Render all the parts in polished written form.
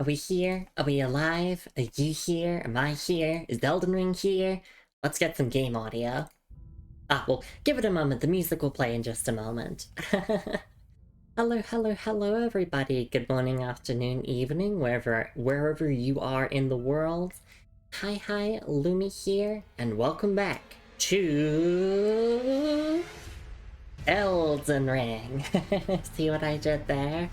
Are we here? Are we alive? Are you here? Am I here? Is Elden Ring here? Let's get some game audio. Well, give it a moment. The music will play in just a moment. Hello, hello, hello, everybody. Good morning, afternoon, evening, wherever you are in the world. Hi, Lumi here, and welcome back to Elden Ring. See what I did there?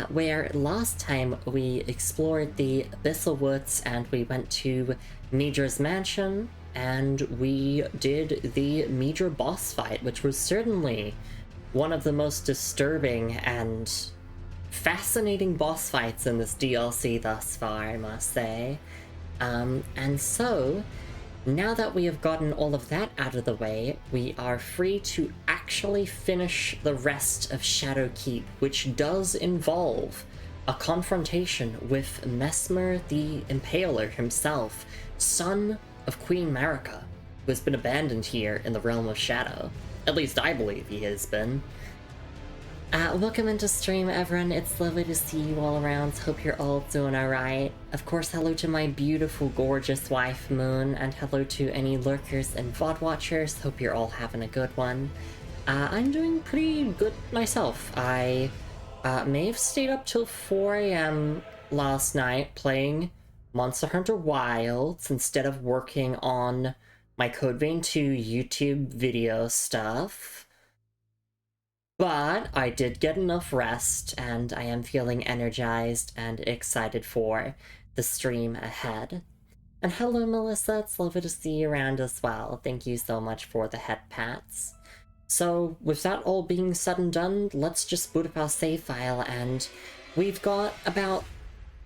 Where last time we explored the Abyssal Woods and we went to Midra's mansion and we did the Midra boss fight, which was certainly one of the most disturbing and fascinating boss fights in this DLC thus far, I must say. And so, now that we have gotten all of that out of the way, we are free to actually finish the rest of Shadowkeep, which does involve a confrontation with Mesmer the Impaler himself, son of Queen Marika, who has been abandoned here in the Realm of Shadow. At least I believe he has been. Welcome into stream, everyone. It's lovely to see you all around. Hope you're all doing alright. Of course, hello to my beautiful, gorgeous wife, Moon, and hello to any lurkers and VOD watchers. Hope you're all having a good one. I'm doing pretty good myself. I may have stayed up till 4 AM last night playing Monster Hunter Wilds instead of working on my Code Vein 2 YouTube video stuff. But I did get enough rest, and I am feeling energized and excited for the stream ahead. And hello, Melissa, it's lovely to see you around as well. Thank you so much for the head pats. So, with that all being said and done, let's just boot up our save file, and we've got about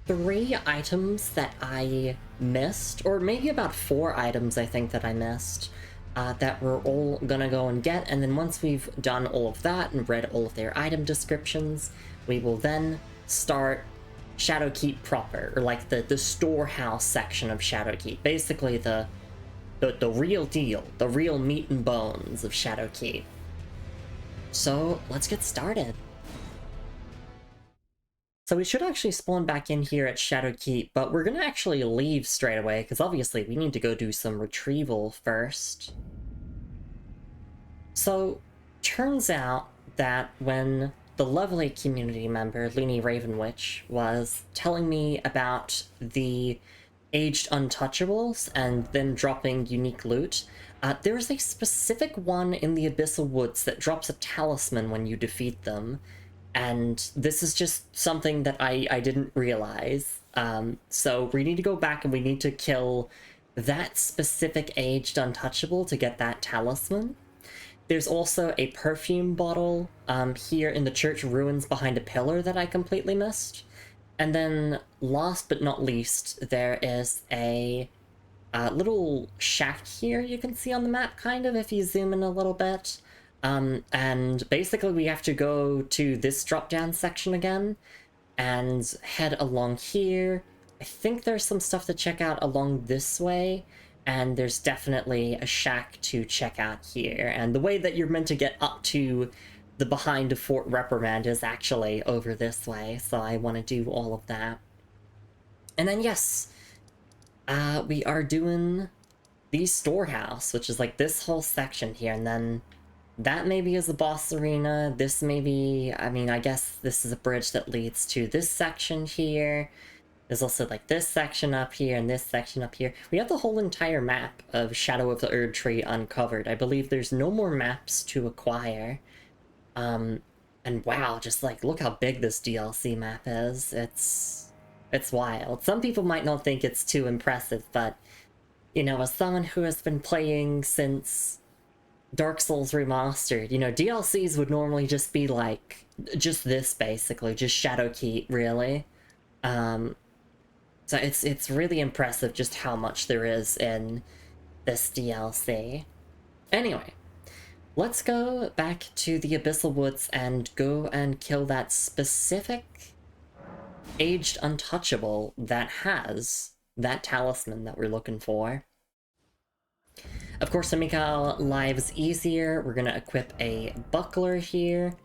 3 items that I missed, or maybe about 4 items I think that I missed. That we're all gonna go and get, and then once we've done all of that and read all of their item descriptions, we will then start Shadowkeep proper, or like the storehouse section of Shadowkeep. Basically the real deal, the real meat and bones of Shadowkeep. So let's get started. So we should actually spawn back in here at Shadowkeep, but we're gonna actually leave straight away, because obviously we need to go do some retrieval first. So, turns out that when the lovely community member, Looney Ravenwitch, was telling me about the Aged Untouchables and then dropping unique loot, there's a specific one in the Abyssal Woods that drops a talisman when you defeat them. And this is just something that I didn't realize. So we need to go back and we need to kill that specific Aged Untouchable to get that talisman. There's also a perfume bottle here in the church ruins behind a pillar that I completely missed. And then, last but not least, there is a little shack here you can see on the map, kind of, if you zoom in a little bit. And basically we have to go to this drop-down section again and head along here. I think there's some stuff to check out along this way, and there's definitely a shack to check out here. And the way that you're meant to get up to the behind Fort Reprimand is actually over this way, so I want to do all of that. And then yes, we are doing the storehouse, which is like this whole section here, and then that maybe is the boss arena. This maybe, I mean, I guess this is a bridge that leads to this section here. There's also like this section up here and this section up here. We have the whole entire map of Shadow of the Erd Tree uncovered. I believe there's no more maps to acquire. And wow, just like, look how big this DLC map is. It's wild. Some people might not think it's too impressive, but, you know, as someone who has been playing since Dark Souls Remastered, you know, DLCs would normally just be like, just this basically, just Shadowkeep, really. So it's really impressive just how much there is in this DLC. Anyway, let's go back to the Abyssal Woods and go and kill that specific Aged Untouchable that has that talisman that we're looking for. Of course, to make our lives easier, we're gonna equip a buckler here.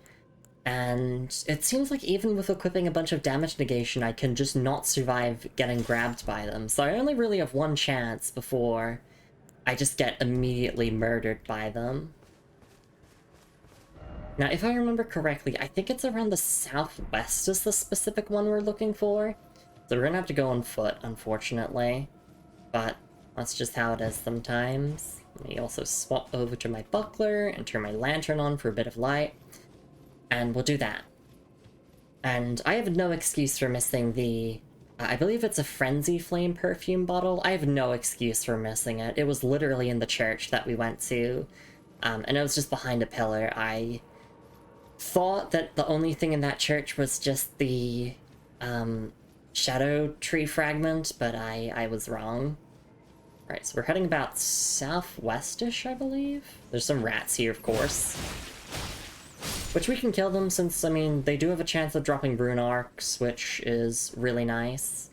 And it seems like even with equipping a bunch of damage negation, I can just not survive getting grabbed by them. So I only really have one chance before I just get immediately murdered by them. Now, if I remember correctly, I think it's around the southwest is the specific one we're looking for. So we're gonna have to go on foot, unfortunately. But that's just how it is sometimes. Let me also swap over to my buckler and turn my lantern on for a bit of light. And we'll do that. And I have no excuse for missing the... I believe it's a Frenzy Flame perfume bottle. I have no excuse for missing it. It was literally in the church that we went to. And it was just behind a pillar. I thought that the only thing in that church was just the shadow tree fragment, but I was wrong. Right, so we're heading about southwest-ish, I believe? There's some rats here, of course. Which we can kill them since, I mean, they do have a chance of dropping rune arcs, which is really nice.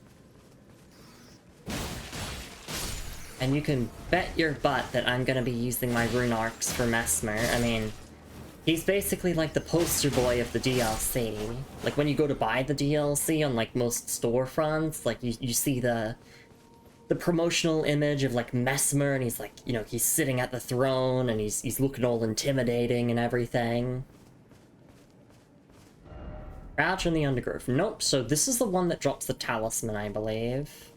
And you can bet your butt that I'm gonna be using my rune arcs for Mesmer. I mean, he's basically like the poster boy of the DLC. Like, when you go to buy the DLC on, like, most storefronts, like, you see the promotional image of, like, Mesmer, and he's, like, you know, he's sitting at the throne, and he's looking all intimidating and everything. Crouch in the undergrowth. Nope, so this is the one that drops the talisman, I believe.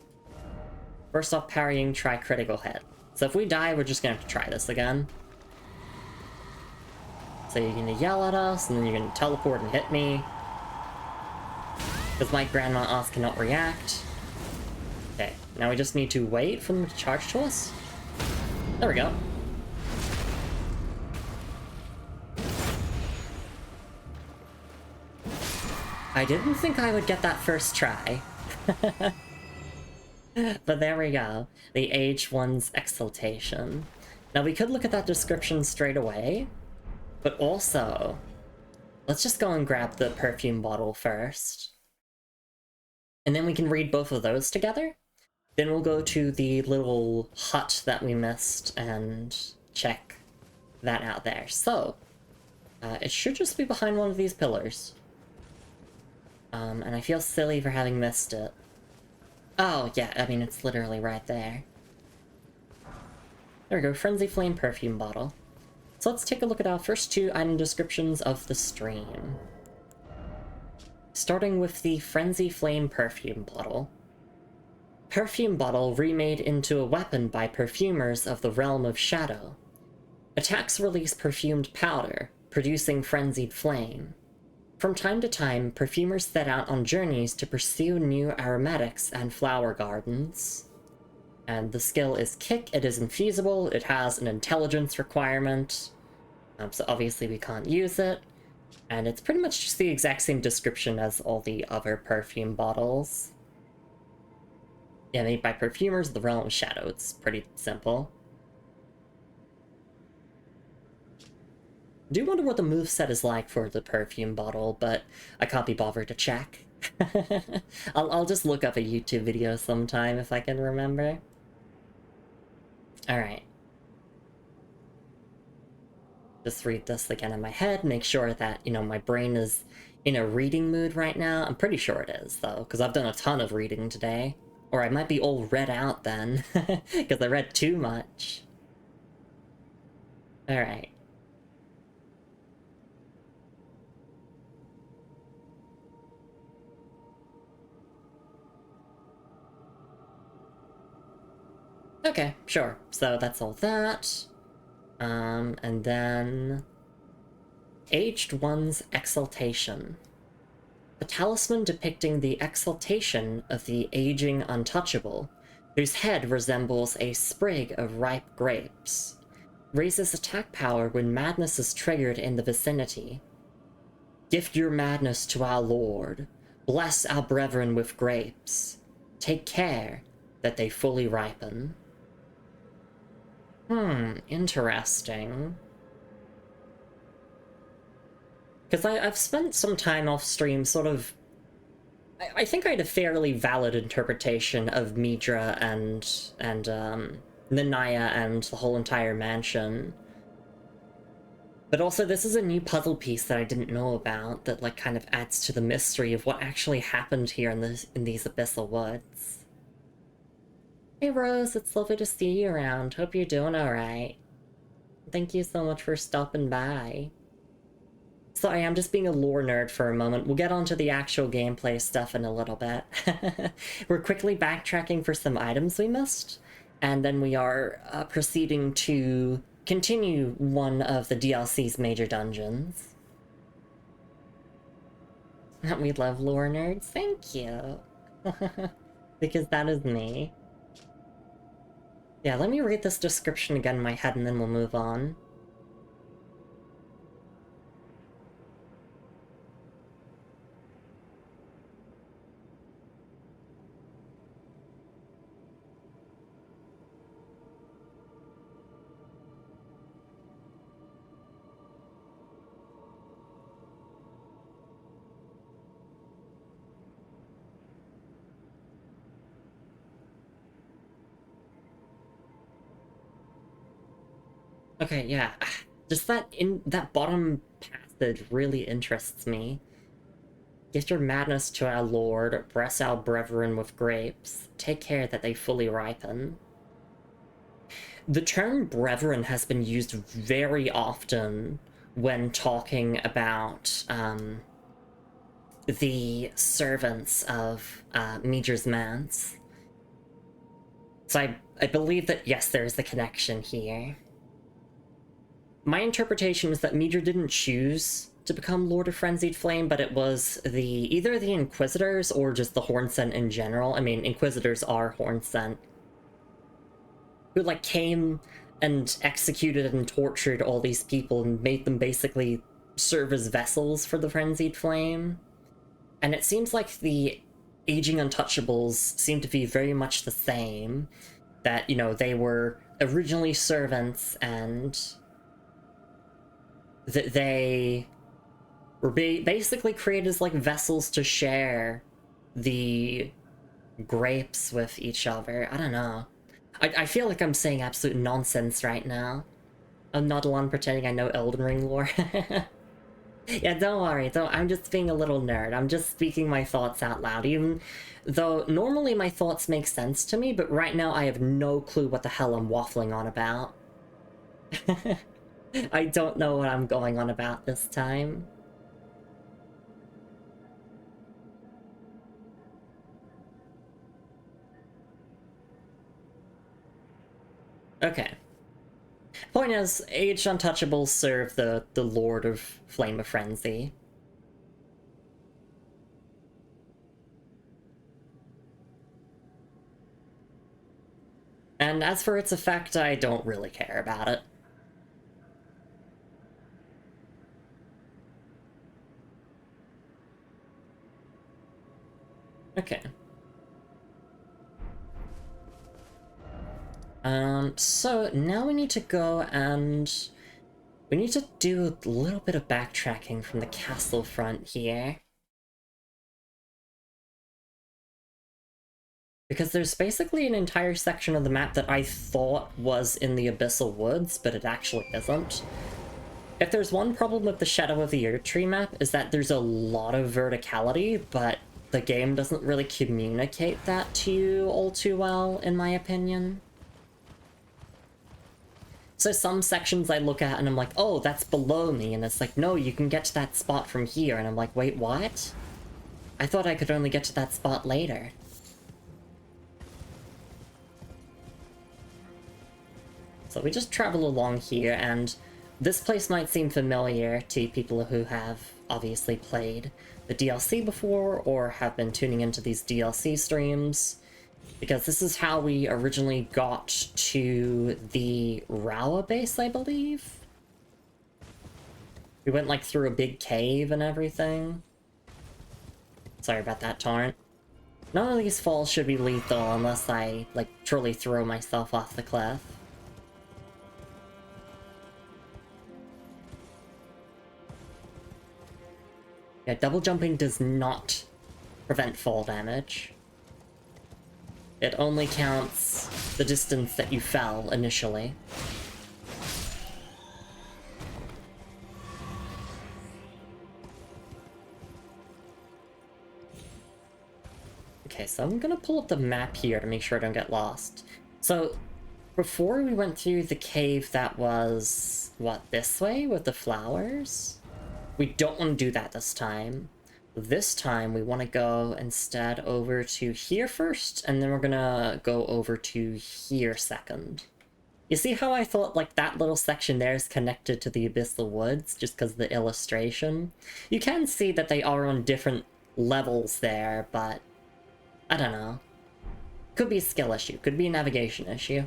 First off, parrying, try critical hit. So if we die, we're just gonna have to try this again. So you're gonna yell at us, and then you're gonna teleport and hit me. Because my Grandma Oz cannot react. Okay, now we just need to wait for them to charge to us. There we go. I didn't think I would get that first try. But there we go. The Aged One's Exaltation. Now we could look at that description straight away, but also, let's just go and grab the perfume bottle first. And then we can read both of those together. Then we'll go to the little hut that we missed and check that out there. So, it should just be behind one of these pillars. And I feel silly for having missed it. Oh, yeah, I mean, it's literally right there. There we go, Frenzy Flame perfume bottle. So let's take a look at our first two item descriptions of the stream. Starting with the Frenzy Flame perfume bottle. Perfume bottle remade into a weapon by perfumers of the realm of shadow. Attacks release perfumed powder, producing frenzied flame. From time to time, perfumers set out on journeys to pursue new aromatics and flower gardens. And the skill is Kick, it is infeasible, it has an intelligence requirement, so obviously we can't use it. And it's pretty much just the exact same description as all the other perfume bottles. Yeah, made by perfumers of the realm of shadow, it's pretty simple. I do wonder what the moveset is like for the perfume bottle, but I can't be bothered to check. I'll just look up a YouTube video sometime if I can remember. Alright. Just read this again in my head, make sure that, you know, my brain is in a reading mood right now. I'm pretty sure it is, though, because I've done a ton of reading today. Or I might be all read out then, because I read too much. Alright. Okay, sure. So that's all that. And then... Aged One's Exaltation. A talisman depicting the exaltation of the aging untouchable, whose head resembles a sprig of ripe grapes. Raises attack power when madness is triggered in the vicinity. Gift your madness to our lord. Bless our brethren with grapes. Take care that they fully ripen. Interesting. Because I've spent some time off stream sort of... I think I had a fairly valid interpretation of Midra and Nanaya and the whole entire mansion. But also, this is a new puzzle piece that I didn't know about that, like, kind of adds to the mystery of what actually happened here in these abyssal woods. Hey Rose, it's lovely to see you around. Hope you're doing alright. Thank you so much for stopping by. Sorry, I'm just being a lore nerd for a moment. We'll get on to the actual gameplay stuff in a little bit. We're quickly backtracking for some items we missed, and then we are proceeding to continue one of the DLC's major dungeons. We love lore nerds, thank you. Because that is me. Yeah, let me read this description again in my head and then we'll move on. Okay, yeah. Just that bottom passage really interests me. Give your madness to our lord, bless our brethren with grapes. Take care that they fully ripen. The term brethren has been used very often when talking about the servants of Meager's Manse. So I believe that, yes, there's the connection here. My interpretation is that Meager didn't choose to become Lord of Frenzied Flame, but it was either the Inquisitors or just the Hornsent in general. I mean, Inquisitors are Hornsent, who, like, came and executed and tortured all these people and made them basically serve as vessels for the Frenzied Flame. And it seems like the aging Untouchables seem to be very much the same. That, you know, they were originally servants and that they were basically created as, like, vessels to share the grapes with each other. I don't know. I feel like I'm saying absolute nonsense right now. I'm not the one pretending I know Elden Ring lore. Yeah, don't worry. I'm just being a little nerd. I'm just speaking my thoughts out loud, even though normally my thoughts make sense to me, but right now I have no clue what the hell I'm waffling on about. I don't know what I'm going on about this time. Okay. Point is, aged Untouchables serve the Lord of Flame of Frenzy. And as for its effect, I don't really care about it. Okay. So now we need to go and we need to do a little bit of backtracking from the castle front here. Because there's basically an entire section of the map that I thought was in the Abyssal Woods, but it actually isn't. If there's one problem with the Shadow of the Erdtree map, is that there's a lot of verticality, but the game doesn't really communicate that to you all too well, in my opinion. So some sections I look at and I'm like, oh, that's below me, and it's like, no, you can get to that spot from here, and I'm like, wait, what? I thought I could only get to that spot later. So we just travel along here, and this place might seem familiar to people who have obviously played the DLC before, or have been tuning into these DLC streams, because this is how we originally got to the Rawa base, I believe? We went, like, through a big cave and everything. Sorry about that, Torrent. None of these falls should be lethal unless I, like, truly throw myself off the cliff. Yeah, double jumping does not prevent fall damage. It only counts the distance that you fell initially. Okay, so I'm gonna pull up the map here to make sure I don't get lost. So, before we went through the cave that was, what, this way with the flowers? We don't want to do that this time. This time we want to go instead over to here first, and then we're gonna go over to here second. You see how I thought like that little section there is connected to the Abyssal Woods just because of the illustration? You can see that they are on different levels there, but I don't know. Could be a skill issue, could be a navigation issue.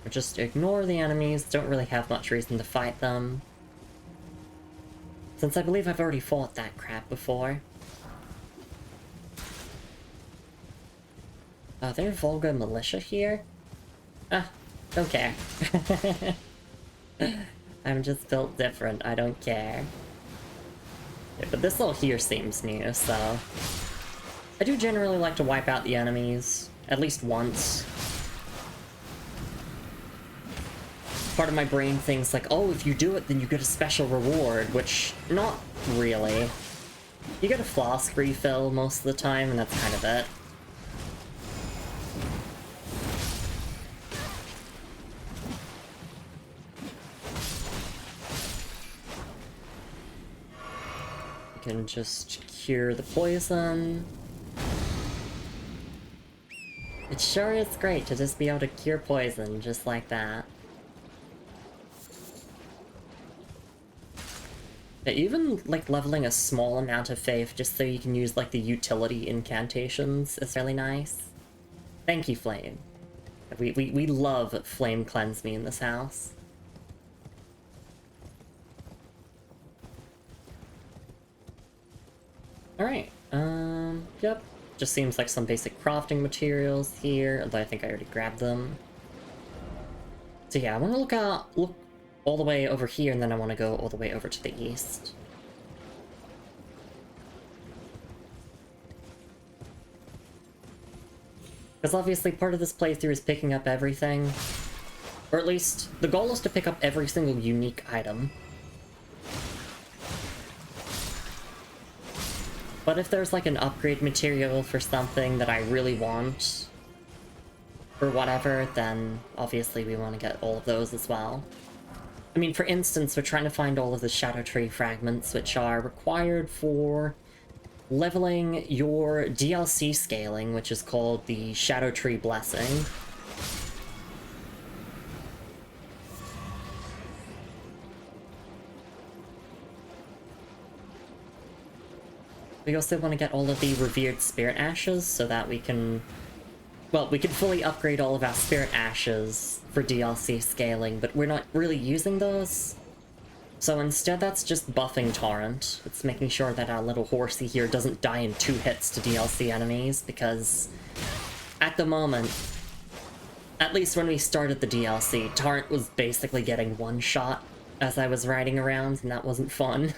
Just ignore the enemies, don't really have much reason to fight them. Since I believe I've already fought that crap before. Are there Volga militia here? Ah, don't care. I'm just built different, I don't care. Yeah, but this little here seems new, so... I do generally like to wipe out the enemies, at least once. Part of my brain thinks like, oh, if you do it, then you get a special reward, which, not really. You get a flask refill most of the time, and that's kind of it. You can just cure the poison. It sure is great to just be able to cure poison just like that. Yeah, even, like, leveling a small amount of faith just so you can use, like, the utility incantations is really nice. Thank you, Flame. We love Flame Cleanse Me in this house. Alright, yep. Just seems like some basic crafting materials here, although I think I already grabbed them. So yeah, I want to look all the way over here, and then I want to go all the way over to the east. Because obviously part of this playthrough is picking up everything. Or at least, the goal is to pick up every single unique item. But if there's like an upgrade material for something that I really want, or whatever, then obviously we want to get all of those as well. I mean, for instance, we're trying to find all of the Shadow Tree fragments, which are required for leveling your DLC scaling, which is called the Shadow Tree Blessing. We also want to get all of the Revered Spirit Ashes so that we can... Well, we can fully upgrade all of our Spirit Ashes for DLC scaling, but we're not really using those. So instead that's just buffing Torrent. It's making sure that our little horsey here doesn't die in 2 hits to DLC enemies, because at the moment, at least when we started the DLC, Torrent was basically getting 1 shot as I was riding around, and that wasn't fun.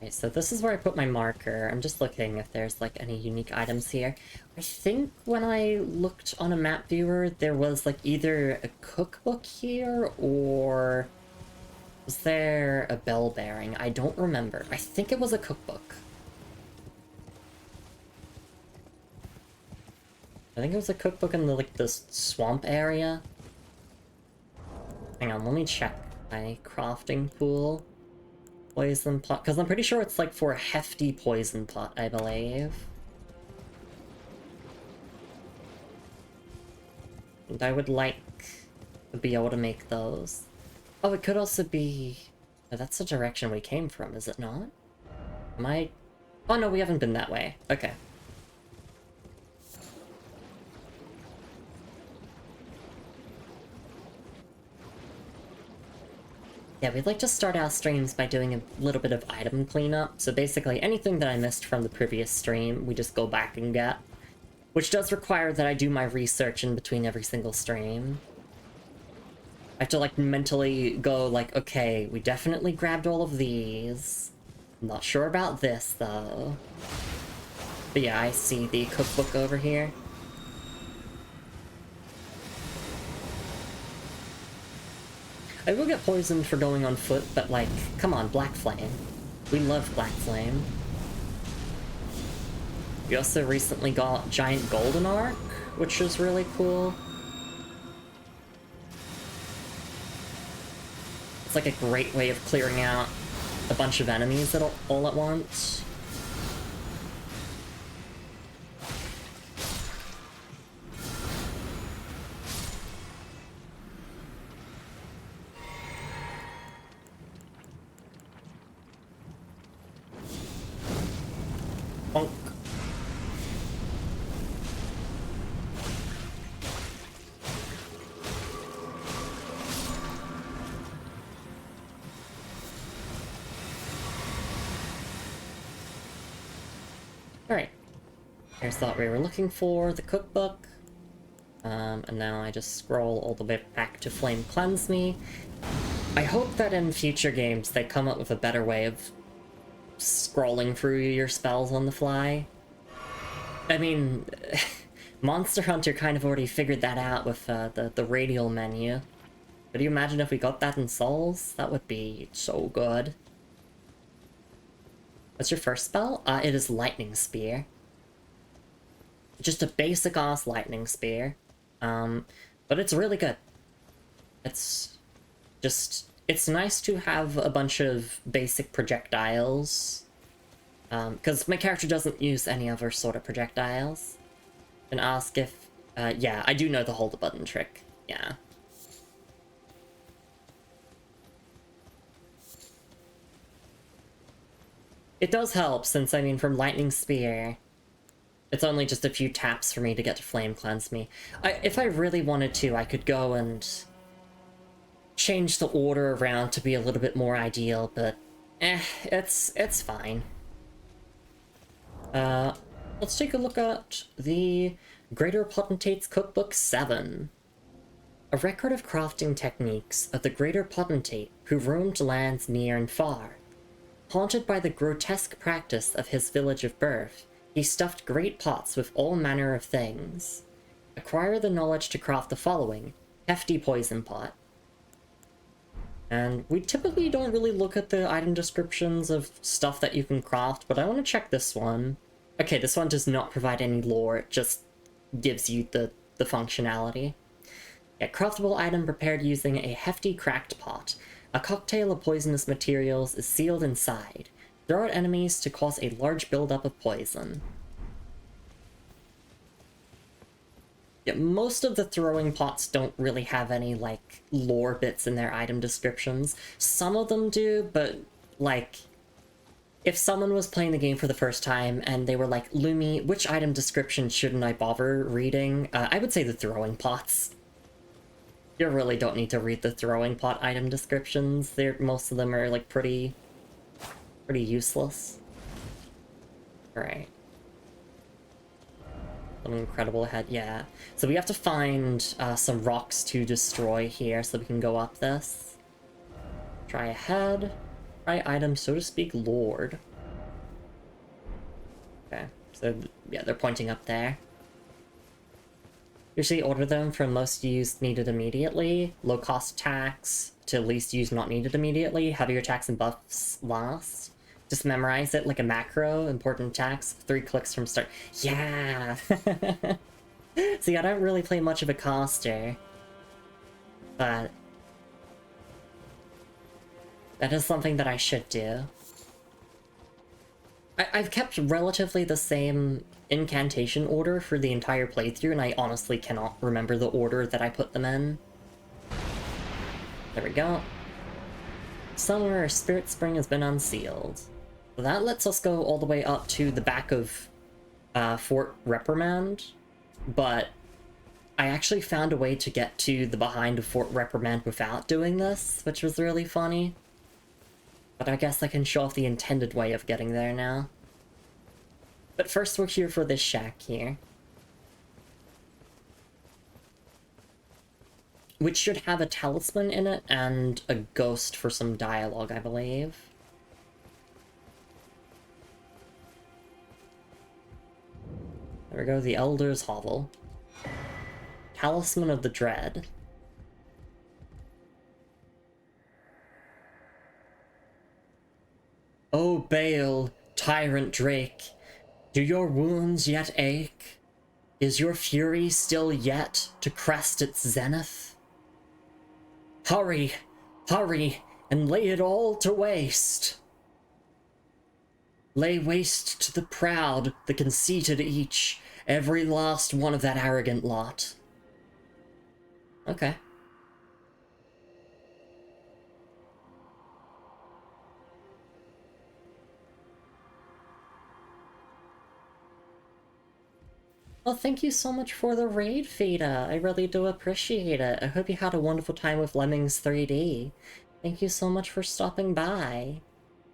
Okay, so this is where I put my marker. I'm just looking if there's like any unique items here. I think when I looked on a map viewer, there was like either a cookbook here or was there a bell bearing? I don't remember. I think it was a cookbook. I think it was a cookbook in the like this swamp area. Hang on, let me check my crafting pool. Poison pot, because I'm pretty sure it's like for a hefty poison pot, I believe. And I would like to be able to make those. Oh, it could also be... Oh, that's the direction we came from, is it not? Am I... Oh no, we haven't been that way. Okay. Yeah, we'd like to start our streams by doing a little bit of item cleanup. So basically, anything that I missed from the previous stream, we just go back and get. Which does require that I do my research in between every single stream. I have to, like, mentally go, like, okay, we definitely grabbed all of these. I'm not sure about this, though. But yeah, I see the cookbook over here. I will get poisoned for going on foot, but, like, come on, Black Flame. We love Black Flame. We also recently got Giant Golden Arc, which is really cool. It's like a great way of clearing out a bunch of enemies all at once. Bonk. Alright. Here's what we were looking for, the cookbook. And now I just scroll all the way back to Flame Cleanse Me. I hope that in future games they come up with a better way of scrolling through your spells on the fly. I mean, Monster Hunter kind of already figured that out with the radial menu. Could you imagine if we got that in Souls? That would be so good. What's your first spell? It is Lightning Spear. Just a basic-ass Lightning Spear. But it's really good. It's just... It's nice to have a bunch of basic projectiles. Because my character doesn't use any other sort of projectiles. And ask if... yeah, I do know the hold the button trick. Yeah. It does help, since, I mean, from Lightning Spear, it's only just a few taps for me to get to Flame Cleanse Me. If I really wanted to, I could go and change the order around to be a little bit more ideal, but it's fine. Let's take a look at the Greater Potentate's Cookbook 7. A record of crafting techniques of the Greater Potentate who roamed lands near and far. Haunted by the grotesque practice of his village of birth, he stuffed great pots with all manner of things. Acquire the knowledge to craft the following: Hefty Poison Pot. And we typically don't really look at the item descriptions of stuff that you can craft, but I want to check this one. Okay, this one does not provide any lore, it just gives you the functionality. A craftable item prepared using a hefty cracked pot. A cocktail of poisonous materials is sealed inside. Throw at enemies to cause a large buildup of poison. Yeah, most of the throwing pots don't really have any, like, lore bits in their item descriptions. Some of them do, but, like, if someone was playing the game for the first time and they were like, Lumi, which item description shouldn't I bother reading? I would say the throwing pots. You really don't need to read the throwing pot item descriptions. Most of them are, like, pretty useless. Alright. Something incredible ahead, yeah. So we have to find some rocks to destroy here so we can go up this. Try ahead. Try item, so to speak, Lord. Okay, so yeah, they're pointing up there. Usually order them from most used needed immediately, low cost attacks to least used not needed immediately, heavier attacks and buffs last. Just memorize it like a macro, important attacks, 3 clicks from start. Yeah! See, I don't really play much of a caster, but that is something that I should do. I've kept relatively the same incantation order for the entire playthrough, and I honestly cannot remember the order that I put them in. There we go. Somewhere a spirit spring has been unsealed. So that lets us go all the way up to the back of Fort Reprimand, but I actually found a way to get to the behind of Fort Reprimand without doing this, which was really funny. But I guess I can show off the intended way of getting there now. But first we're here for this shack here. which should have a talisman in it and a ghost for some dialogue, I believe. There we go, the Elder's Hovel. Talisman of the Dread. O Bale, tyrant Drake, do your wounds yet ache? Is your fury still yet to crest its zenith? Hurry, hurry, and lay it all to waste. Lay waste to the proud, the conceited each, every last one of that arrogant lot. Okay. Well, thank you so much for the raid, Fida. I really do appreciate it. I hope you had a wonderful time with Lemmings 3D. Thank you so much for stopping by.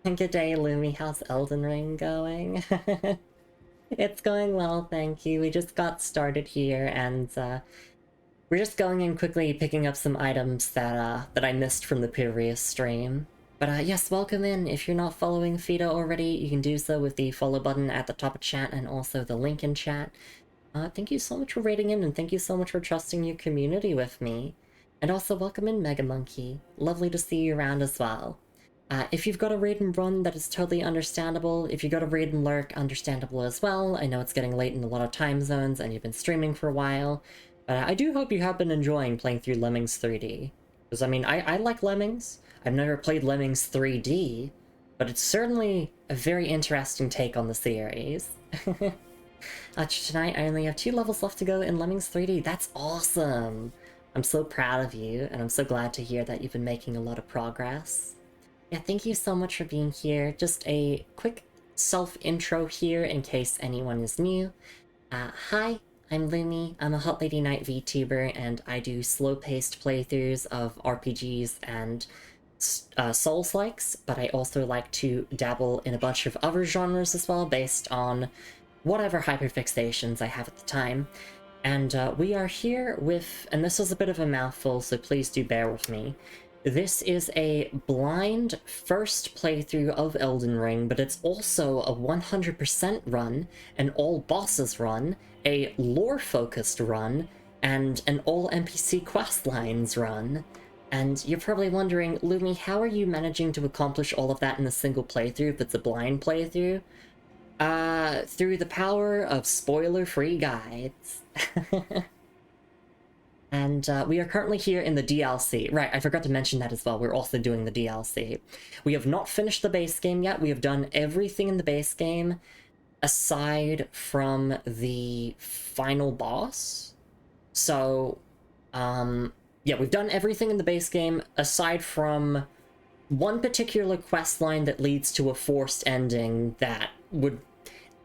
And good day, Lumi. How's Elden Ring going? It's going well, thank you. We just got started here, and we're just going in quickly, picking up some items that I missed from the previous stream. But yes, welcome in. If you're not following Fida already, you can do so with the follow button at the top of chat and also the link in chat. Thank you so much for raiding in, and thank you so much for trusting your community with me. And also welcome in, Mega Monkey. Lovely to see you around as well. If you've got a raid and run, that is totally understandable. If you've got a raid and lurk, understandable as well. I know it's getting late in a lot of time zones, and you've been streaming for a while. But I do hope you have been enjoying playing through Lemmings 3D. Because, I mean, I like Lemmings. I've never played Lemmings 3D, but it's certainly a very interesting take on the series. Tonight I only have 2 levels left to go in Lemmings 3D. That's awesome! I'm so proud of you, and I'm so glad to hear that you've been making a lot of progress. Yeah, thank you so much for being here. Just a quick self-intro here in case anyone is new. Hi, I'm Lumi. I'm a Hot Lady Knight VTuber, and I do slow-paced playthroughs of RPGs and Souls-likes, but I also like to dabble in a bunch of other genres as well, based on whatever hyperfixations I have at the time. And we are here with, and this is a bit of a mouthful, so please do bear with me. This is a blind first playthrough of Elden Ring, but it's also a 100% run, an all bosses run, a lore-focused run, and an all NPC questlines run. And you're probably wondering, Lumi, how are you managing to accomplish all of that in a single playthrough if it's a blind playthrough? Through the power of spoiler-free guides. And we are currently here in the DLC. Right, I forgot to mention that as well. We're also doing the DLC. We have not finished the base game yet. We have done everything in the base game aside from the final boss. So, yeah, we've done everything in the base game aside from one particular quest line that leads to a forced ending that would...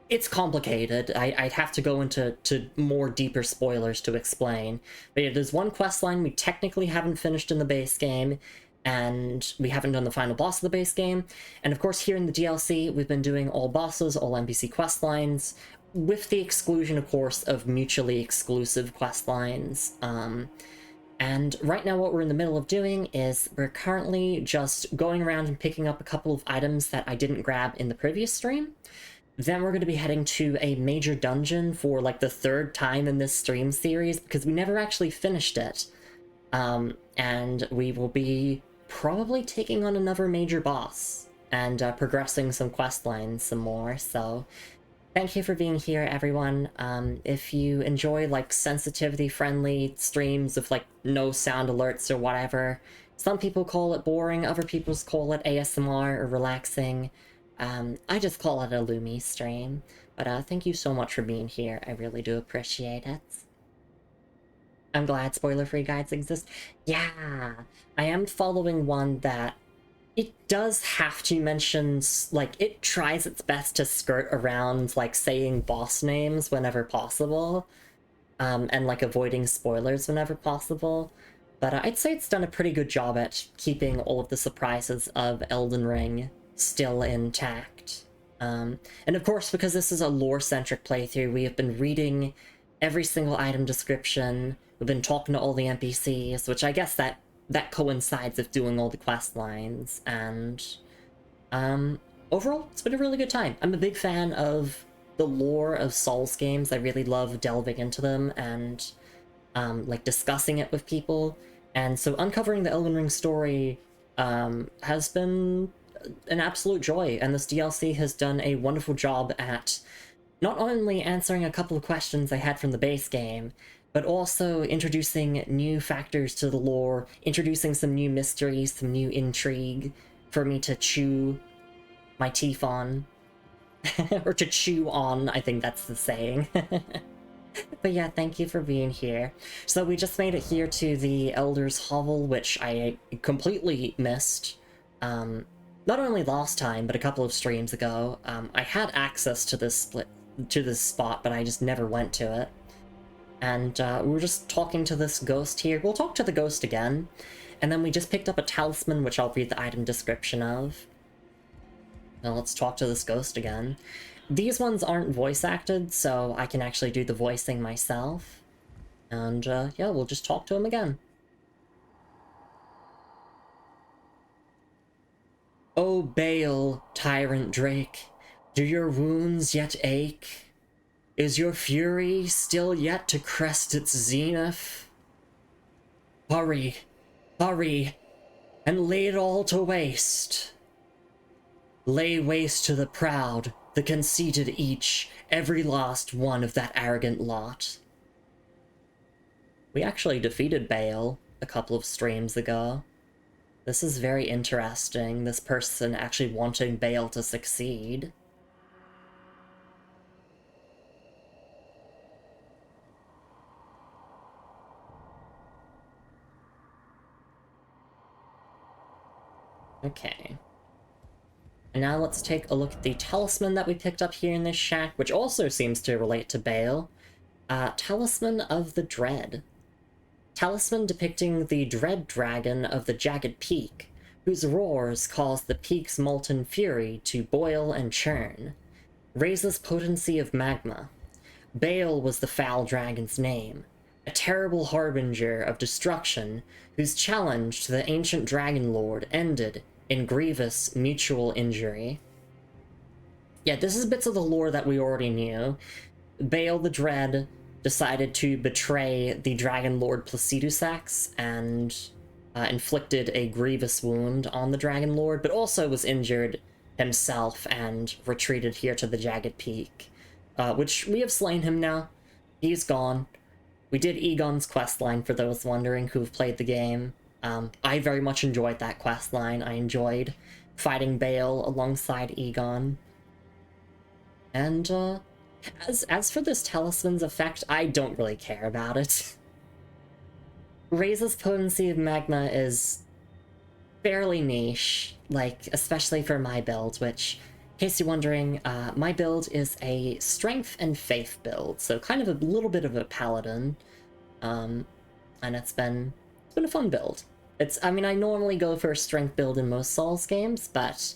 It's complicated. I'd have to go into more deeper spoilers to explain. But yeah, there's one quest line we technically haven't finished in the base game, and we haven't done the final boss of the base game. And of course, here in the DLC, we've been doing all bosses, all NPC quest lines, with the exclusion, of course, of mutually exclusive quest lines. And right now what we're in the middle of doing is we're currently just going around and picking up a couple of items that I didn't grab in the previous stream. Then we're going to be heading to a major dungeon for like the 3rd time in this stream series, because we never actually finished it. And we will be probably taking on another major boss and progressing some quest lines some more, so thank you for being here, everyone. If you enjoy like sensitivity-friendly streams with like no sound alerts or whatever, some people call it boring, other people call it ASMR or relaxing. I just call it a Lumi stream, but thank you so much for being here. I really do appreciate it. I'm glad spoiler-free guides exist. Yeah, I am following one that it does have to mention, like, it tries its best to skirt around, like, saying boss names whenever possible, and, like, avoiding spoilers whenever possible. But I'd say it's done a pretty good job at keeping all of the surprises of Elden Ring still intact. And of course, because this is a lore-centric playthrough, we have been reading every single item description, we've been talking to all the NPCs, which I guess that coincides with doing all the quest lines, and overall, it's been a really good time. I'm a big fan of the lore of Souls games. I really love delving into them and like discussing it with people. And so uncovering the Elden Ring story has been an absolute joy, and this DLC has done a wonderful job at not only answering a couple of questions I had from the base game, but also introducing new factors to the lore, introducing some new mysteries, some new intrigue for me to chew my teeth on. Or to chew on, I think that's the saying. But yeah, thank you for being here. So we just made it here to the Elder's Hovel, which I completely missed. Not only last time, but a couple of streams ago. I had access to this spot, but I just never went to it. And we were just talking to this ghost here. We'll talk to the ghost again. And then we just picked up a talisman, which I'll read the item description of. Now let's talk to this ghost again. These ones aren't voice acted, so I can actually do the voicing myself. And yeah, we'll just talk to him again. O Bale, tyrant Drake, do your wounds yet ache? Is your fury still yet to crest its zenith? Hurry, hurry, and lay it all to waste. Lay waste to the proud, the conceited each, every last one of that arrogant lot. We actually defeated Bale a couple of streams ago. This is very interesting, this person actually wanting Bale to succeed. Okay. And now let's take a look at the talisman that we picked up here in this shack, which also seems to relate to Bale. Talisman of the Dread. Talisman depicting the dread dragon of the Jagged Peak, whose roars cause the peak's molten fury to boil and churn. Raises potency of magma. Bale was the foul dragon's name, a terrible harbinger of destruction whose challenge to the ancient dragon lord ended in grievous mutual injury. Yeah, this is bits of the lore that we already knew. Bale the Dread decided to betray the Dragon Lord Placidusax and inflicted a grievous wound on the Dragon Lord, but also was injured himself and retreated here to the Jagged Peak, which we have slain him now. He's gone. We did Egon's questline, for those wondering who've played the game. I very much enjoyed that questline. I enjoyed fighting Bale alongside Egon. And, as for this talisman's effect, I don't really care about it. Raises potency of magma is fairly niche, like, especially for my build, which, in case you're wondering, my build is a strength and faith build, so kind of a little bit of a paladin, and it's been a fun build. I mean, I normally go for a strength build in most Souls games, but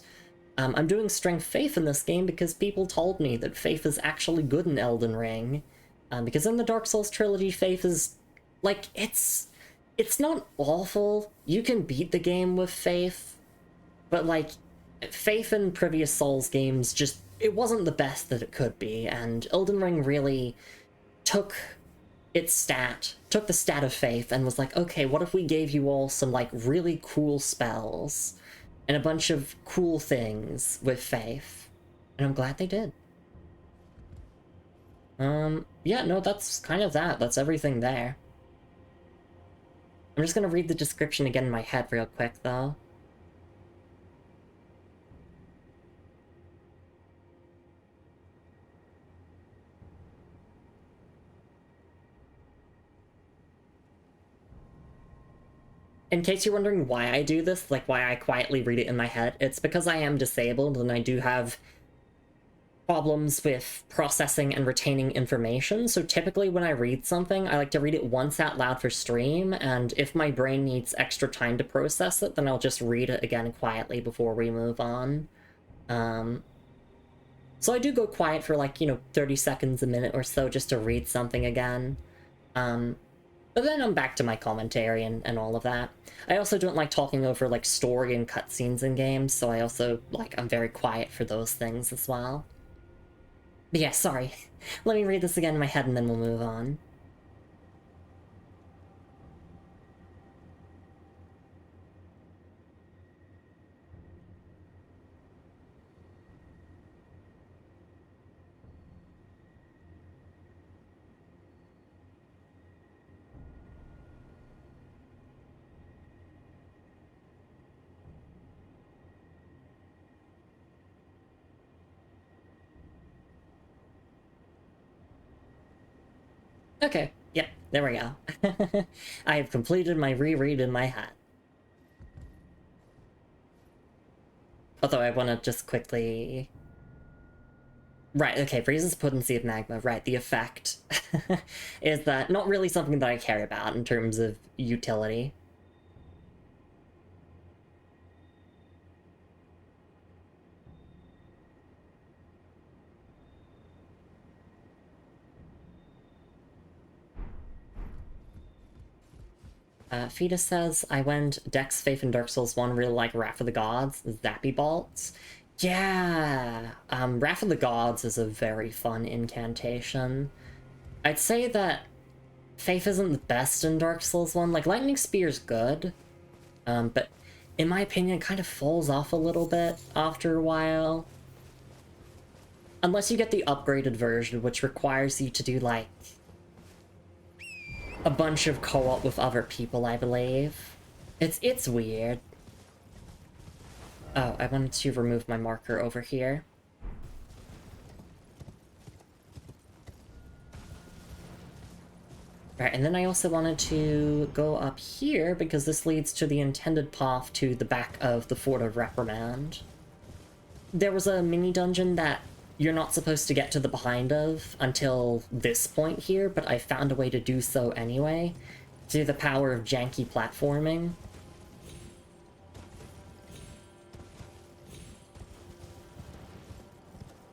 I'm doing strength faith in this game because people told me that faith is actually good in Elden Ring, because in the Dark Souls trilogy, faith is, like, it's not awful. You can beat the game with faith, but, like, faith in previous Souls games just, it wasn't the best that it could be, and Elden Ring really took the stat of faith and was like, okay, what if we gave you all some, like, really cool spells and a bunch of cool things with faith? And I'm glad they did. Yeah, no, that's kind of that. That's everything there. I'm just gonna read the description again in my head real quick, though. In case you're wondering why I do this, like why I quietly read it in my head, it's because I am disabled and I do have problems with processing and retaining information, so typically when I read something, I like to read it once out loud for stream, and if my brain needs extra time to process it, then I'll just read it again quietly before we move on. So I do go quiet for, like, 30 seconds, a minute or so just to read something again. But then I'm back to my commentary and all of that. I also don't like talking over, like, story and cutscenes in games, so I also, like, I'm very quiet for those things as well. But yeah, sorry. Let me read this again in my head and then we'll move on. Okay, yep, there we go. I have completed my reread in my head. Although I want to just quickly... Right, okay, raises potency of magma. Right, the effect is that not really something that I care about in terms of utility. Fetus says, I went Dex, Faith, and Dark Souls 1 really like Wrath of the Gods, Zappy Bolts. Yeah, Wrath of the Gods is a very fun incantation. I'd say that Faith isn't the best in Dark Souls 1. Like, Lightning Spear's good, but in my opinion, it kind of falls off a little bit after a while. Unless you get the upgraded version, which requires you to do, like, a bunch of co-op with other people, I believe. It's weird. Oh, I wanted to remove my marker over here. Right, and then I also wanted to go up here because this leads to the intended path to the back of the Fort of Reprimand. There was a mini dungeon that you're not supposed to get to the behind of until this point here, but I found a way to do so anyway, through the power of janky platforming.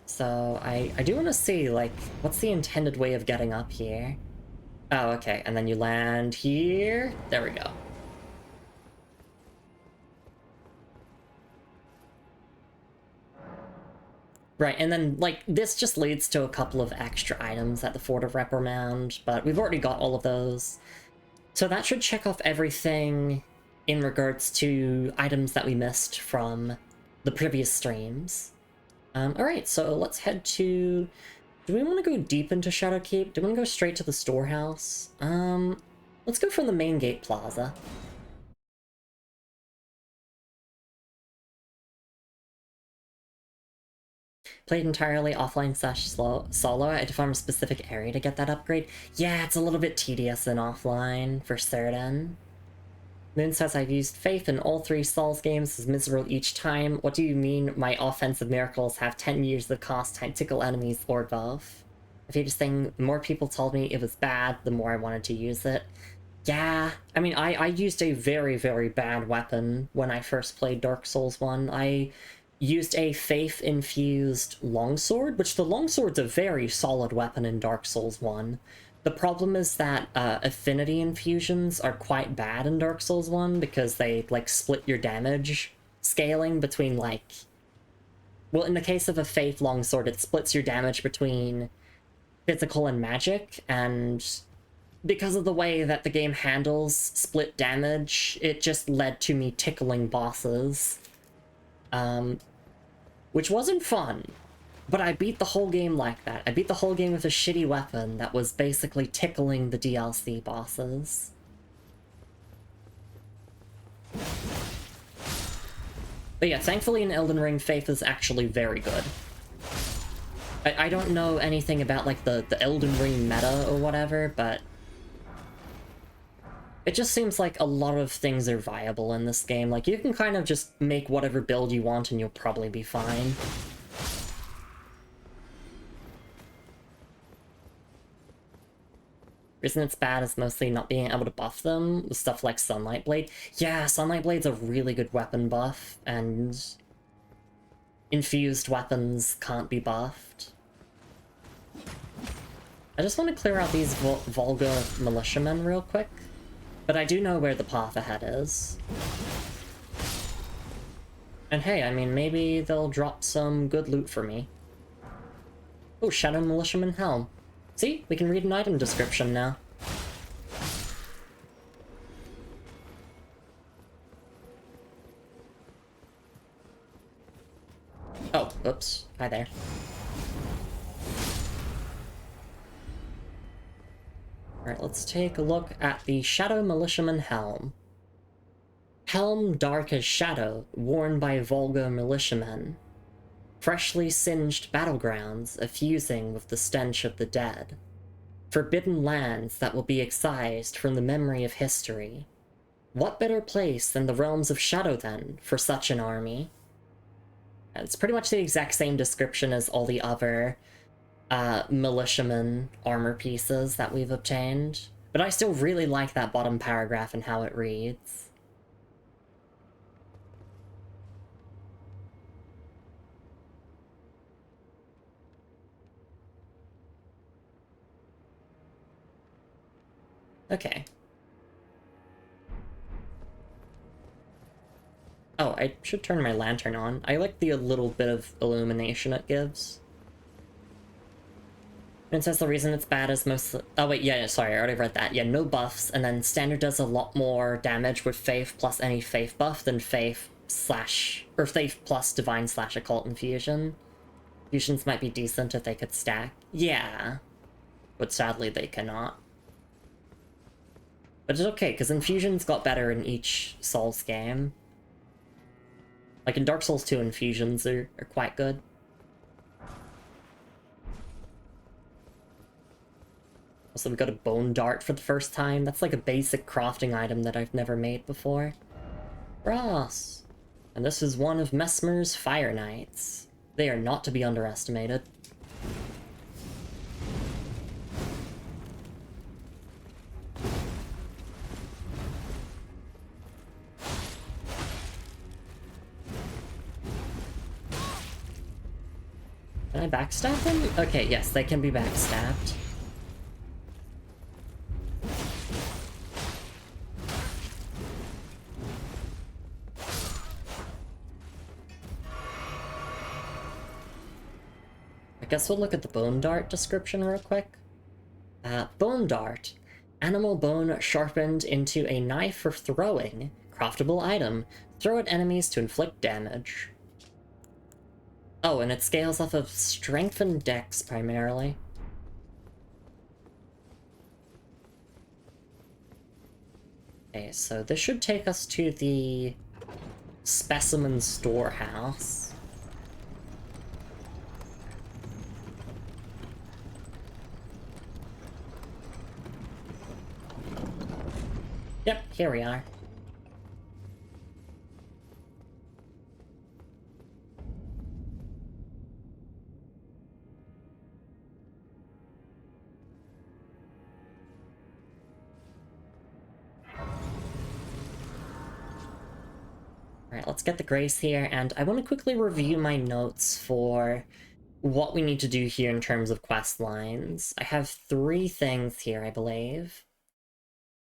So I do want to see, like, what's the intended way of getting up here? Oh, okay, and then you land here. There we go. Right, and then, like, this just leads to a couple of extra items at the Fort of Reprimand, but we've already got all of those. So that should check off everything in regards to items that we missed from the previous streams. Alright, so let's head to... Do we want to go deep into Shadowkeep? Do we want to go straight to the storehouse? Let's go from the main gate plaza. Played entirely offline / solo. I had to farm a specific area to get that upgrade. Yeah, it's a little bit tedious in offline, for certain. Moon says I've used Faith in all 3 Souls games, is miserable each time. What do you mean my offensive miracles have 10 years of cost time tickle enemies or above? If you're just saying the more people told me it was bad, the more I wanted to use it. Yeah, I mean, I used a very, very bad weapon when I first played Dark Souls 1. I used a Faith-infused longsword, which the longsword's a very solid weapon in Dark Souls 1. The problem is that affinity infusions are quite bad in Dark Souls 1 because they, like, split your damage scaling between, like... Well, in the case of a Faith longsword, it splits your damage between physical and magic, and because of the way that the game handles split damage, it just led to me tickling bosses. Which wasn't fun, but I beat the whole game like that. I beat the whole game with a shitty weapon that was basically tickling the DLC bosses. But yeah, thankfully in Elden Ring, Faith is actually very good. I don't know anything about, like, the Elden Ring meta or whatever, but it just seems like a lot of things are viable in this game. Like, you can kind of just make whatever build you want and you'll probably be fine. Reason it's bad is mostly not being able to buff them with stuff like Sunlight Blade. Yeah, Sunlight Blade's a really good weapon buff, and infused weapons can't be buffed. I just want to clear out these Volga militiamen real quick. But I do know where the path ahead is. And hey, I mean, maybe they'll drop some good loot for me. Oh, Shadow Militiaman Helm. See? We can read an item description now. Oh, oops. Hi there. Alright, let's take a look at the Shadow Militiaman Helm. Helm dark as shadow, worn by Volga militiamen. Freshly singed battlegrounds effusing with the stench of the dead. Forbidden lands that will be excised from the memory of history. What better place than the realms of shadow, then, for such an army? It's pretty much the exact same description as all the other militiaman armor pieces that we've obtained, but I still really like that bottom paragraph and how it reads. Okay. Oh, I should turn my lantern on. I like the little bit of illumination it gives. And it says the reason it's bad is mostly... Oh wait, yeah, sorry, I already read that. Yeah, no buffs, and then Standard does a lot more damage with Faith plus any Faith buff than Faith slash... or Faith plus Divine slash Occult Infusion. Fusions might be decent if they could stack. Yeah. But sadly they cannot. But it's okay, because Infusions got better in each Souls game. Like in Dark Souls 2, Infusions are quite good. Also, we got a Bone Dart for the first time. That's like a basic crafting item that I've never made before. Brass! And this is one of Messmer's Fire Knights. They are not to be underestimated. Can I backstab them? Okay, yes, they can be backstabbed. I guess we'll look at the Bone Dart description real quick. Bone Dart. Animal bone sharpened into a knife for throwing. Craftable item. Throw at enemies to inflict damage. Oh, and it scales off of strength and dex primarily. Okay, so this should take us to the specimen storehouse. Yep, here we are. Alright, let's get the grace here, and I want to quickly review my notes for what we need to do here in terms of quest lines. I have 3 things here, I believe.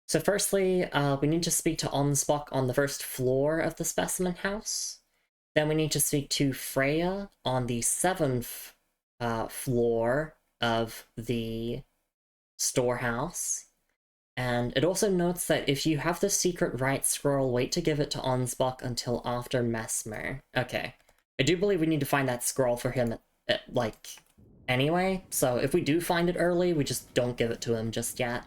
So firstly, we need to speak to Onspock on the first floor of the specimen house. Then we need to speak to Freya on the 7th floor of the storehouse. And it also notes that if you have the secret right scroll, wait to give it to Onspock until after Messmer. Okay. I do believe we need to find that scroll for him, like, anyway. So if we do find it early, we just don't give it to him just yet.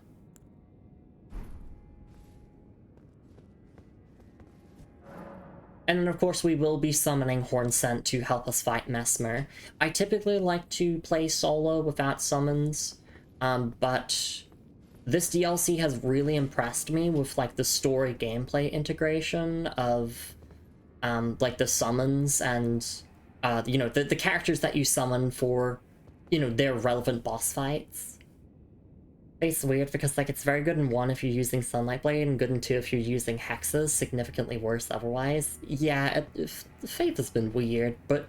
And then, of course, we will be summoning Hornsent to help us fight Messmer. I typically like to play solo without summons, but this DLC has really impressed me with, like, the story gameplay integration of, like, the summons and, you know, the characters that you summon for, you know, their relevant boss fights. It's weird because, like, it's very good in 1 if you're using Sunlight Blade, and good in 2 if you're using Hexes, significantly worse otherwise. Yeah, Faith has been weird, but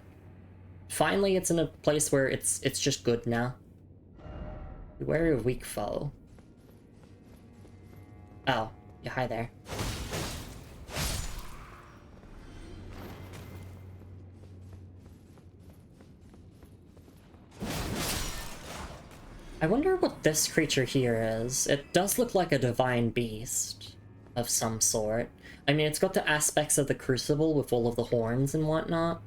finally it's in a place where it's just good now. Wary of weak foe. Oh, yeah, hi there. I wonder what this creature here is. It does look like a divine beast of some sort. I mean, it's got the aspects of the Crucible with all of the horns and whatnot.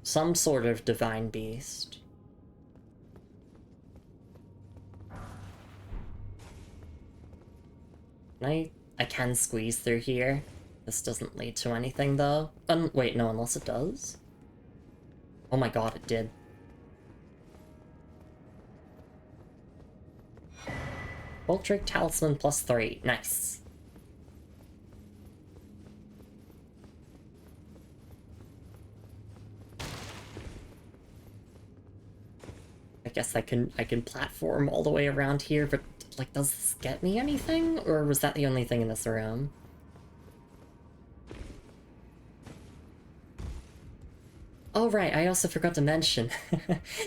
Some sort of divine beast. I can squeeze through here. This doesn't lead to anything, though. Wait, no, unless it does? Oh my god, it did. Voltric Talisman +3. Nice. I guess I can platform all the way around here, but, like, does this get me anything? Or was that the only thing in this room? Oh right, I also forgot to mention,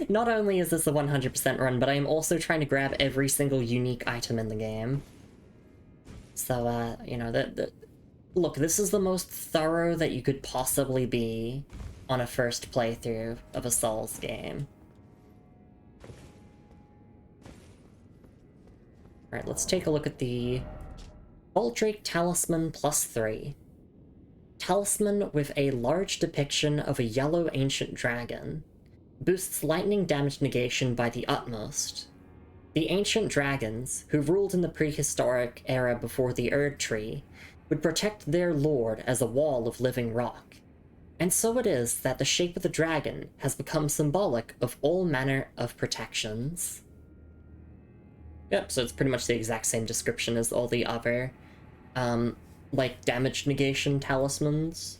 not only is this a 100% run, but I am also trying to grab every single unique item in the game. So, you know, look, this is the most thorough that you could possibly be on a first playthrough of a Souls game. Alright, let's take a look at the Voltric Talisman +3. Talisman with a large depiction of a yellow ancient dragon. Boosts lightning damage negation by the utmost. The ancient dragons, who ruled in the prehistoric era before the Erd Tree, would protect their lord as a wall of living rock. And so it is that the shape of the dragon has become symbolic of all manner of protections. Yep, so it's pretty much the exact same description as all the other, like, damage negation talismans.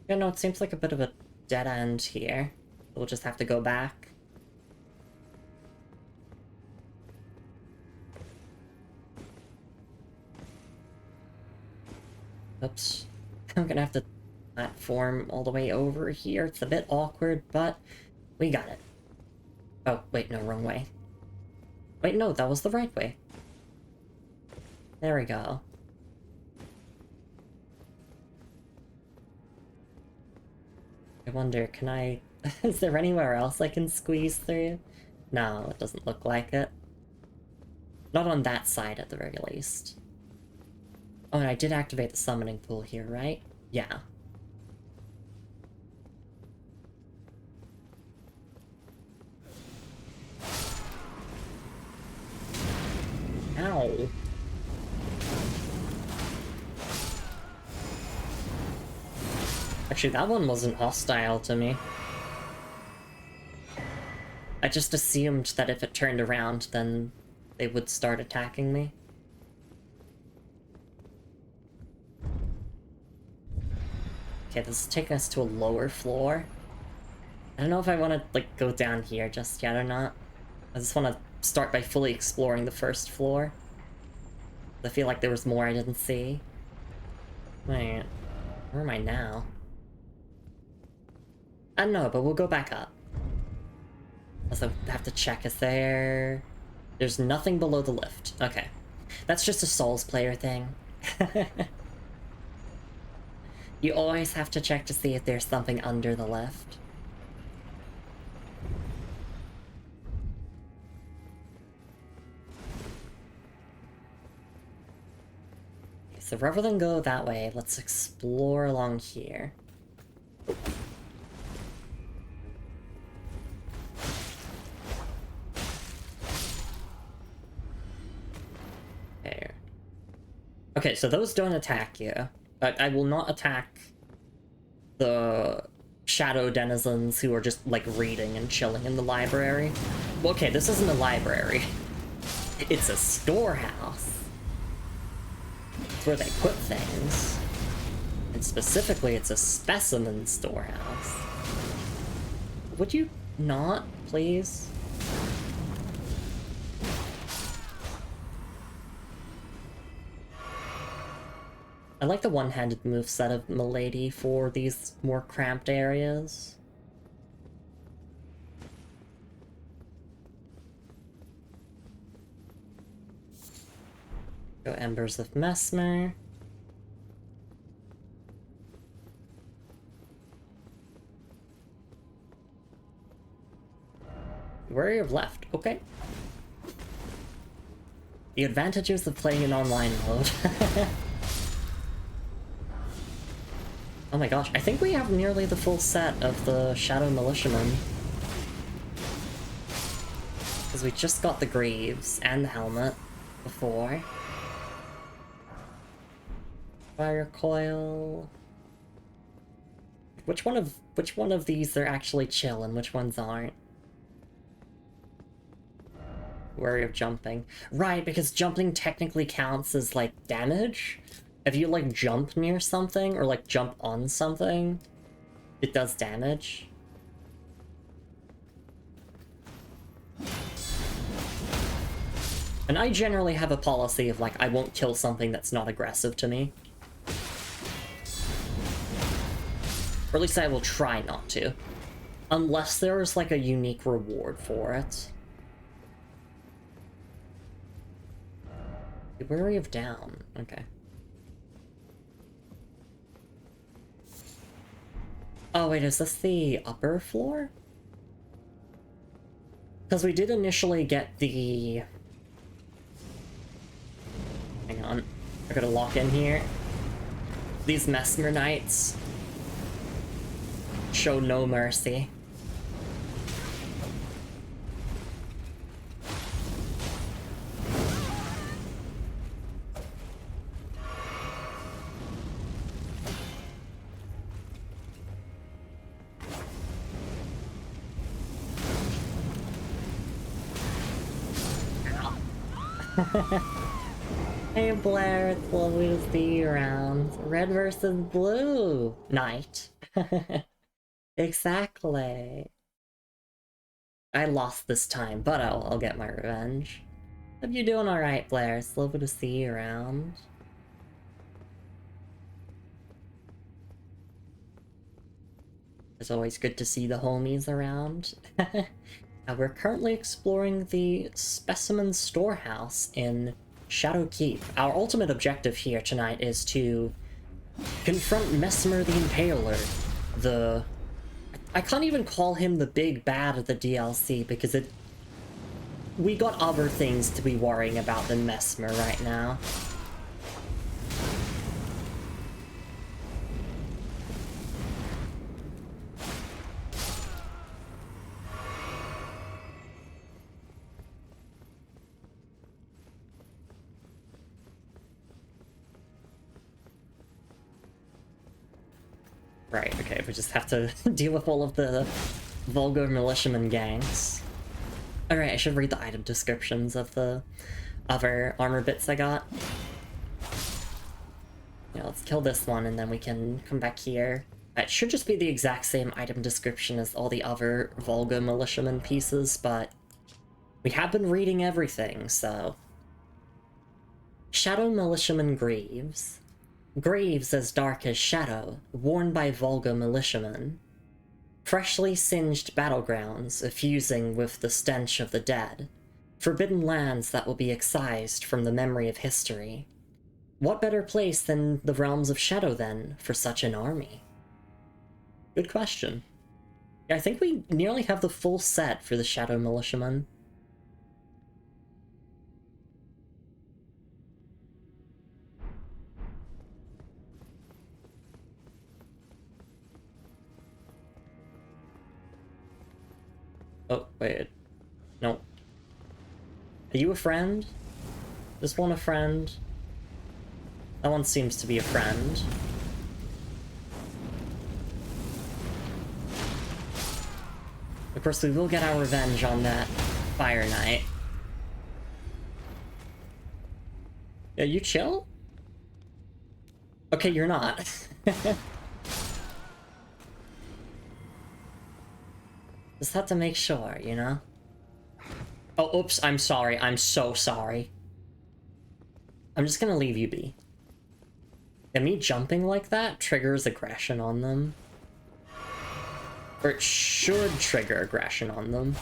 Yeah, no, it seems like a bit of a dead end here. We'll just have to go back. Oops. I'm gonna have to platform all the way over here. It's a bit awkward, but we got it. Oh, wait, no, wrong way. Wait, no, that was the right way. There we go. I wonder, can I... is there anywhere else I can squeeze through? No, it doesn't look like it. Not on that side, at the very least. Oh, and I did activate the summoning pool here, right? Yeah. Ow. Actually, that one wasn't hostile to me. I just assumed that if it turned around, then they would start attacking me. Okay, this is taking us to a lower floor. I don't know if I want to, like, go down here just yet or not. I just want to start by fully exploring the first floor. I feel like there was more I didn't see. Wait, where am I now? I don't know, but we'll go back up. Also, have to check, is there... There's nothing below the lift. Okay. That's just a Souls player thing. You always have to check to see if there's something under the lift. Okay, so rather than go that way, let's explore along here. There. Okay, so those don't attack you. But I will not attack the shadow denizens who are just, like, reading and chilling in the library. Well, okay, this isn't a library. It's a storehouse. It's where they put things. And specifically, it's a specimen storehouse. Would you not, please? I like the one-handed moveset of Milady for these more cramped areas. Go Embers of Mesmer. Where of left, okay. The advantages of playing in online mode. Oh my gosh, I think we have nearly the full set of the Shadow Militiamen. Because we just got the greaves and the helmet before. Fire coil. Which one of these are actually chill and which ones aren't? Worry of jumping. Right, because jumping technically counts as, like, damage. If you, like, jump near something, or, like, jump on something, it does damage. And I generally have a policy of, like, I won't kill something that's not aggressive to me. Or at least I will try not to. Unless there's, like, a unique reward for it. Wary of down. Okay. Oh wait, is this the upper floor? Because we did initially get the... Hang on. I gotta lock in here. These Mesmer Knights show no mercy. Hey Blair, it's lovely to see you around. Red versus blue night. Exactly. I lost this time, but I'll get my revenge. Hope you're doing alright, Blair. It's lovely to see you around. It's always good to see the homies around. We're currently exploring the Specimen Storehouse in Shadow Keep. Our ultimate objective here tonight is to confront Mesmer the Impaler, the... I can't even call him the big bad of the DLC because we got other things to be worrying about than Mesmer right now. Right, okay, we just have to deal with all of the vulgar militiaman gangs. Alright, I should read the item descriptions of the other armor bits I got. Yeah, let's kill this one and then we can come back here. It should just be the exact same item description as all the other vulgar militiaman pieces, but we have been reading everything, so... Shadow Militiaman Greaves. Greaves as dark as shadow, worn by vulgar militiamen. Freshly singed battlegrounds, effusing with the stench of the dead. Forbidden lands that will be excised from the memory of history. What better place than the realms of shadow, then, for such an army? Good question. Yeah, I think we nearly have the full set for the Shadow Militiamen. Oh, wait. No. Are you a friend? Is one a friend? That one seems to be a friend. Of course, we will get our revenge on that Fire Knight. Yeah, you chill? Okay, you're not. Just have to make sure, you know? Oh, oops, I'm sorry. I'm so sorry. I'm just gonna leave you be. And me jumping like that triggers aggression on them. Or it should trigger aggression on them.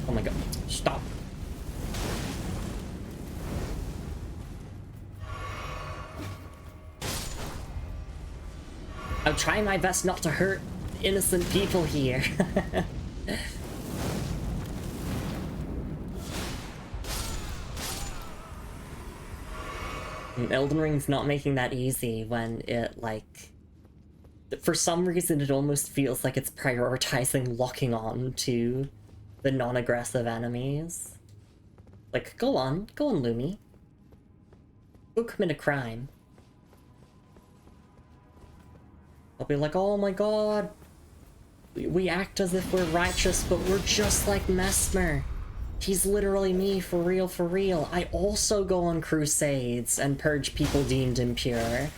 Oh my god, stop. I'm trying my best not to hurt innocent people here. Elden Ring's not making that easy when it, like... For some reason, it almost feels like it's prioritizing locking on to the non-aggressive enemies. Like, go on, Lumi. Go commit a crime. I'll be like, oh my god, we act as if we're righteous, but we're just like Mesmer. He's literally me, for real, for real. I also go on crusades and purge people deemed impure.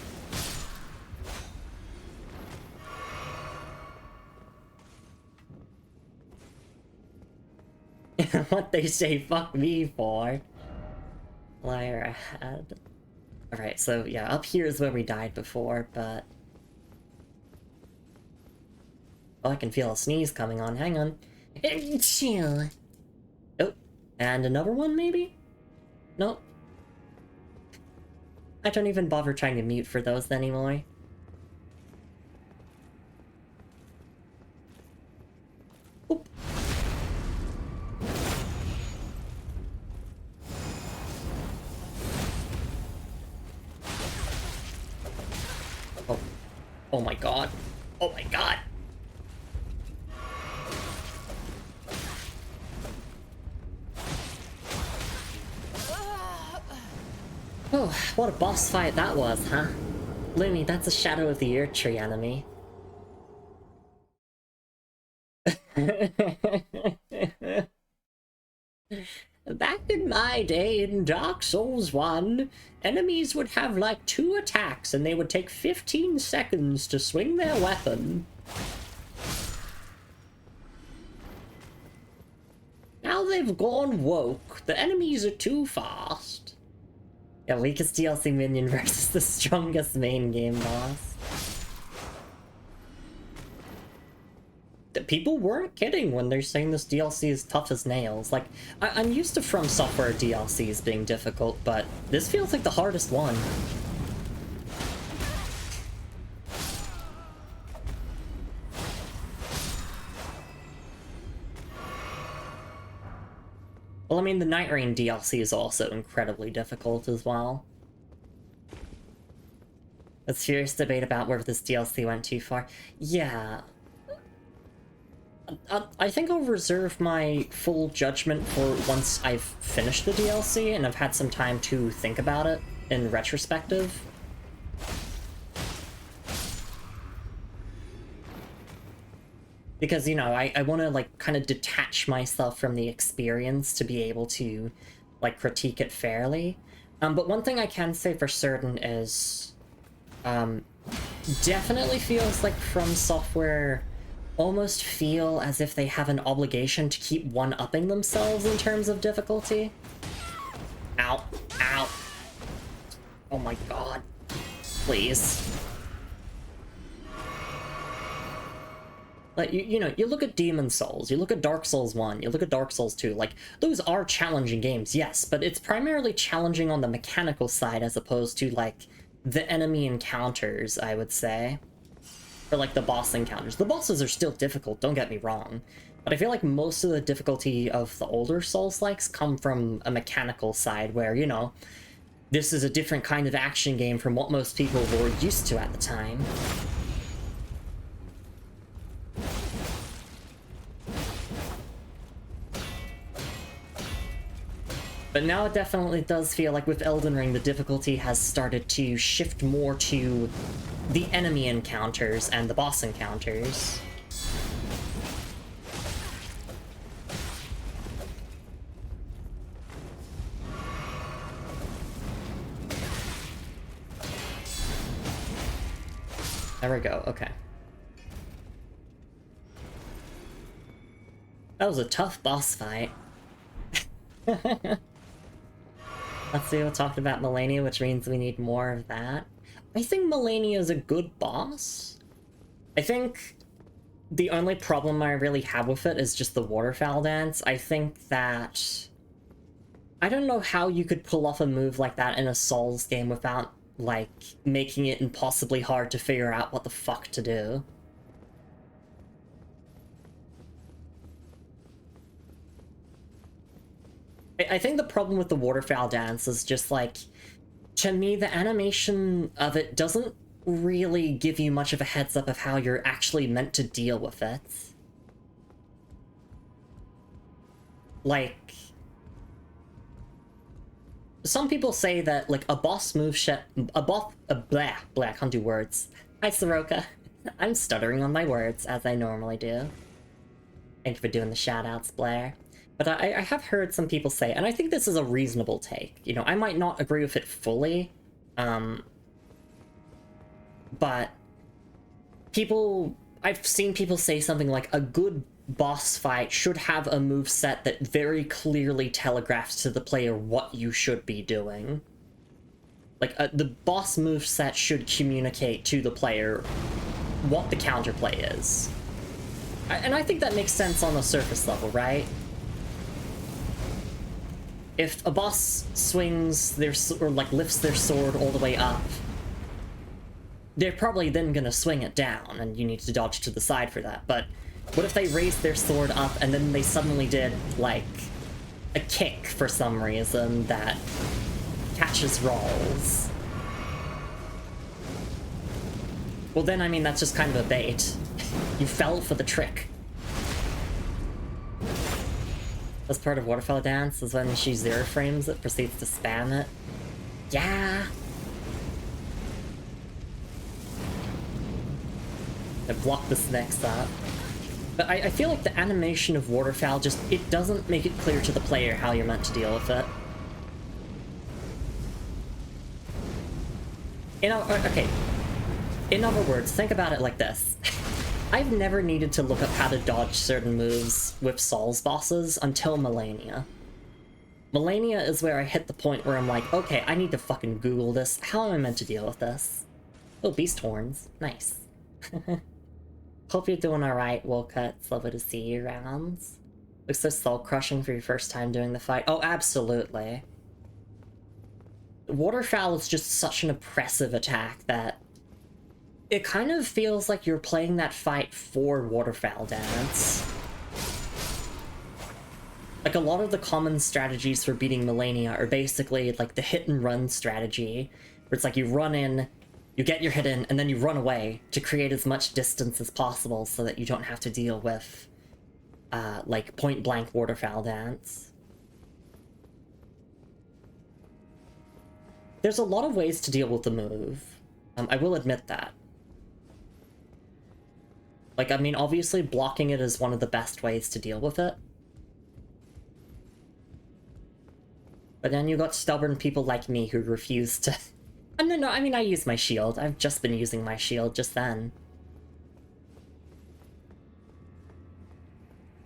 What they say fuck me for. Liar ahead. Alright, so yeah, up here is where we died before, but... Oh, I can feel a sneeze coming on. Hang on. Chill. Oh, and another one, maybe? Nope. I don't even bother trying to mute for those anymore. Oop. Oh. Oh my god. Oh my god. Oh, what a boss fight that was, huh? Lumi, that's a Shadow of the Earth Tree enemy. Back in my day in Dark Souls 1, enemies would have like 2 attacks and they would take 15 seconds to swing their weapon. Now they've gone woke. The enemies are too fast. Yeah, weakest DLC minion versus the strongest main game boss. The people weren't kidding when they're saying this DLC is tough as nails. Like, I'm used to From Software DLCs being difficult, but this feels like the hardest one. Well, I mean, the Night Rain DLC is also incredibly difficult as well. A serious debate about whether this DLC went too far. Yeah. I think I'll reserve my full judgment for once I've finished the DLC and I've had some time to think about it in retrospective. Because, you know, I want to, like, kind of detach myself from the experience to be able to, like, critique it fairly. But one thing I can say for certain is, definitely feels like From Software almost feel as if they have an obligation to keep one-upping themselves in terms of difficulty. Ow. Ow. Oh my god. Please. Like, you know, you look at Demon Souls, you look at Dark Souls 1, you look at Dark Souls 2, like, those are challenging games, yes, but it's primarily challenging on the mechanical side as opposed to, like, the enemy encounters, I would say. Or, like, the boss encounters. The bosses are still difficult, don't get me wrong, but I feel like most of the difficulty of the older Souls-likes come from a mechanical side where, you know, this is a different kind of action game from what most people were used to at the time. But now it definitely does feel like with Elden Ring, the difficulty has started to shift more to the enemy encounters and the boss encounters. There we go, okay. That was a tough boss fight. Let's see, we talked about Melania, which means we need more of that. I think Melania is a good boss. I think the only problem I really have with it is just the waterfowl dance. I think that... I don't know how you could pull off a move like that in a Souls game without, like, making it impossibly hard to figure out what the fuck to do. I think the problem with the waterfowl dance is just, like, to me, the animation of it doesn't really give you much of a heads up of how you're actually meant to deal with it. Like... Some people say that, like, a boss move blah, I can't do words. Hi, Soroka. I'm stuttering on my words, as I normally do. Thank you for doing the shoutouts, Blair. But I have heard some people say, and I think this is a reasonable take, you know, I might not agree with it fully, but I've seen people say something like, a good boss fight should have a moveset that very clearly telegraphs to the player what you should be doing. Like, the boss moveset should communicate to the player what the counterplay is. And I think that makes sense on the surface level, right? If a boss swings their, or like lifts their sword all the way up, they're probably then gonna swing it down, and you need to dodge to the side for that. But what if they raised their sword up and then they suddenly did, like, a kick for some reason that catches rolls? Well then, I mean, that's just kind of a bait. You fell for the trick. That's part of Waterfall Dance, is when she zero frames it, proceeds to spam it. Yeah! I block this next up. But I feel like the animation of Waterfowl just, it doesn't make it clear to the player how you're meant to deal with it. Okay. In other words, think about it like this. I've never needed to look up how to dodge certain moves with Souls bosses until Melania. Melania is where I hit the point where I'm like, okay, I need to fucking Google this. How am I meant to deal with this? Oh, beast horns. Nice. Hope you're doing alright, Woolcut. It's lovely to see you around. Looks so soul-crushing for your first time doing the fight. Oh, absolutely. Waterfowl is just such an oppressive attack that it kind of feels like you're playing that fight for Waterfowl Dance. Like, a lot of the common strategies for beating Melania are basically, like, the hit-and-run strategy, where it's like you run in, you get your hit in, and then you run away to create as much distance as possible so that you don't have to deal with, like, point-blank Waterfowl Dance. There's a lot of ways to deal with the move. I will admit that. Like, I mean, obviously blocking it is one of the best ways to deal with it. But then you got stubborn people like me who refuse to... No, I mean, I use my shield. I've just been using my shield just then.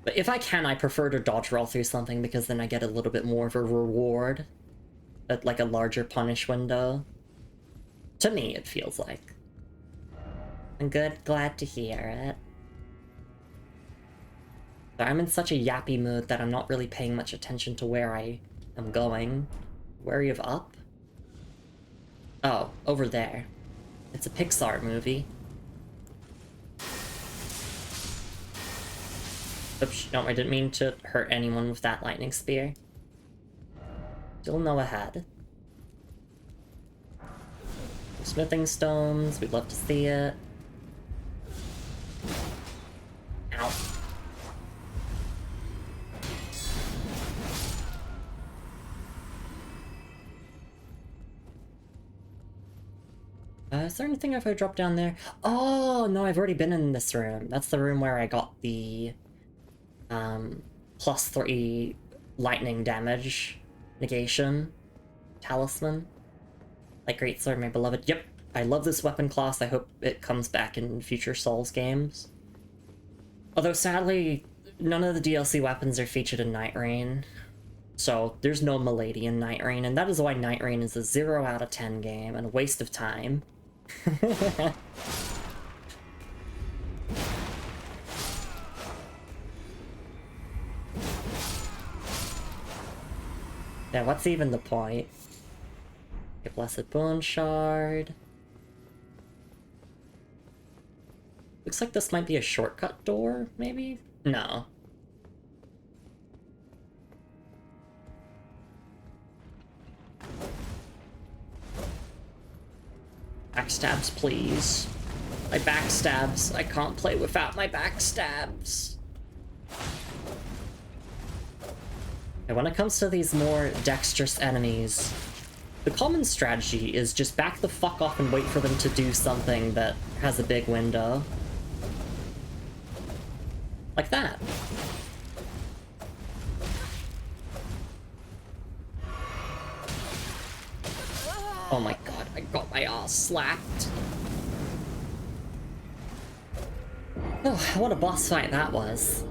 But if I can, I prefer to dodge roll through something because then I get a little bit more of a reward. At, like, a larger punish window. To me, it feels like. I'm good, glad to hear it. But I'm in such a yappy mood that I'm not really paying much attention to where I am going. Wary of up? Oh, over there. It's a Pixar movie. Oops, no, I didn't mean to hurt anyone with that lightning spear. Still no ahead. Smithing stones, we'd love to see it. Ow. Is there anything if I drop down there? Oh, no, I've already been in this room. That's the room where I got the +3 lightning damage negation talisman. Like Greatsword, my beloved. Yep, I love this weapon class. I hope it comes back in future Souls games. Although, sadly, none of the DLC weapons are featured in Night Rain. So there's no Milady in Night Rain, and that is why Night Rain is a 0 out of 10 game and a waste of time. Yeah, what's even the point? Okay, Blessed Bone Shard. Looks like this might be a shortcut door, maybe? No. Backstabs, please. My backstabs. I can't play without my backstabs. And when it comes to these more dexterous enemies, the common strategy is just back the fuck off and wait for them to do something that has a big window. Like that. Oh my god, I got my ass slapped. Oh, what a boss fight that was.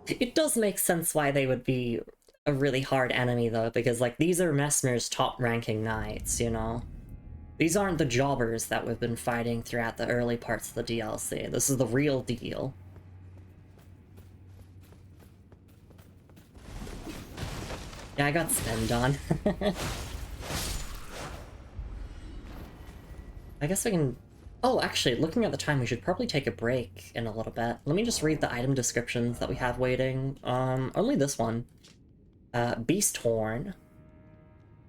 It does make sense why they would be a really hard enemy, though, because, like, these are Messmer's top-ranking knights, you know? These aren't the jobbers that we've been fighting throughout the early parts of the DLC. This is the real deal. Yeah, I got spammed on. I guess we can... Oh, actually, looking at the time, we should probably take a break in a little bit. Let me just read the item descriptions that we have waiting. Only this one. Beast Horn.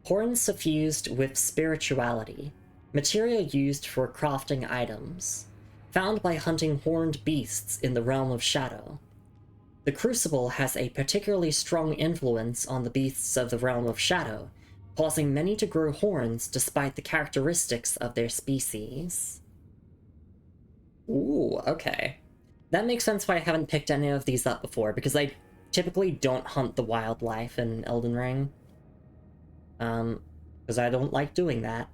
Horns suffused with spirituality. Material used for crafting items. Found by hunting horned beasts in the realm of shadow. The Crucible has a particularly strong influence on the beasts of the realm of shadow, causing many to grow horns despite the characteristics of their species. Ooh, okay. That makes sense why I haven't picked any of these up before, because I typically don't hunt the wildlife in Elden Ring. Because I don't like doing that.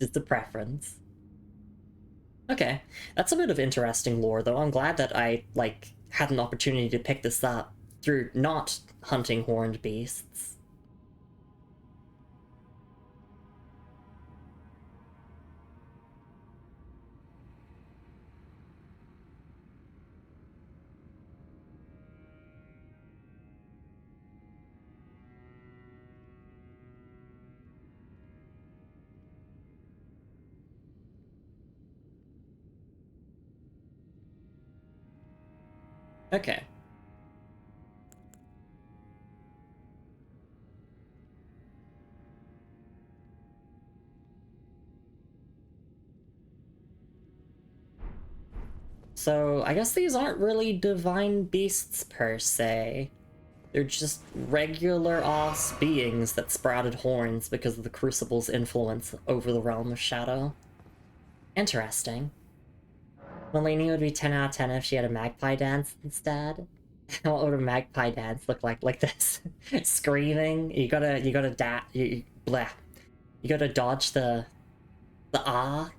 Just a preference. Okay, that's a bit of interesting lore, though. I'm glad that I, like, had an opportunity to pick this up through not hunting horned beasts. Okay. So, I guess these aren't really divine beasts per se. They're just regular-ass beings that sprouted horns because of the Crucible's influence over the realm of shadow. Interesting. Melanie would be 10 out of 10 if she had a magpie dance instead. What would a magpie dance look like? Like this. Screaming. You gotta bleh. You gotta dodge the ah.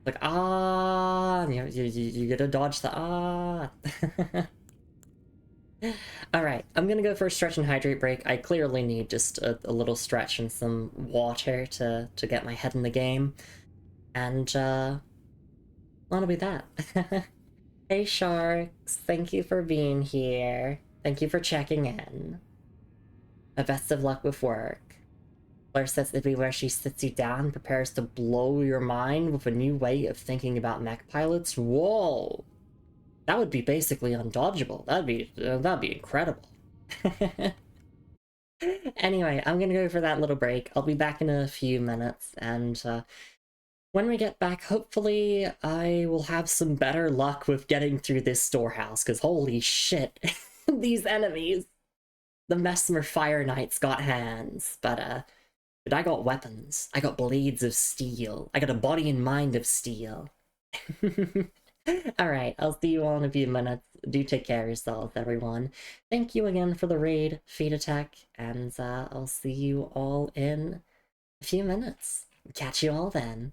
Like ah. You gotta dodge the ah. Alright, I'm gonna go for a stretch and hydrate break. I clearly need just a little stretch and some water to get my head in the game. And, that'll be that. Hey Sharks, thank you for being here. Thank you for checking in. Best of luck with work. Claire says everywhere she sits you down, prepares to blow your mind with a new way of thinking about mech pilots. Whoa! That would be basically undodgeable. That'd be incredible. Anyway, I'm gonna go for that little break. I'll be back in a few minutes, and when we get back, hopefully I will have some better luck with getting through this storehouse, because holy shit, these enemies. The Messmer Fire Knights got hands, but I got weapons. I got blades of steel. I got a body and mind of steel. Alright, I'll see you all in a few minutes. Do take care of yourselves, everyone. Thank you again for the raid, Feed Attack, and I'll see you all in a few minutes. Catch you all then.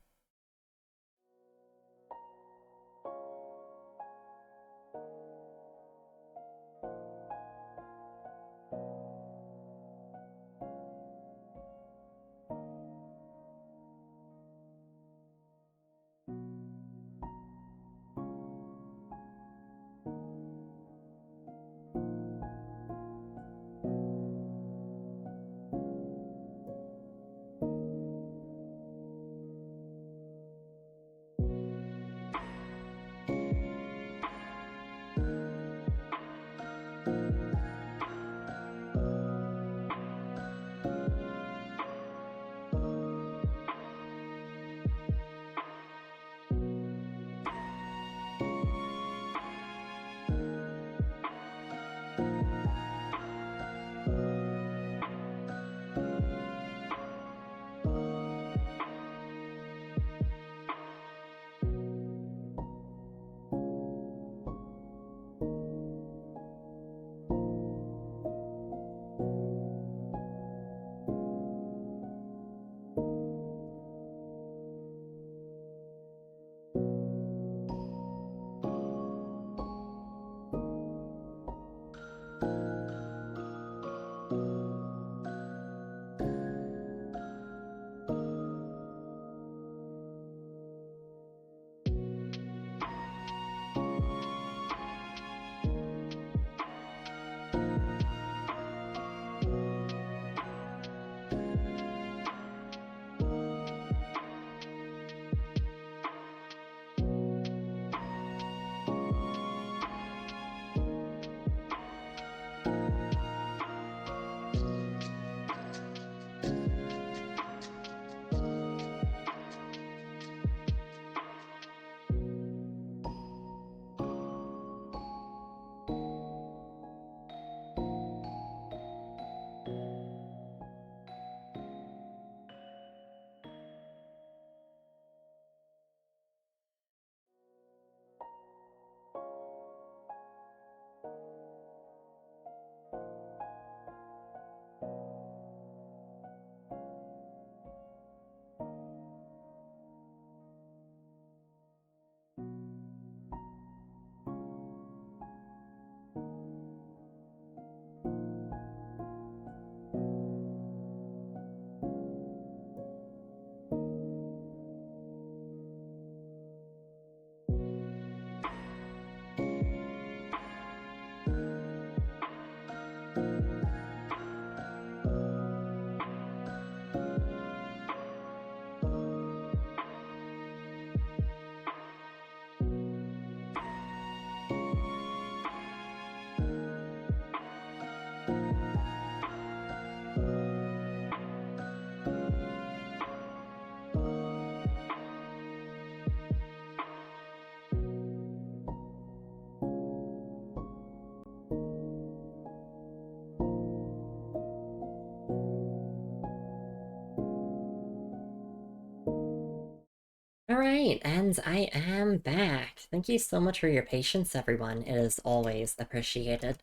Alright, and I am back. Thank you so much for your patience, everyone. It is always appreciated.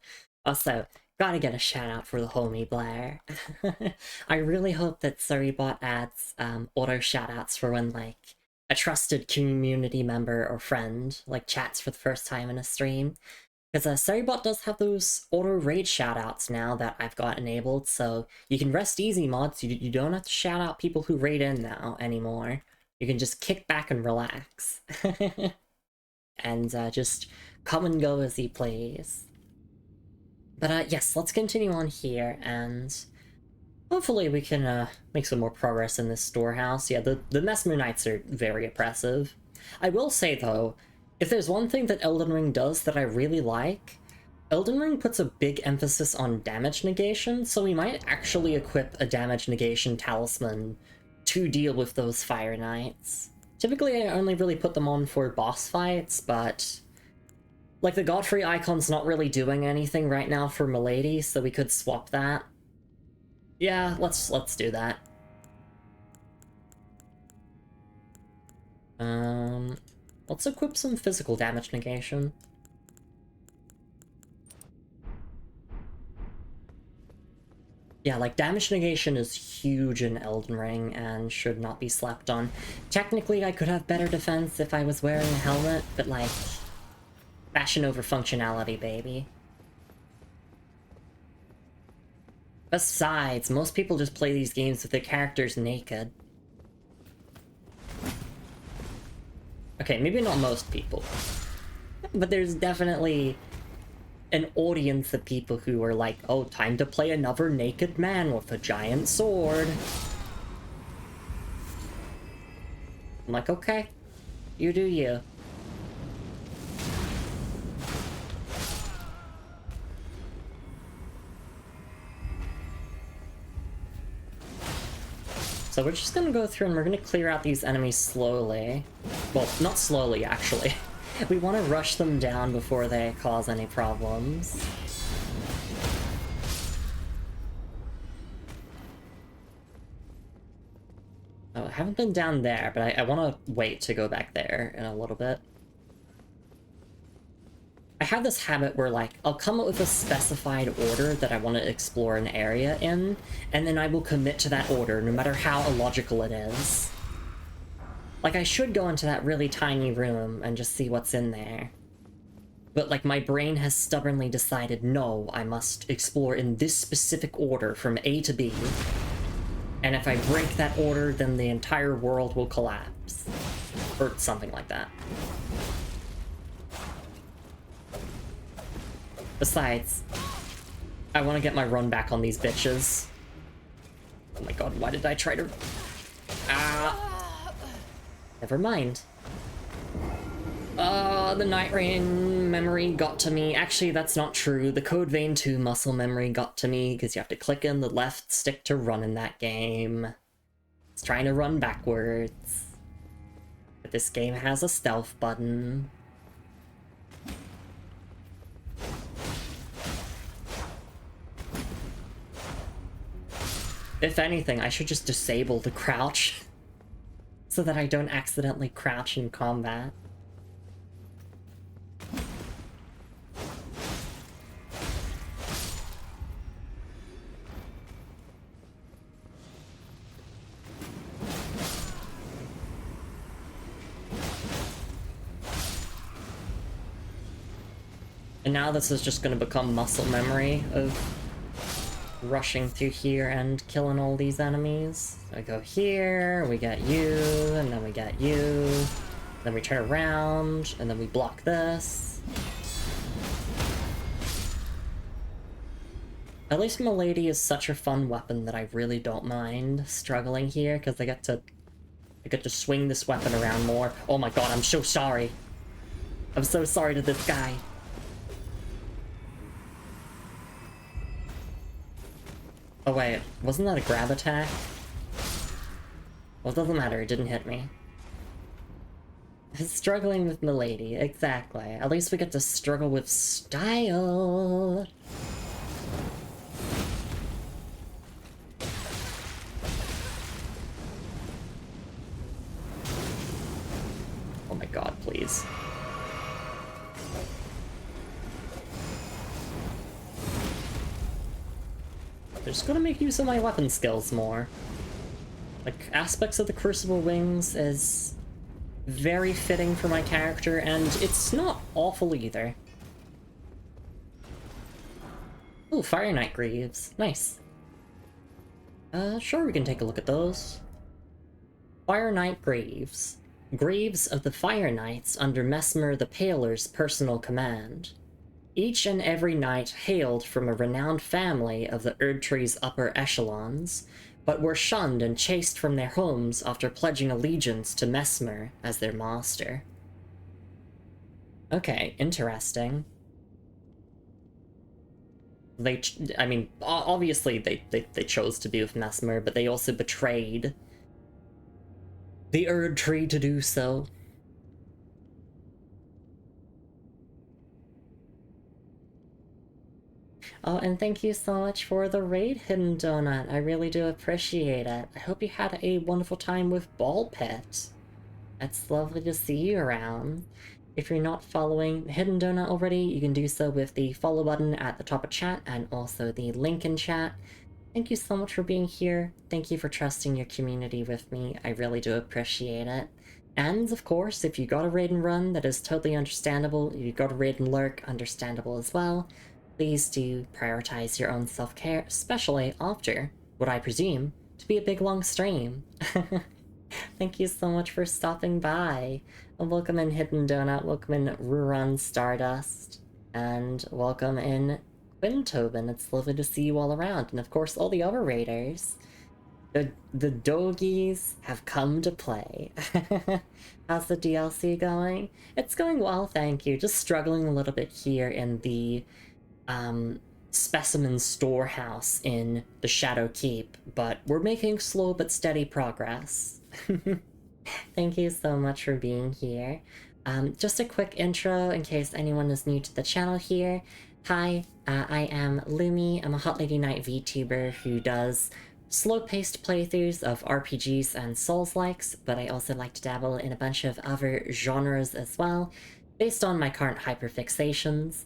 Also, gotta get a shout out for the homie Blair. I really hope that Surreybot adds auto shout outs for when, like, a trusted community member or friend, like, chats for the first time in a stream. Because Surreybot does have those auto raid shoutouts now that I've got enabled, so you can rest easy, mods. You don't have to shout out people who raid in now anymore. You can just kick back and relax. And just come and go as you please. But yes, let's continue on here, and hopefully we can make some more progress in this storehouse. Yeah, the Mesmer Knights are very oppressive. I will say, though, if there's one thing that Elden Ring does that I really like, Elden Ring puts a big emphasis on damage negation, so we might actually equip a damage negation talisman to deal with those Fire Knights. Typically, I only really put them on for boss fights, but like the Godfrey icon's not really doing anything right now for Milady, so we could swap that. Yeah, let's do that. Let's equip some physical damage negation. Yeah, like, damage negation is huge in Elden Ring and should not be slept on. Technically, I could have better defense if I was wearing a helmet, but, like, fashion over functionality, baby. Besides, most people just play these games with their characters naked. Okay, maybe not most people. But there's definitely an audience of people who are like, oh, time to play another naked man with a giant sword. I'm like, okay, you do you. So we're just gonna go through and we're gonna clear out these enemies slowly. Well, not slowly, actually. We want to rush them down before they cause any problems. Oh, I haven't been down there, but I want to wait to go back there in a little bit. I have this habit where, like, I'll come up with a specified order that I want to explore an area in, and then I will commit to that order, no matter how illogical it is. Like, I should go into that really tiny room and just see what's in there. But, like, my brain has stubbornly decided, no, I must explore in this specific order from A to B. And if I break that order, then the entire world will collapse. Or something like that. Besides, I want to get my run back on these bitches. Oh my god, why did I try to... Never mind. The Night Rain memory got to me. Actually, that's not true. The Code Vein 2 muscle memory got to me, because you have to click in the left stick to run in that game. It's trying to run backwards. But this game has a stealth button. If anything, I should just disable the crouch. So that I don't accidentally crouch in combat. And now this is just going to become muscle memory of rushing through here and killing all these enemies. So I go here, we get you, and then we get you. Then we turn around, and then we block this. At least Milady is such a fun weapon that I really don't mind struggling here, because I get to swing this weapon around more. Oh my god, I'm so sorry. I'm so sorry to this guy. Oh wait, wasn't that a grab attack? Well, it doesn't matter, it didn't hit me. Struggling with Milady, exactly. At least we get to struggle with style. these. I'm just gonna make use of my weapon skills more. Like, aspects of the Crucible Wings is very fitting for my character, and it's not awful either. Ooh, Fire Knight Greaves. Nice. Sure, we can take a look at those. Fire Knight Greaves. Greaves of the Fire Knights under Mesmer the Paler's personal command. Each and every knight hailed from a renowned family of the Erdtree's upper echelons, but were shunned and chased from their homes after pledging allegiance to Mesmer as their master. Okay, interesting. I mean, obviously they chose to be with Mesmer, but they also betrayed the Erdtree to do so. Oh, and thank you so much for the raid, Hidden Donut. I really do appreciate it. I hope you had a wonderful time with Ball Pit. It's lovely to see you around. If you're not following Hidden Donut already, you can do so with the follow button at the top of chat and also the link in chat. Thank you so much for being here. Thank you for trusting your community with me. I really do appreciate it. And, of course, if you got a raid and run, that is totally understandable. If you got a raid and lurk, understandable as well. Please do prioritize your own self-care, especially after what I presume to be a big long stream. Thank you so much for stopping by. Welcome in Hidden Donut, welcome in Ruron Stardust, and welcome in Quintobin. It's lovely to see you all around, and of course all the other raiders. The doggies have come to play. How's the DLC going? It's going well, thank you. Just struggling a little bit here in the specimen storehouse in the Shadow Keep, but we're making slow but steady progress. Thank you so much for being here. Just a quick intro in case anyone is new to the channel here. Hi, I am Lumi. I'm a Hot Lady Knight VTuber who does slow-paced playthroughs of RPGs and Souls-likes, but I also like to dabble in a bunch of other genres as well, based on my current hyperfixations.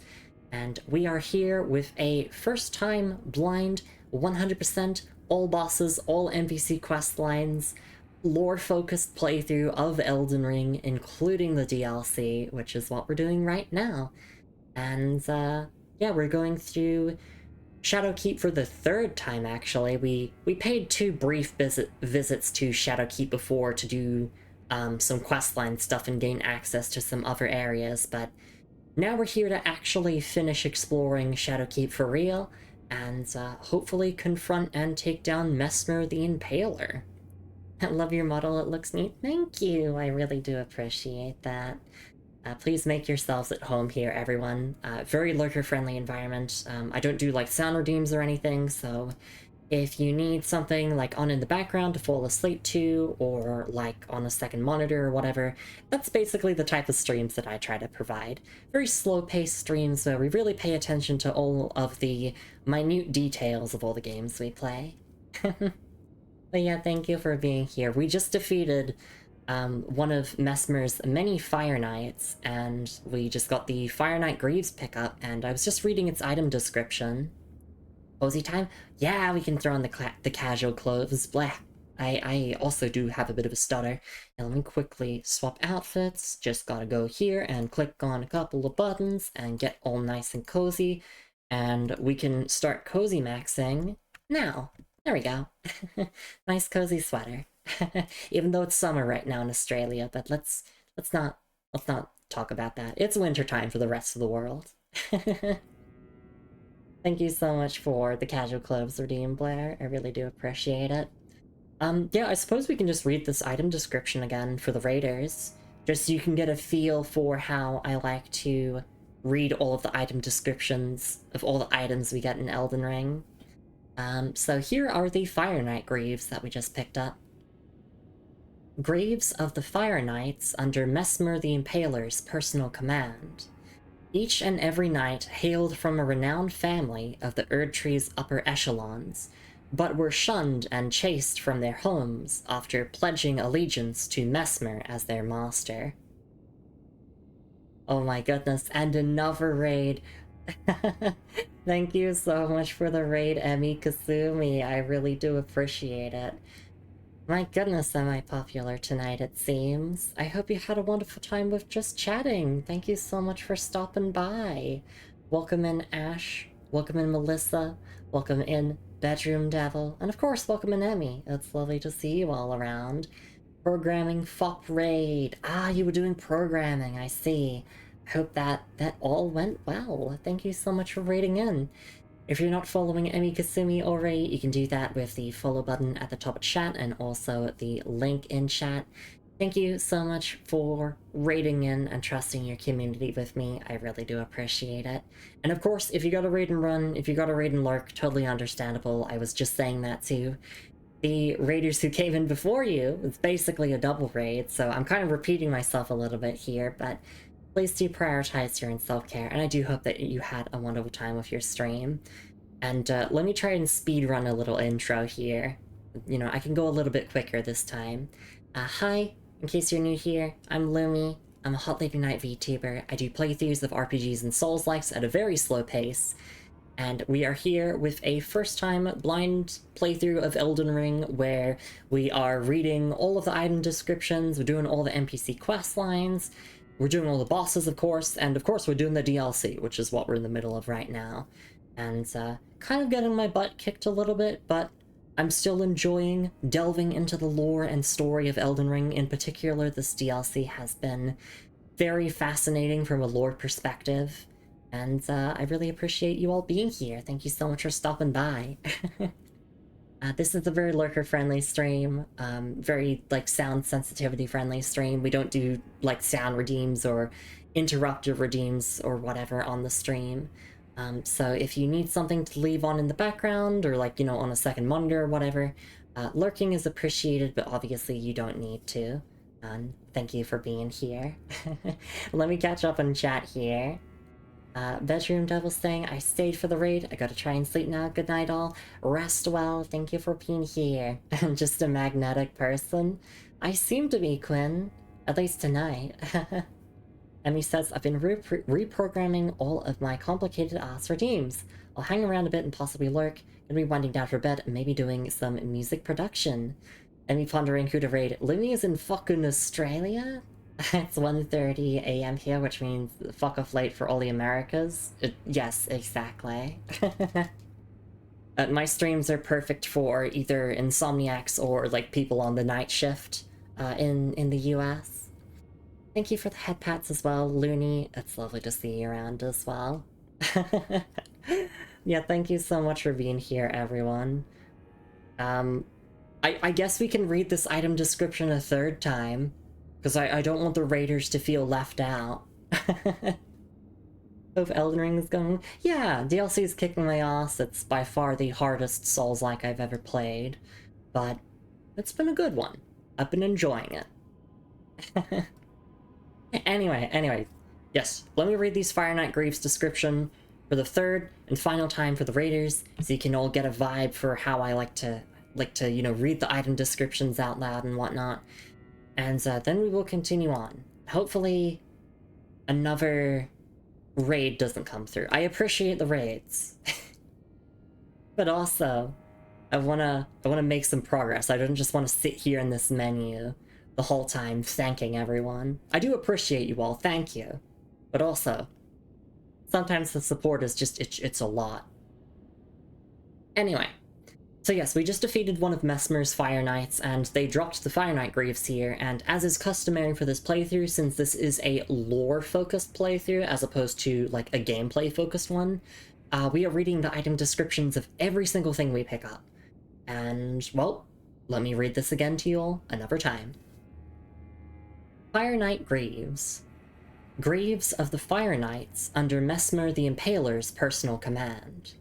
And we are here with a first-time blind, 100% all bosses, all NPC quest lines, lore-focused playthrough of Elden Ring, including the DLC, which is what we're doing right now. And, yeah, we're going through Shadowkeep for the third time, actually. We paid 2 brief visits to Shadowkeep before to do some questline stuff and gain access to some other areas, but now we're here to actually finish exploring Shadowkeep for real, and hopefully confront and take down Mesmer the Impaler. I love your model, it looks neat. Thank you, I really do appreciate that. Please make yourselves at home here, everyone. Very lurker-friendly environment. I don't do, like, sound redeems or anything, so if you need something, like, on in the background to fall asleep to, or, like, on a second monitor or whatever, that's basically the type of streams that I try to provide. Very slow-paced streams where we really pay attention to all of the minute details of all the games we play. But yeah, thank you for being here. We just defeated one of Mesmer's many Fire Knights, and we just got the Fire Knight Greaves pickup, and I was just reading its item description. Cozy time? Yeah, we can throw on the casual clothes. Blah. I also do have a bit of a stutter. Now let me quickly swap outfits. Just gotta go here and click on a couple of buttons and get all nice and cozy. And we can start cozy maxing now. There we go. Nice cozy sweater. Even though it's summer right now in Australia, but let's not talk about that. It's winter time for the rest of the world. Thank you so much for the casual clothes redeem, Blair. I really do appreciate it. Yeah, I suppose we can just read this item description again for the raiders, just so you can get a feel for how I like to read all of the item descriptions of all the items we get in Elden Ring. So here are the Fire Knight Greaves that we just picked up. Greaves of the Fire Knights under Mesmer the Impaler's personal command. Each and every knight hailed from a renowned family of the Erdtree's upper echelons, but were shunned and chased from their homes after pledging allegiance to Mesmer as their master. Oh my goodness, and another raid. Thank you so much for the raid, Emmy Kasumi. I really do appreciate it. My goodness, am I popular tonight, it seems. I hope you had a wonderful time with just chatting. Thank you so much for stopping by. Welcome in, Ash. Welcome in, Melissa. Welcome in, Bedroom Devil. And of course, welcome in, Emmy. It's lovely to see you all around. Programming FOP raid. Ah, you were doing programming, I see. I hope that all went well. Thank you so much for raiding in. If you're not following Emi Kasumi already, you can do that with the follow button at the top of chat and also the link in chat. Thank you so much for raiding in and trusting your community with me. I really do appreciate it. And of course, if you got a raid and run, if you got a raid and lurk, totally understandable. I was just saying that too. The raiders who came in before you, it's basically a double raid, so I'm kind of repeating myself a little bit here, but please do prioritize your own self-care, and I do hope that you had a wonderful time with your stream. And let me try and speedrun a little intro here. You know, I can go a little bit quicker this time. Hi, in case you're new here, I'm Lumi. I'm a Hot Lady Night VTuber. I do playthroughs of RPGs and Souls-likes at a very slow pace. And we are here with a first-time blind playthrough of Elden Ring, where we are reading all of the item descriptions, we're doing all the NPC quest lines, we're doing all the bosses, of course, and of course we're doing the DLC, which is what we're in the middle of right now. And kind of getting my butt kicked a little bit, but I'm still enjoying delving into the lore and story of Elden Ring. In particular, this DLC has been very fascinating from a lore perspective. And I really appreciate you all being here. Thank you so much for stopping by. This is a very lurker-friendly stream, very, like, sound sensitivity-friendly stream. We don't do, like, sound redeems or interruptive redeems or whatever on the stream. So if you need something to leave on in the background or, like, you know, on a second monitor or whatever, lurking is appreciated, but obviously you don't need to. Thank you for being here. Let me catch up on chat here. Bedroom Devil saying, I stayed for the raid. I gotta try and sleep now. Good night, all. Rest well. Thank you for being here. I'm just a magnetic person. I seem to be, Quinn. At least tonight. Emmy says, I've been reprogramming all of my complicated ass redeems. I'll hang around a bit and possibly lurk. Gonna be winding down for bed and maybe doing some music production. Emmy pondering who to raid. Lumi is in fucking Australia? It's 1:30 a.m. here, which means fuck off late for all the Americas. Yes, exactly. My streams are perfect for either insomniacs or, like, people on the night shift in the US. Thank you for the head pats as well, Looney. It's lovely to see you around as well. Yeah, thank you so much for being here, everyone. I guess we can read this item description a third time. Because I don't want the raiders to feel left out. Hope Elden Ring is going... Yeah, DLC is kicking my ass. It's by far the hardest Souls-like I've ever played. But it's been a good one. I've been enjoying it. Anyway. Yes, let me read these Fire Knight Greaves description for the third and final time for the raiders, so you can all get a vibe for how I like to, you know, read the item descriptions out loud and whatnot. And then we will continue on. Hopefully, another raid doesn't come through. I appreciate the raids. But also, I wanna make some progress. I don't just want to sit here in this menu the whole time thanking everyone. I do appreciate you all, thank you. But also, sometimes the support is just, it's a lot. Anyway. So yes, we just defeated one of Messmer's Fire Knights, and they dropped the Fire Knight Greaves here, and as is customary for this playthrough, since this is a lore-focused playthrough as opposed to, like, a gameplay-focused one, we are reading the item descriptions of every single thing we pick up. And, well, let me read this again to you all another time. Fire Knight Greaves. Greaves of the Fire Knights under Messmer the Impaler's personal command.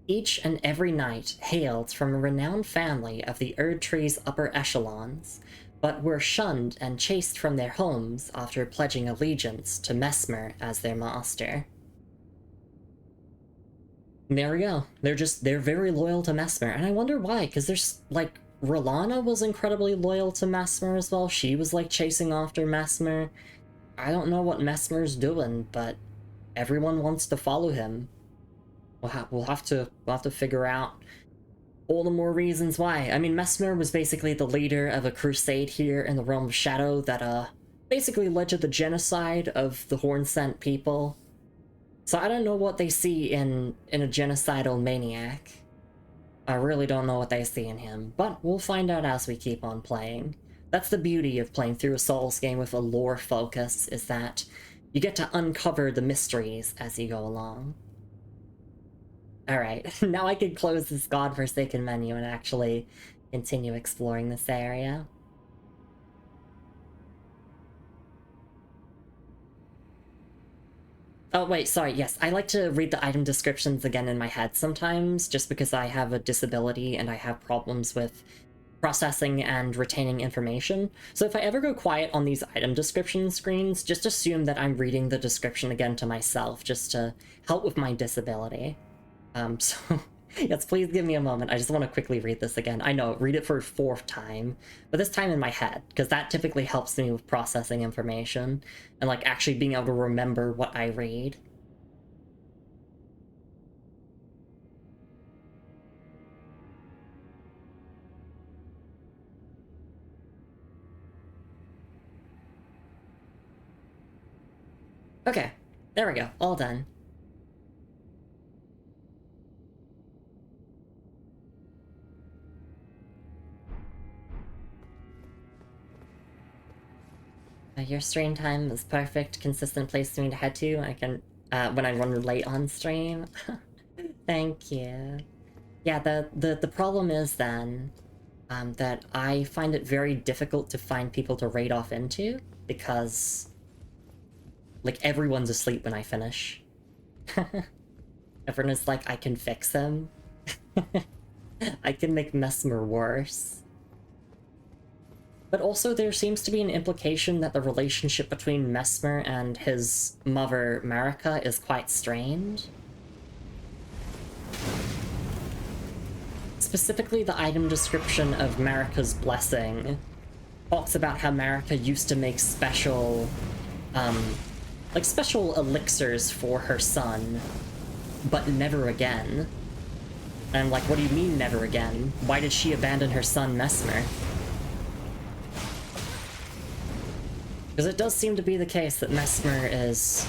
Each and every knight hailed from a renowned family of the Erd Tree's upper echelons, but were shunned and chased from their homes after pledging allegiance to Messmer as their master. There we go. They're very loyal to Messmer, and I wonder why, because there's, like, Rolana was incredibly loyal to Messmer as well. She was, like, chasing after Messmer. I don't know what Messmer's doing, but everyone wants to follow him. We'll have to figure out all the more reasons why. I mean, Messmer was basically the leader of a crusade here in the Realm of Shadow that basically led to the genocide of the Hornsent people. So I don't know what they see in a genocidal maniac. I really don't know what they see in him, but we'll find out as we keep on playing. That's the beauty of playing through a Souls game with a lore focus, is that you get to uncover the mysteries as you go along. Alright, now I can close this godforsaken menu and actually continue exploring this area. Oh wait, sorry, yes, I like to read the item descriptions again in my head sometimes, just because I have a disability and I have problems with processing and retaining information. So if I ever go quiet on these item description screens, just assume that I'm reading the description again to myself, just to help with my disability. So yes, please give me a moment. I just want to quickly read this again. I know, read it for a 4th time, but this time in my head, because that typically helps me with processing information and like actually being able to remember what I read. Okay, there we go, all done. Your stream time is perfect, consistent place for me to head to. I can, when I run late on stream. Thank you. Yeah, the problem is then, that I find it very difficult to find people to raid off into, because, like, everyone's asleep when I finish. Everyone is like, I can fix him. I can make Messmer worse. But also there seems to be an implication that the relationship between Messmer and his mother, Marika, is quite strained. Specifically, the item description of Marika's blessing talks about how Marika used to make special, like special elixirs for her son, but never again. And I'm like, what do you mean never again? Why did she abandon her son, Messmer? Because it does seem to be the case that Messmer is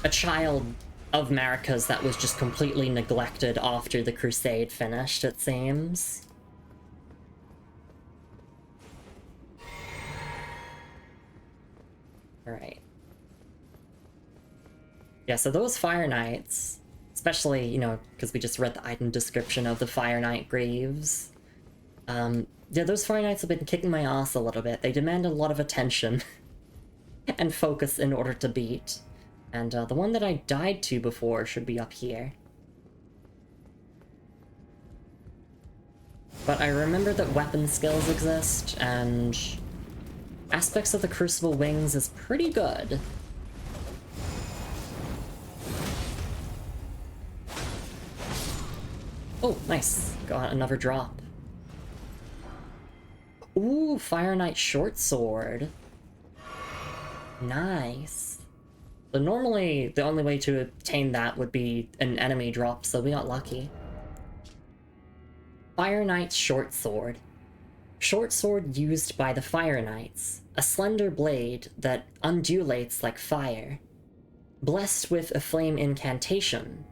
a child of Marika's that was just completely neglected after the crusade finished, it seems. Alright. Yeah, so those Fire Knights, especially, you know, because we just read the item description of the Fire Knight Greaves, yeah, those Fire Knights have been kicking my ass a little bit. They demand a lot of attention and focus in order to beat. And the one that I died to before should be up here. But I remember that weapon skills exist, and aspects of the Crucible Wings is pretty good. Oh, nice. Got another drop. Ooh, Fire Knight Short Sword. Nice. So normally, the only way to obtain that would be an enemy drop, so we got lucky. Fire Knight's Short Sword. Short sword used by the Fire Knights. A slender blade that undulates like fire. Blessed with a flame incantation.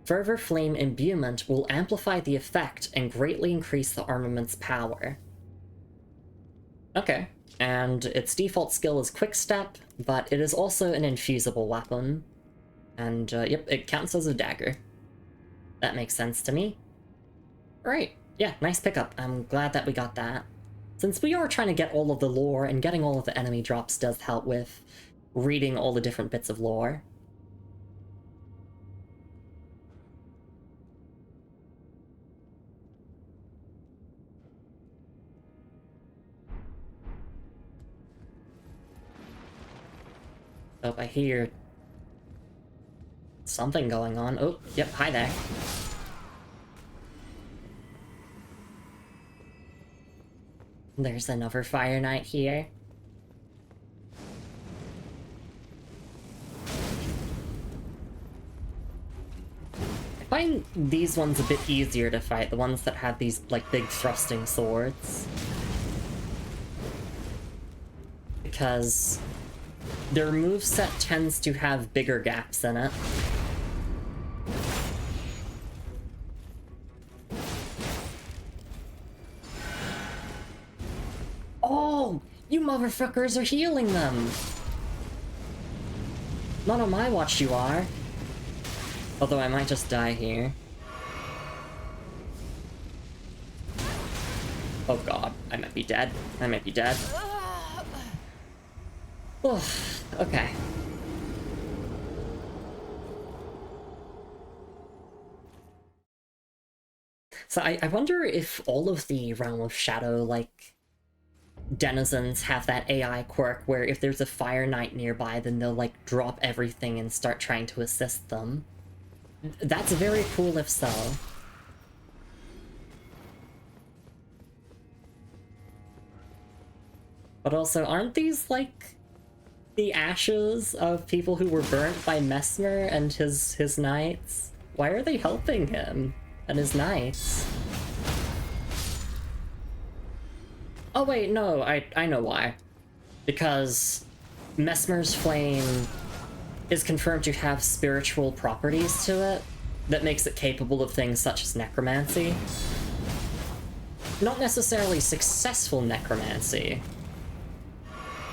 Further flame imbuement will amplify the effect and greatly increase the armament's power. Okay. And its default skill is Quick Step, but it is also an infusible weapon. And, yep, it counts as a dagger. That makes sense to me. Right, yeah, nice pickup. I'm glad that we got that. Since we are trying to get all of the lore, and getting all of the enemy drops does help with reading all the different bits of lore. Oh, I hear something going on. Oh, yep, hi there. There's another Fire Knight here. find these ones a bit easier to fight, the ones that have these, like, big thrusting swords. Because their moveset tends to have bigger gaps in it. Oh! You motherfuckers are healing them! Not on my watch you are. Although I might just die here. Oh god, I might be dead. I might be dead. Oof, okay. So I wonder if all of the Realm of Shadow, like, denizens have that AI quirk where if there's a Fire Knight nearby, then they'll, like, drop everything and start trying to assist them. That's very cool if so. But also, aren't these, like, the ashes of people who were burnt by Mesmer and his knights? Why are they helping him and his knights? Oh wait, no, I know why. Because Mesmer's flame is confirmed to have spiritual properties to it that makes it capable of things such as necromancy. Not necessarily successful necromancy,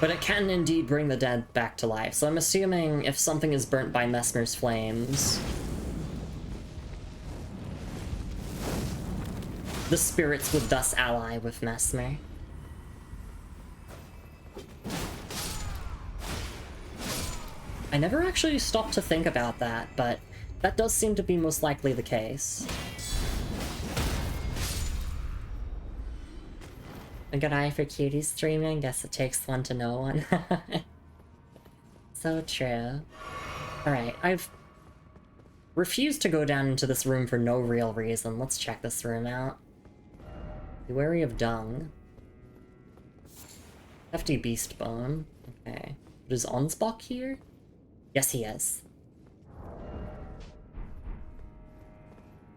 but it can indeed bring the dead back to life. So I'm assuming if something is burnt by Mesmer's flames, the spirits would thus ally with Mesmer. I never actually stopped to think about that, but that does seem to be most likely the case. A good eye for cuties streaming? Guess it takes one to know one. So true. Alright, I've refused to go down into this room for no real reason. Let's check this room out. Be wary of dung. Hefty beast bone. Okay. Is Onsbach here? Yes, he is.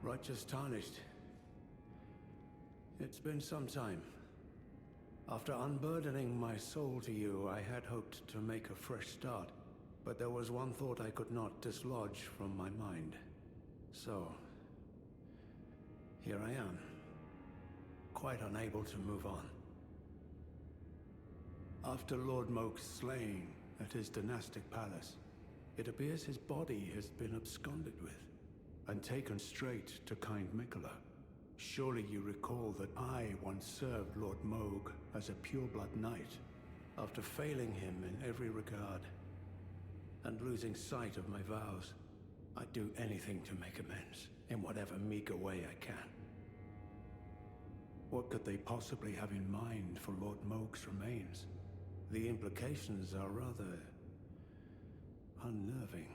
Righteous Tarnished. It's been some time. After unburdening my soul to you, I had hoped to make a fresh start, but there was one thought I could not dislodge from my mind. So, here I am, quite unable to move on. After Lord Moke's slaying at his dynastic palace, it appears his body has been absconded with, and taken straight to kind Mikola. Surely you recall that I once served Lord Moog as a pureblood knight, after failing him in every regard, and losing sight of my vows. I'd do anything to make amends, in whatever meager way I can. What could they possibly have in mind for Lord Moog's remains? The implications are rather unnerving.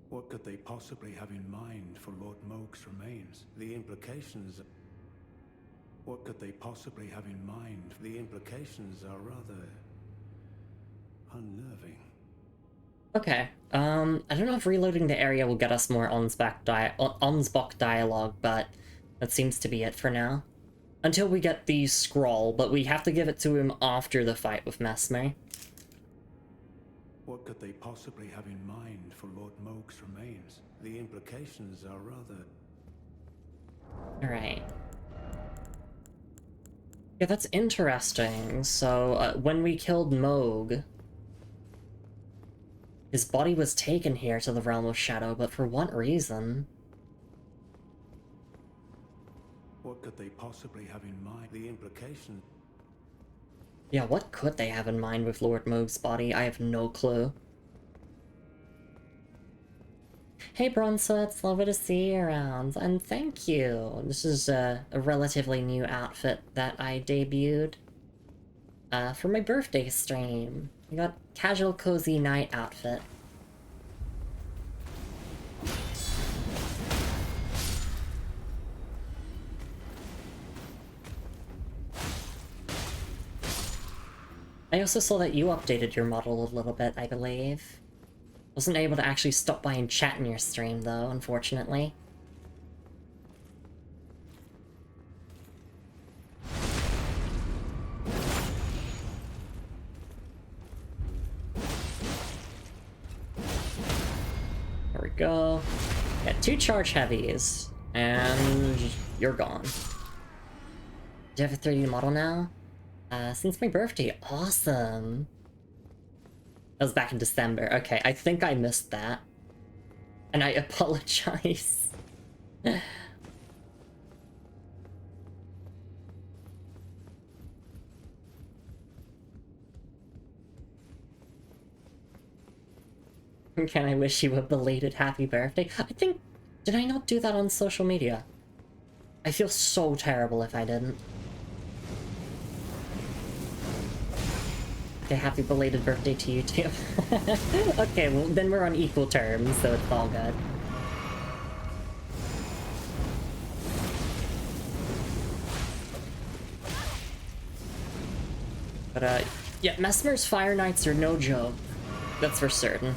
What could they possibly have in mind for Lord Moog's remains? The implications... What could they possibly have in mind? The implications are rather unnerving. Okay, I don't know if reloading the area will get us more Onsbach dialogue, but that seems to be it for now. Until we get the scroll, but we have to give it to him after the fight with Mesmer. What could they possibly have in mind for Lord Moog's remains? The implications are rather... Alright. Yeah, that's interesting. So, when we killed Moog, his body was taken here to the Realm of Shadow, but for what reason? What could they possibly have in mind? The implication... Yeah, what could they have in mind with Lord Moog's body? I have no clue. Hey Bronzewitz, lovely to see you around, and thank you! This is a relatively new outfit that I debuted for my birthday stream. I got casual cozy night outfit. I also saw that you updated your model a little bit, I believe. Wasn't able to actually stop by and chat in your stream, though, unfortunately. There we go. Got 2 charge heavies, and you're gone. Do you have a 3D model now? Since my birthday. Awesome. That was back in December. Okay, I think I missed that. And I apologize. Can I wish you a belated happy birthday? I think... Did I not do that on social media? I feel so terrible if I didn't. Okay, happy belated birthday to you too. Okay, well then we're on equal terms, so it's all good. But yeah, Mesmer's Fire Knights are no joke. That's for certain.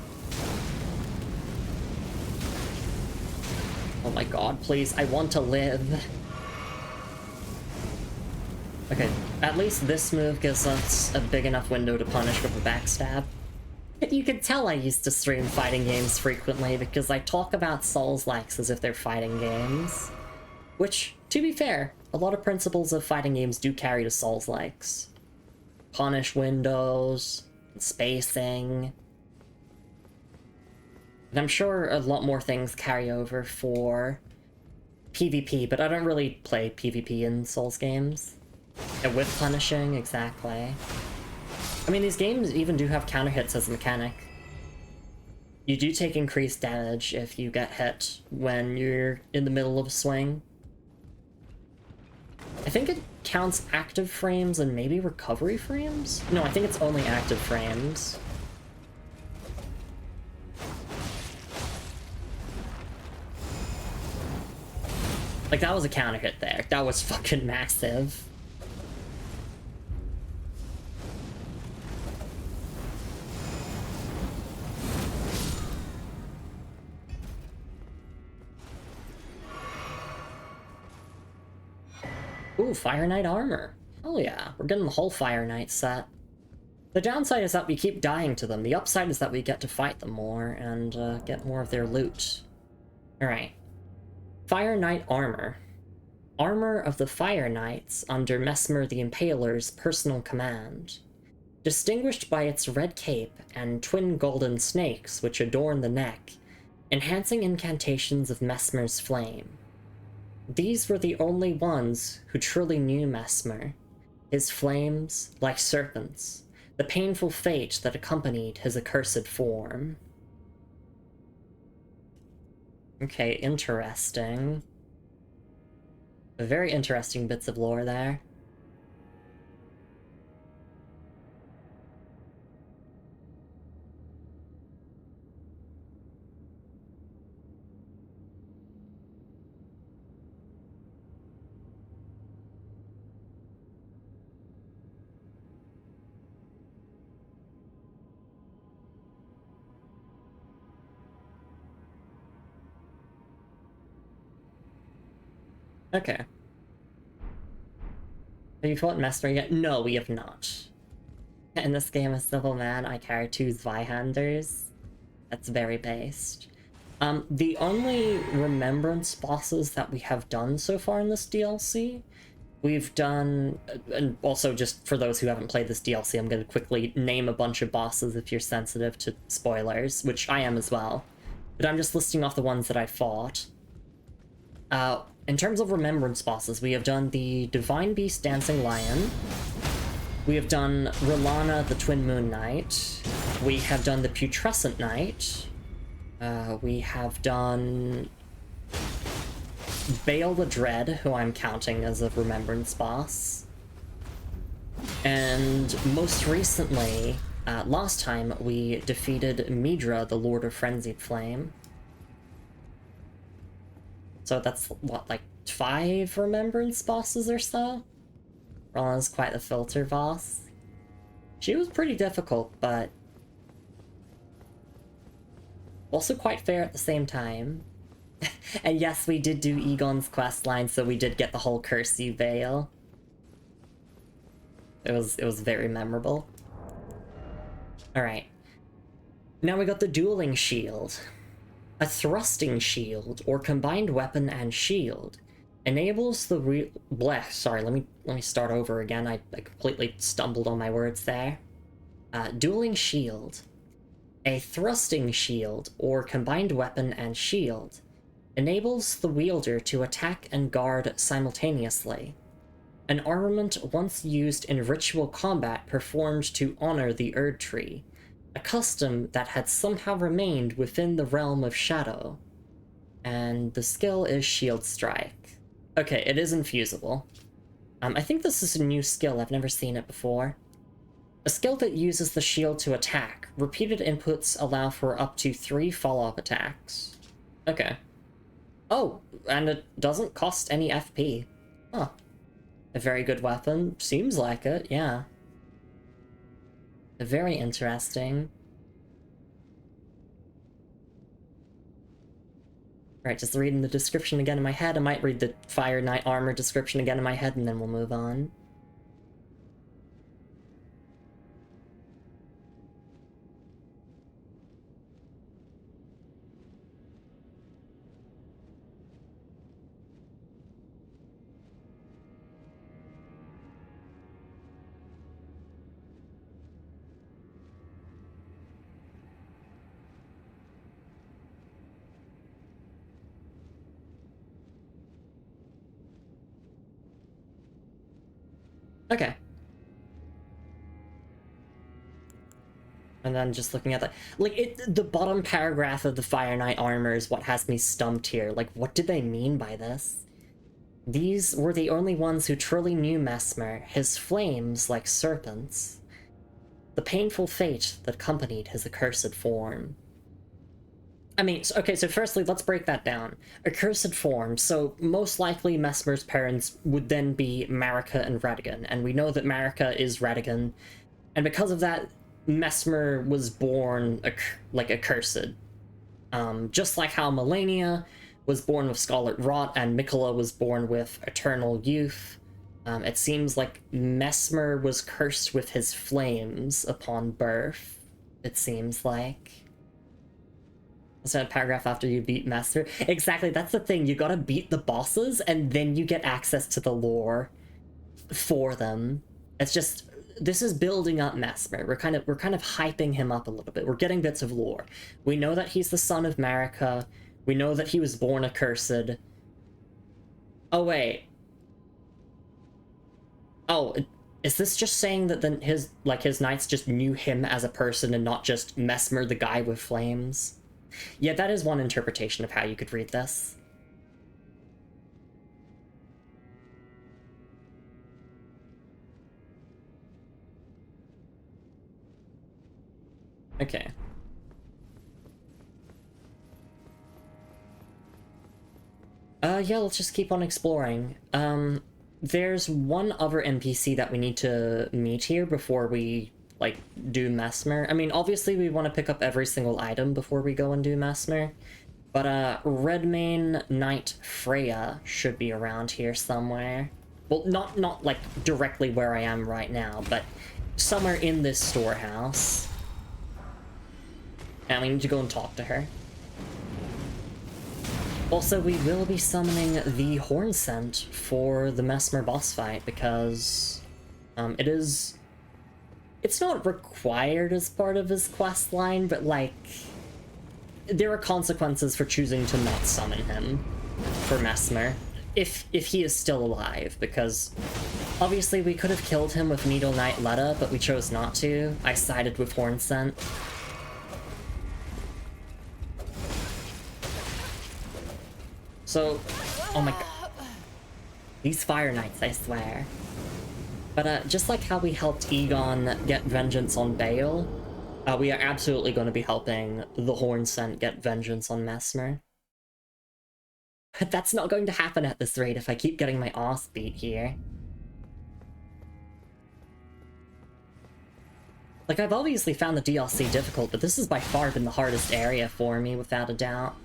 Oh my god, please, I want to live. Okay, at least this move gives us a big enough window to punish with a backstab. You can tell I used to stream fighting games frequently because I talk about Souls-likes as if they're fighting games. Which, to be fair, a lot of principles of fighting games do carry to Souls-likes. Punish windows, spacing. And I'm sure a lot more things carry over for PvP, but I don't really play PvP in Souls games. And with punishing, exactly. I mean, these games even do have counter hits as a mechanic. You do take increased damage if you get hit when you're in the middle of a swing. I think it counts active frames and maybe recovery frames? No, I think it's only active frames. Like, that was a counter hit there. That was fucking massive. Ooh, Fire Knight armor. Hell yeah, we're getting the whole Fire Knight set. The downside is that we keep dying to them. The upside is that we get to fight them more and get more of their loot. Alright. Fire Knight armor. Armor of the Fire Knights under Mesmer the Impaler's personal command. Distinguished by its red cape and twin golden snakes which adorn the neck, enhancing incantations of Mesmer's flame. These were the only ones who truly knew Mesmer. His flames, like serpents, the painful fate that accompanied his accursed form. Okay, interesting. Very interesting bits of lore there. Okay. Have you fought Mesmer yet? No, we have not. In this game of Civil Man, I carry 2 Zweihanders. That's very based. The only Remembrance bosses that we have done so far in this DLC, we've done... And also, just for those who haven't played this DLC, I'm going to quickly name a bunch of bosses if you're sensitive to spoilers, which I am as well. But I'm just listing off the ones that I fought. In terms of Remembrance bosses, we have done the Divine Beast Dancing Lion. We have done Rilana the Twin Moon Knight. We have done the Putrescent Knight. We have done Bale the Dread, who I'm counting as a Remembrance boss. And most recently, last time, we defeated Midra, the Lord of Frenzied Flame. So that's, what, like 5 Remembrance bosses or so? Rilana's quite the filter boss. She was pretty difficult, but... Also quite fair at the same time. And yes, we did do Egon's questline, so we did get the whole Curse You Veil. It was very memorable. Alright. Now we got the Dueling Shield. A thrusting shield, or combined weapon and shield, enables the sorry, let me start over again. I completely stumbled on my words there. Dueling shield. A thrusting shield, or combined weapon and shield, enables the wielder to attack and guard simultaneously. An armament once used in ritual combat performed to honor the Erd Tree, a custom that had somehow remained within the realm of shadow. And the skill is Shield Strike. Okay, it is infusible. I think this is a new skill, I've never seen it before. A skill that uses the shield to attack. Repeated inputs allow for up to 3 follow-up attacks. Okay. Oh, and it doesn't cost any FP. Huh. A very good weapon. Seems like it, yeah. Very interesting. Alright, just reading the description again in my head. I might read the Fire Knight armor description again in my head, and then we'll move on. Okay. And then just looking at the... Like, the bottom paragraph of the Fire Knight armor is what has me stumped here. Like, what did they mean by this? These were the only ones who truly knew Mesmer, his flames like serpents. The painful fate that accompanied his accursed form. I mean, okay, so firstly, let's break that down. Accursed form, so most likely Mesmer's parents would then be Marika and Radigan, and we know that Marika is Radigan, and because of that, Mesmer was born like accursed. Just like how Melania was born with Scarlet Rot and Mikola was born with Eternal Youth, it seems like Mesmer was cursed with his flames upon birth, it seems like. So a paragraph after you beat Mesmer. Exactly, that's the thing, you gotta beat the bosses and then you get access to the lore for them. It's just, this is building up Mesmer. We're kind of hyping him up a little bit. We're getting bits of lore. We know that he's the son of Marika. We know that he was born accursed. Oh wait. Oh, is this just saying that then his knights just knew him as a person and not just Mesmer the guy with flames? Yeah, that is one interpretation of how you could read this. Okay. Yeah, let's just keep on exploring. There's one other NPC that we need to meet here before we, like, do Mesmer. I mean, obviously we want to pick up every single item before we go and do Mesmer. But, Redmane Knight Freya should be around here somewhere. Well, not like, directly where I am right now, but somewhere in this storehouse. And we need to go and talk to her. Also, we will be summoning the Horn Scent for the Mesmer boss fight, because it's not required as part of his quest line, but, like, there are consequences for choosing to not summon him for Mesmer, if he is still alive, because obviously we could have killed him with Needle Knight Letta, but we chose not to. I sided with Horn Scent. So, oh my god. These Fire Knights, I swear. But just like how we helped Egon get vengeance on Bale, we are absolutely going to be helping the Horn Scent get vengeance on Mesmer. But that's not going to happen at this rate if I keep getting my ass beat here. Like, I've obviously found the DLC difficult, but this has by far been the hardest area for me, without a doubt.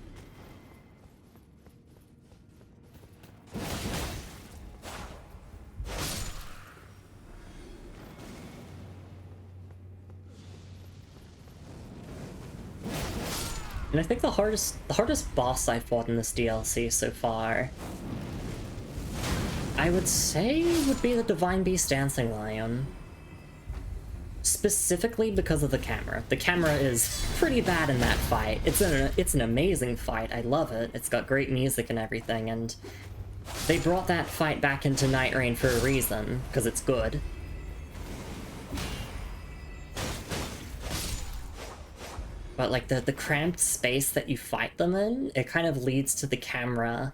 And I think the hardest boss I fought in this DLC so far, I would say would be the Divine Beast Dancing Lion. Specifically because of the camera. The camera is pretty bad in that fight. It's an amazing fight. I love it. It's got great music and everything, and they brought that fight back into Night Rain for a reason, because it's good. But like the cramped space that you fight them in, it kind of leads to the camera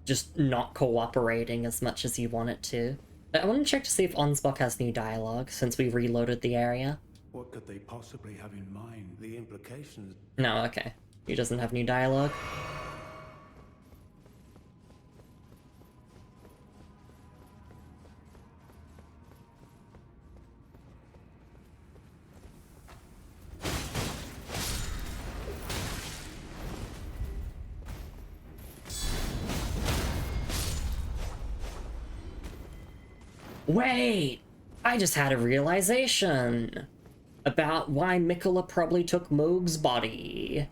just not cooperating as much as you want it to. I want to check to see if Onsbok has new dialogue, since we reloaded the area. What could they possibly have in mind? The implications... No, okay. He doesn't have new dialogue. Wait! I just had a realization about why Mikola probably took Moog's body.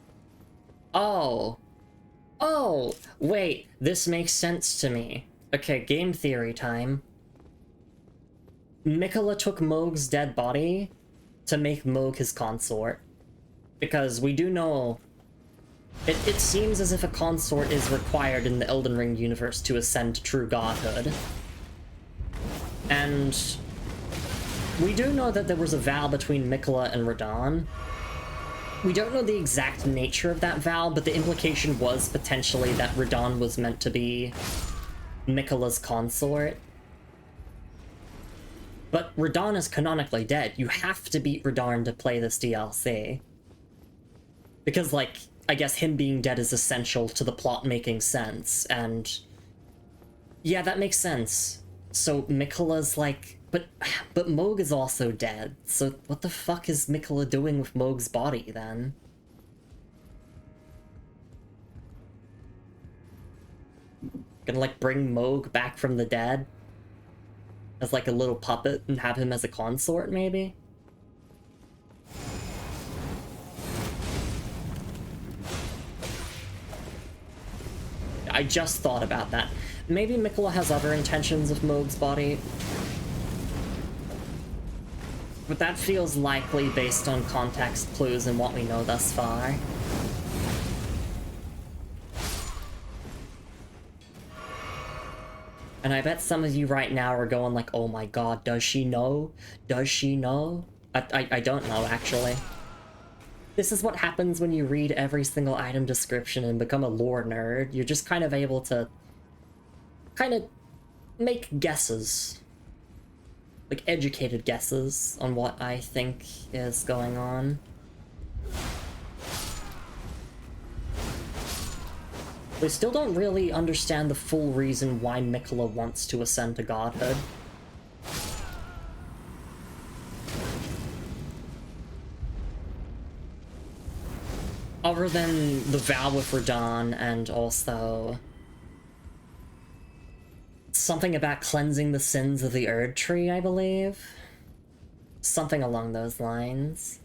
Oh. Oh! Wait, this makes sense to me. Okay, game theory time. Mikola took Moog's dead body to make Moog his consort. Because we do know... It seems as if a consort is required in the Elden Ring universe to ascend to true godhood. And we do know that there was a vow between Mikola and Radahn. We don't know the exact nature of that vow, but the implication was potentially that Radahn was meant to be Mikola's consort. But Radahn is canonically dead. You have to beat Radahn to play this DLC. Because, like, I guess him being dead is essential to the plot making sense, and... yeah, that makes sense. So Mikola's like, but Moog is also dead, so what the fuck is Mikola doing with Moog's body, then? Gonna, like, bring Moog back from the dead? As, like, a little puppet and have him as a consort, maybe? I just thought about that. Maybe Mikola has other intentions with Moog's body. But that feels likely based on context clues and what we know thus far. And I bet some of you right now are going like, oh my god, does she know? Does she know? I don't know, actually. This is what happens when you read every single item description and become a lore nerd. You're just kind of able to kind of make guesses. Like, educated guesses on what I think is going on. We still don't really understand the full reason why Mikola wants to ascend to godhood. Other than the vow with Radahn, and also something about cleansing the sins of the Erd Tree, I believe. Something along those lines.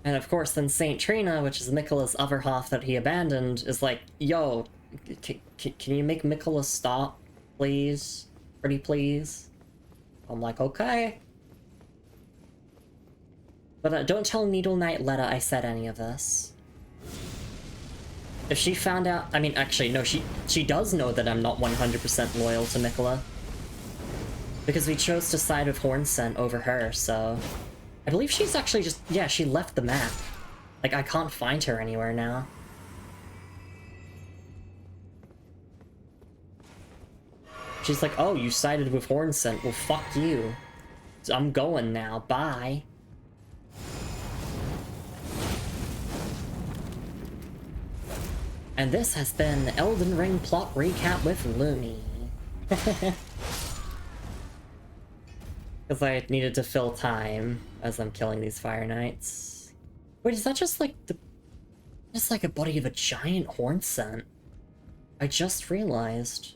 And of course then Saint Trina, which is Mikola's other half that he abandoned, is like, yo, can you make Mikola stop, please? Pretty please? I'm like, okay. But don't tell Needle Knight Letta I said any of this. If she found out... I mean, actually, no, she does know that I'm not 100% loyal to Mikola. Because we chose to side with Hornsent over her, so... I believe she's actually just... yeah, she left the map. Like, I can't find her anywhere now. She's like, oh, you sided with Hornsent. Well, fuck you. So I'm going now. Bye. And this has been Elden Ring Plot Recap with Lumi. Because I needed to fill time as I'm killing these Fire Knights. Wait, is that just like the... Just like a body of a giant horn scent? I just realized.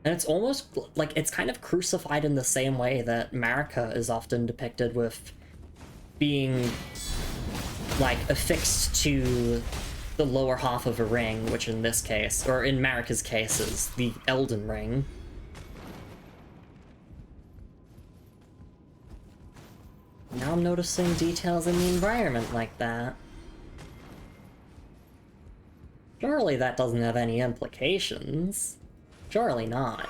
And it's almost like it's kind of crucified in the same way that Marika is often depicted with being like affixed to the lower half of a ring, which in this case, or in Marika's case, is the Elden ring. Now I'm noticing details in the environment like that. Surely that doesn't have any implications. Surely not.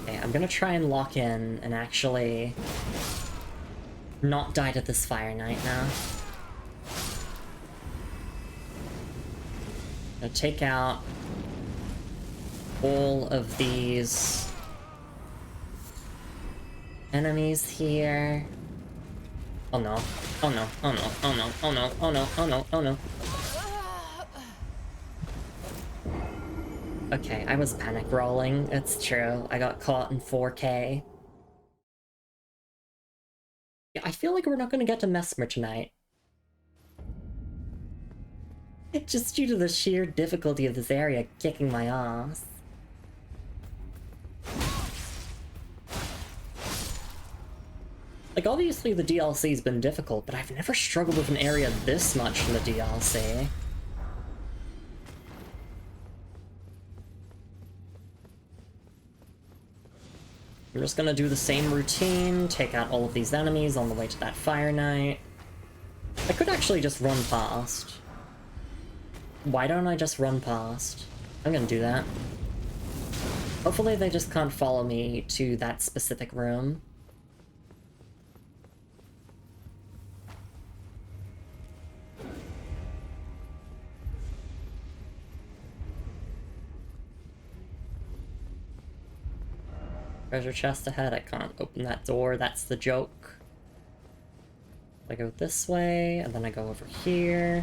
Okay, I'm gonna try and lock in and actually not die to this Fire Knight now. Gonna take out all of these enemies here. Oh no. Oh no. Oh no. Oh no. Oh no. Oh no. Oh no. Oh no. Okay, I was panic rolling. It's true. I got caught in 4K. Yeah, I feel like we're not gonna get to Mesmer tonight. Just due to the sheer difficulty of this area kicking my ass. Like, obviously the DLC's been difficult, but I've never struggled with an area this much in the DLC. I'm just gonna do the same routine, take out all of these enemies on the way to that Fire Knight. I could actually just run past. Why don't I just run past? I'm gonna do that. Hopefully they just can't follow me to that specific room. Treasure chest ahead, I can't open that door, that's the joke. I go this way, and then I go over here.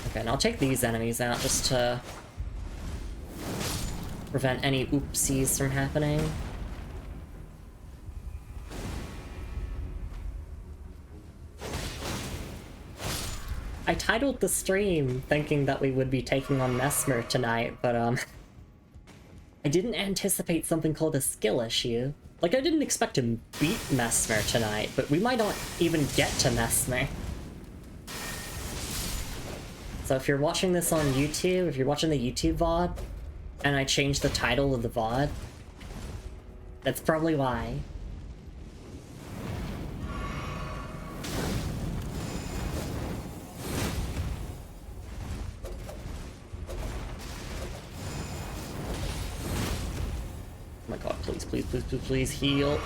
Okay, and I'll take these enemies out just to prevent any oopsies from happening. I titled the stream thinking that we would be taking on Mesmer tonight, but I didn't anticipate something called a skill issue. Like, I didn't expect to beat Mesmer tonight, but we might not even get to Mesmer. So if you're watching this on YouTube, if you're watching the YouTube VOD, and I change the title of the VOD, that's probably why. Oh my god, please, please, please, please, please heal.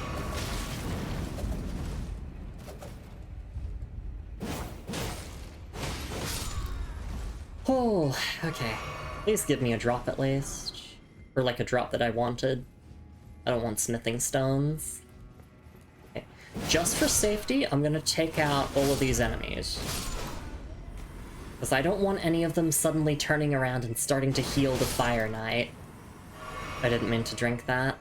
Oh, okay. Please give me a drop at least. Or like a drop that I wanted. I don't want smithing stones. Okay. Just for safety, I'm gonna take out all of these enemies. Because I don't want any of them suddenly turning around and starting to heal the Fire Knight. I didn't mean to drink that.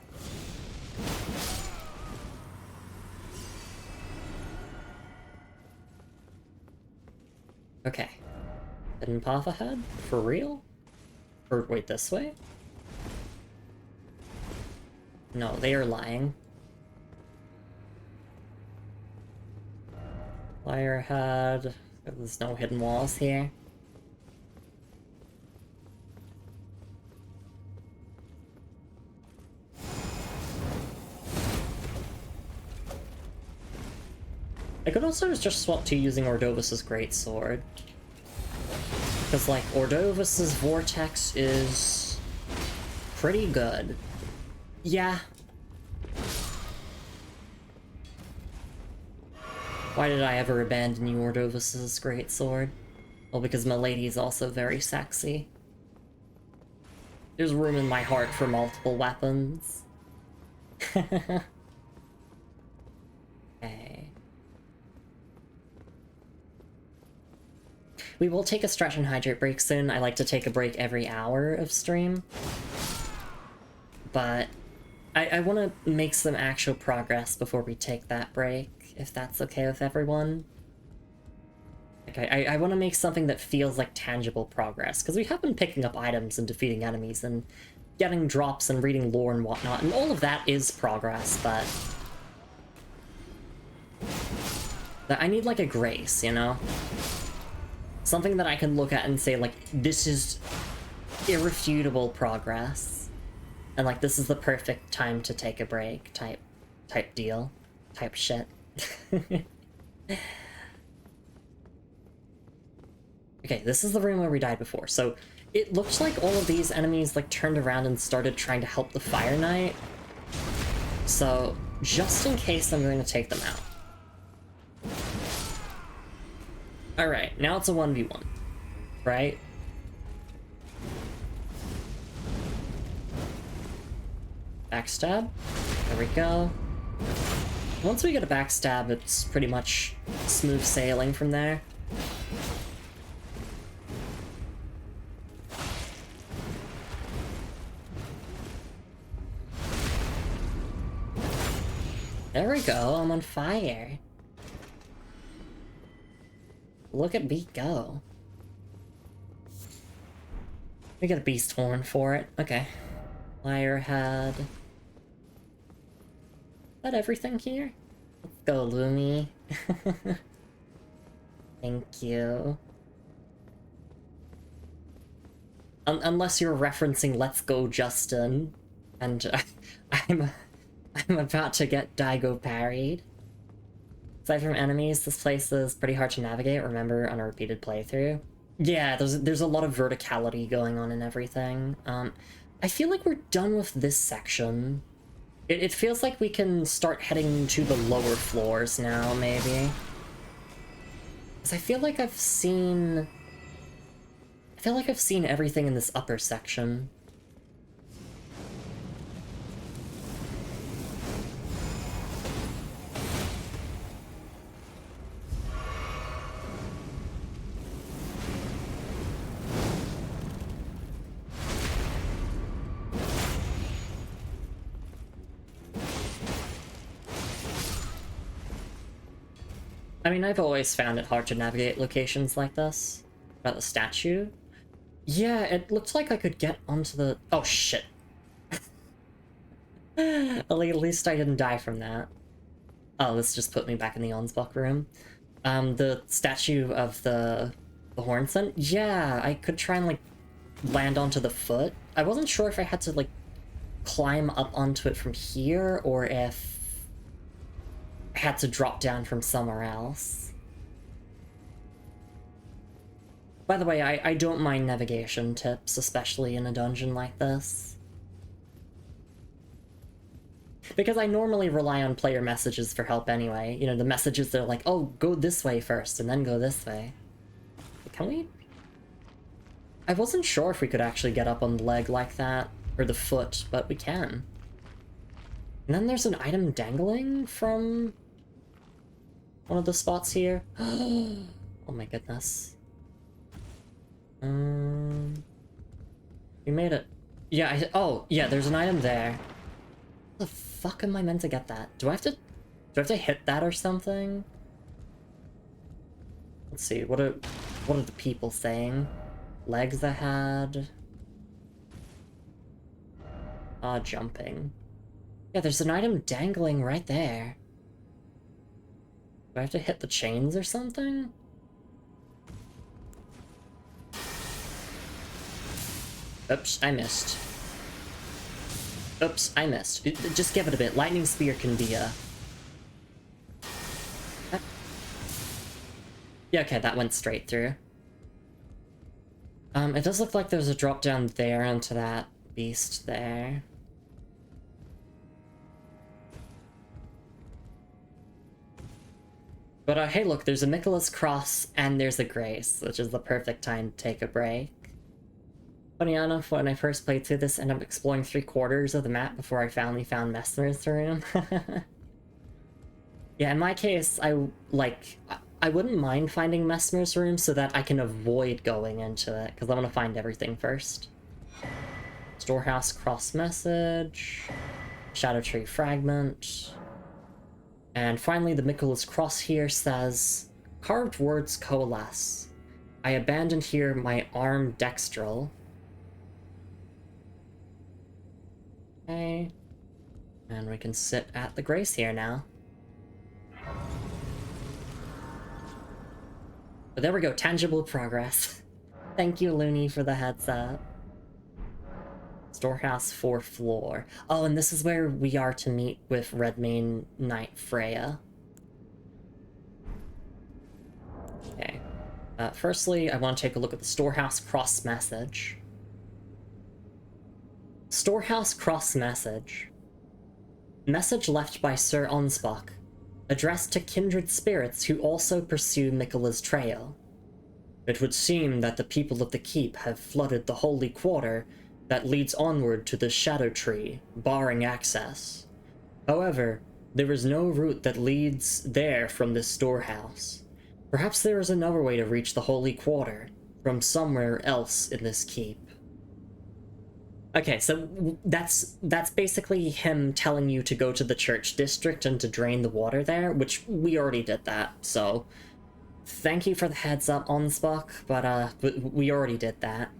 Okay. Hidden path ahead? For real? Or wait, this way? No, they are lying. Fire ahead. There's no hidden walls here. I could also just swap to using Ordovis's greatsword. Because, like, Ordovis's Vortex is pretty good. Yeah. Why did I ever abandon you, Ordovis's greatsword? Well, because Milady's also very sexy. There's room in my heart for multiple weapons. Okay. We will take a stretch and hydrate break soon. I like to take a break every hour of stream. But I want to make some actual progress before we take that break, if that's okay with everyone. Like, I want to make something that feels like tangible progress, because we have been picking up items and defeating enemies and getting drops and reading lore and whatnot, and all of that is progress, but I need like a grace, you know? Something that I can look at and say, like, this is irrefutable progress. And, like, this is the perfect time to take a break type deal. Type shit. Okay, this is the room where we died before. So, it looks like all of these enemies, like, turned around and started trying to help the Fire Knight. So, just in case, I'm going to take them out. Alright, now it's a 1v1, right? Backstab. There we go. Once we get a backstab, it's pretty much smooth sailing from there. There we go, I'm on fire. Look at me go. We get a beast horn for it. Okay. Firehead. Is that everything here? Let's go, Lumi. Thank you. Unless you're referencing Let's Go Justin, and I'm about to get Daigo parried. Aside from enemies, this place is pretty hard to navigate, remember, on a repeated playthrough. Yeah, there's a lot of verticality going on and everything. I feel like we're done with this section. It feels like we can start heading to the lower floors now, maybe. Because I feel like I've seen everything in this upper section. I mean, I've always found it hard to navigate locations like this. About the statue. Yeah, it looked like I could get onto the... Oh, shit. At least I didn't die from that. Oh, this just put me back in the Onsbach room. The statue of the horn sun? Yeah, I could try and, like, land onto the foot. I wasn't sure if I had to, like, climb up onto it from here, or if I had to drop down from somewhere else. By the way, I don't mind navigation tips, especially in a dungeon like this. Because I normally rely on player messages for help anyway. You know, the messages that are like, oh, go this way first, and then go this way. Can we? I wasn't sure if we could actually get up on the leg like that, or the foot, but we can. And then there's an item dangling from one of the spots here. Oh my goodness. We made it. Yeah, oh, yeah, there's an item there. How the fuck am I meant to get that? Do I have to hit that or something? Let's see, what are the people saying? Legs ahead. Jumping. Yeah, there's an item dangling right there. Do I have to hit the chains or something? Oops, I missed. Oops, I missed. Just give it a bit. Lightning Spear can be a... Yeah, okay, that went straight through. It does look like there's a drop down there into that beast there. But hey look, there's a Nicholas Cross and there's a Grace, which is the perfect time to take a break. Funny enough, when I first played through this, I ended up exploring 3/4 of the map before I finally found Mesmer's room. Yeah, in my case, I wouldn't mind finding Mesmer's room so that I can avoid going into it, because I want to find everything first. Storehouse cross message, Shadow Tree fragment, and finally the Michael's cross here says, carved words coalesce. I abandoned here my arm dextral. Okay. And we can sit at the grace here now. But there we go, tangible progress. Thank you, Looney, for the heads up. Storehouse 4th floor. Oh, and this is where we are to meet with Redmane Knight Freya. Okay. Firstly, I want to take a look at the Storehouse cross message. Storehouse cross message. Message left by Sir Onsbach, addressed to kindred spirits who also pursue Miquella's trail. It would seem that the people of the keep have flooded the holy quarter that leads onward to the Shadow Tree, barring access. However, there is no route that leads there from this storehouse. Perhaps there is another way to reach the holy quarter, from somewhere else in this keep. Okay, so that's basically him telling you to go to the church district and to drain the water there, which we already did that, so thank you for the heads up on Spock, but we already did that.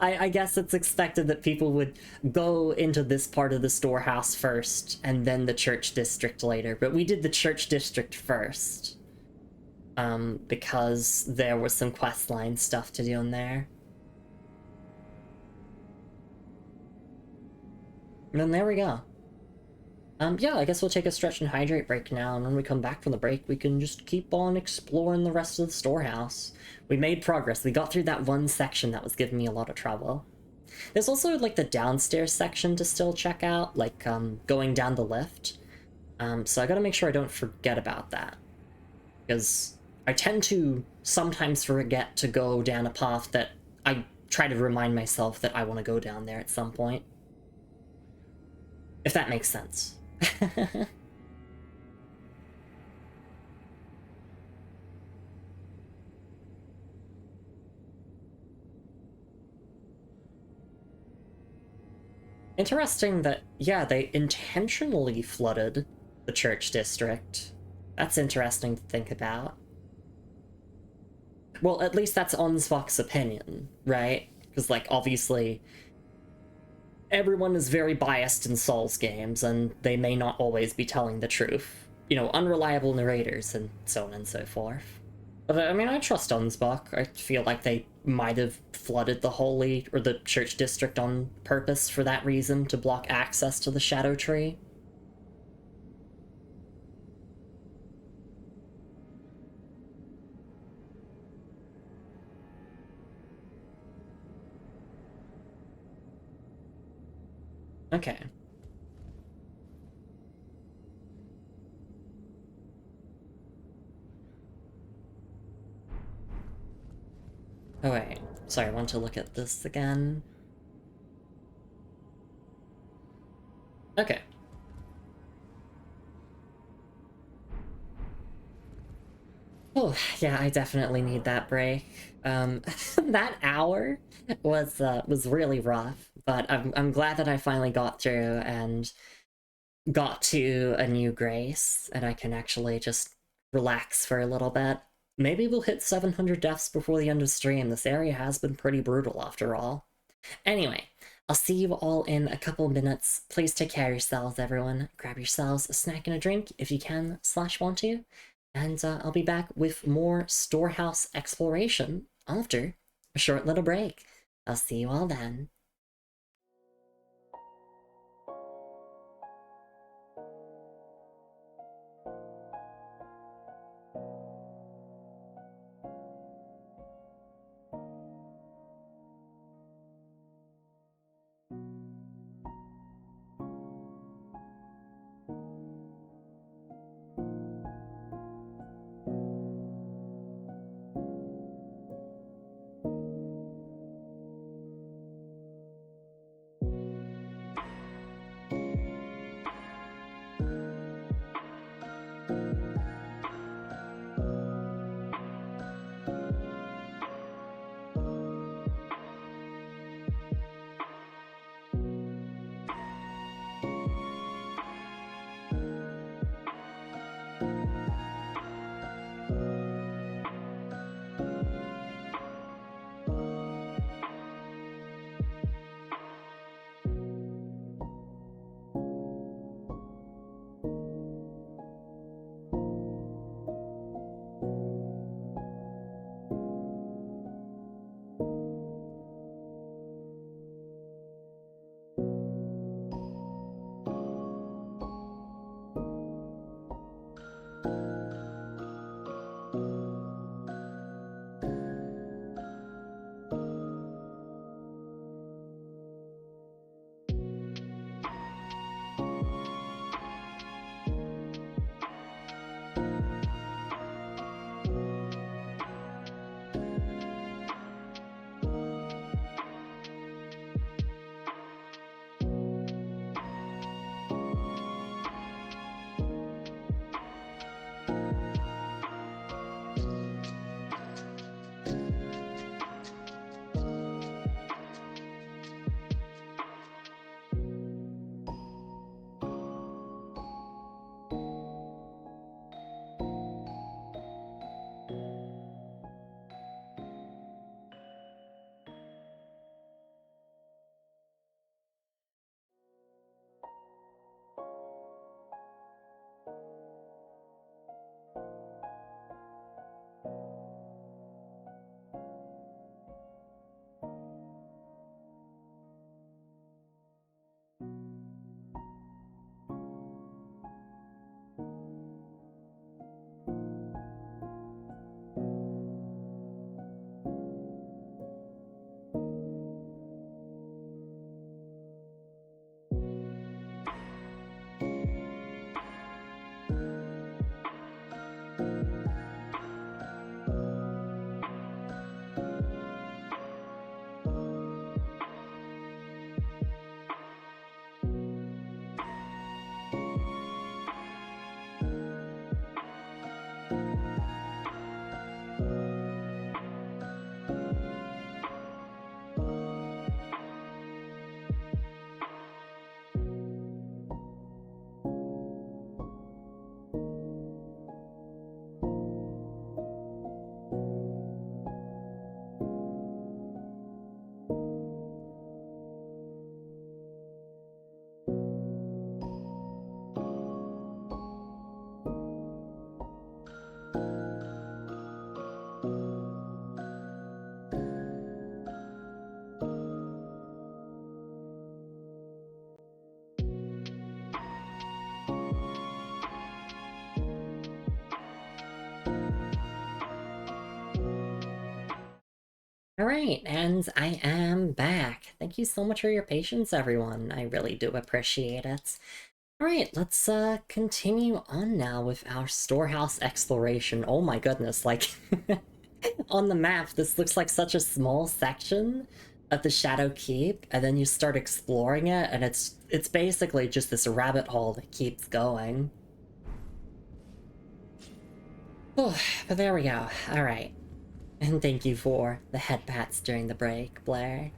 I guess it's expected that people would go into this part of the storehouse first, and then the church district later, but we did the church district first. Because there was some questline stuff to do in there. And then there we go. Yeah, I guess we'll take a stretch and hydrate break now, and when we come back from the break, we can just keep on exploring the rest of the storehouse. We made progress. We got through that one section that was giving me a lot of trouble. There's also, like, the downstairs section to still check out, like, going down the lift. So I gotta make sure I don't forget about that. Because I tend to sometimes forget to go down a path that I try to remind myself that I want to go down there at some point. If that makes sense. Interesting that, yeah, they intentionally flooded the church district. That's interesting to think about. Well, at least that's Onsvok's opinion, right? Because, like, obviously, everyone is very biased in Souls games, and they may not always be telling the truth. You know, unreliable narrators, and so on and so forth. But, I mean, I trust Onsbach. I feel like they might have flooded the holy, or the church district on purpose for that reason, to block access to the Shadow Tree. Okay. Oh wait, sorry, I want to look at this again. Okay. Oh, yeah, I definitely need that break. That hour was really rough, but I'm glad that I finally got through and got to a new grace, and I can actually just relax for a little bit. Maybe we'll hit 700 deaths before the end of stream. This area has been pretty brutal after all. Anyway, I'll see you all in a couple minutes. Please take care of yourselves, everyone. Grab yourselves a snack and a drink if you can / want to. And I'll be back with more storehouse exploration after a short little break. I'll see you all then. Alright, and I am back. Thank you so much for your patience, everyone. I really do appreciate it. Alright, let's continue on now with our storehouse exploration. Oh my goodness, like, on the map, this looks like such a small section of the Shadow Keep, and then you start exploring it, and it's basically just this rabbit hole that keeps going. Oh, but there we go. Alright. And thank you for the head pats during the break, Blair.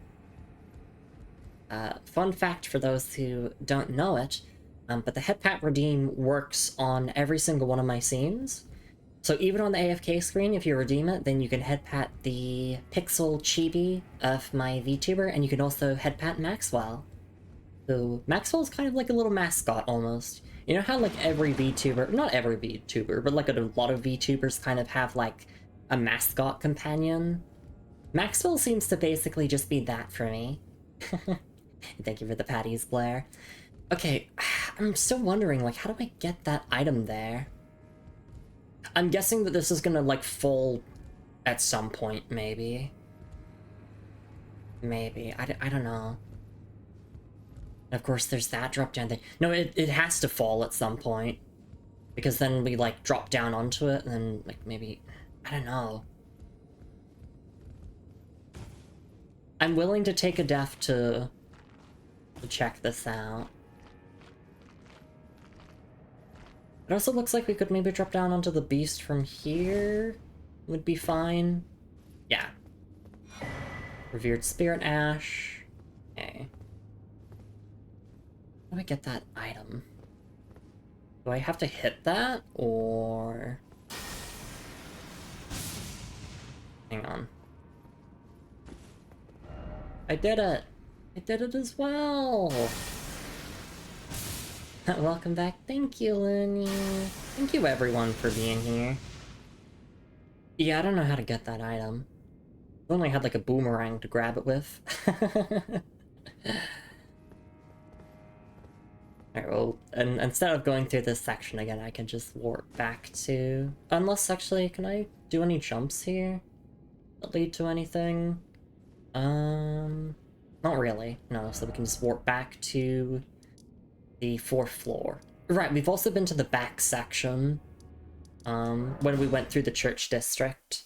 Fun fact for those who don't know it, but the head pat redeem works on every single one of my scenes. So even on the AFK screen, if you redeem it, then you can head pat the pixel chibi of my VTuber, and you can also head pat Maxwell. So Maxwell's kind of like a little mascot almost. You know how like every VTuber, not every VTuber, but like a lot of VTubers kind of have like a mascot companion? Maxwell seems to basically just be that for me. Thank you for the patties, Blair. Okay, I'm still wondering, like, how do I get that item there? I'm guessing that this is gonna, like, fall at some point, maybe. Maybe. I don't know. Of course, there's that drop down thing. No, it has to fall at some point. Because then we, like, drop down onto it, and then, like, maybe... I don't know. I'm willing to take a death to check this out. It also looks like we could maybe drop down onto the beast from here. Would be fine. Yeah. Revered Spirit Ash. Okay. How do I get that item? Do I have to hit that, or... Hang on. I did it! I did it as well! Welcome back. Thank you, Lumi. Thank you, everyone, for being here. Yeah, I don't know how to get that item. I only had, like, a boomerang to grab it with. Alright, well, and instead of going through this section again, I can just warp back to... Unless, actually, can I do any jumps here that lead to anything? Not really. No, so we can just warp back to the 4th floor. Right, we've also been to the back section, when we went through the church district.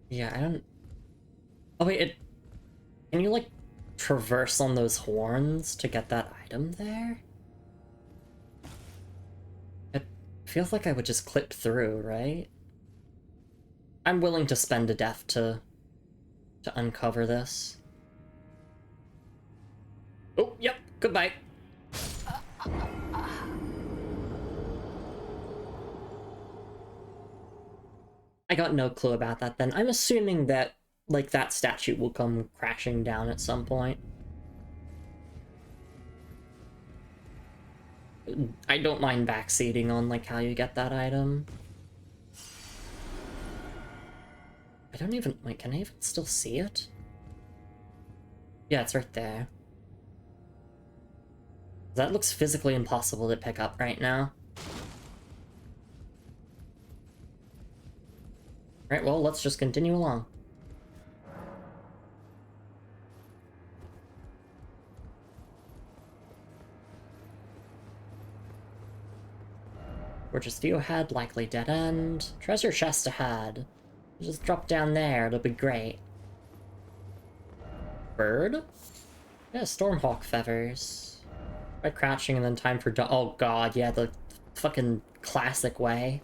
Yeah, I don't... Oh wait, can you, like, traverse on those horns to get that item there? It feels like I would just clip through, right? I'm willing to spend a death to uncover this. Oh, yep, goodbye. I got no clue about that then. I'm assuming that, like, that statue will come crashing down at some point. I don't mind backseating on, like, how you get that item. I don't even... Wait, can I even still see it? Yeah, it's right there. That looks physically impossible to pick up right now. Alright, well, let's just continue along. Gorgeous view ahead, likely dead end. Treasure chest ahead. Just drop down there, it'll be great. Bird? Yeah, Stormhawk feathers. By crouching and then time for oh god, yeah, the fucking classic way.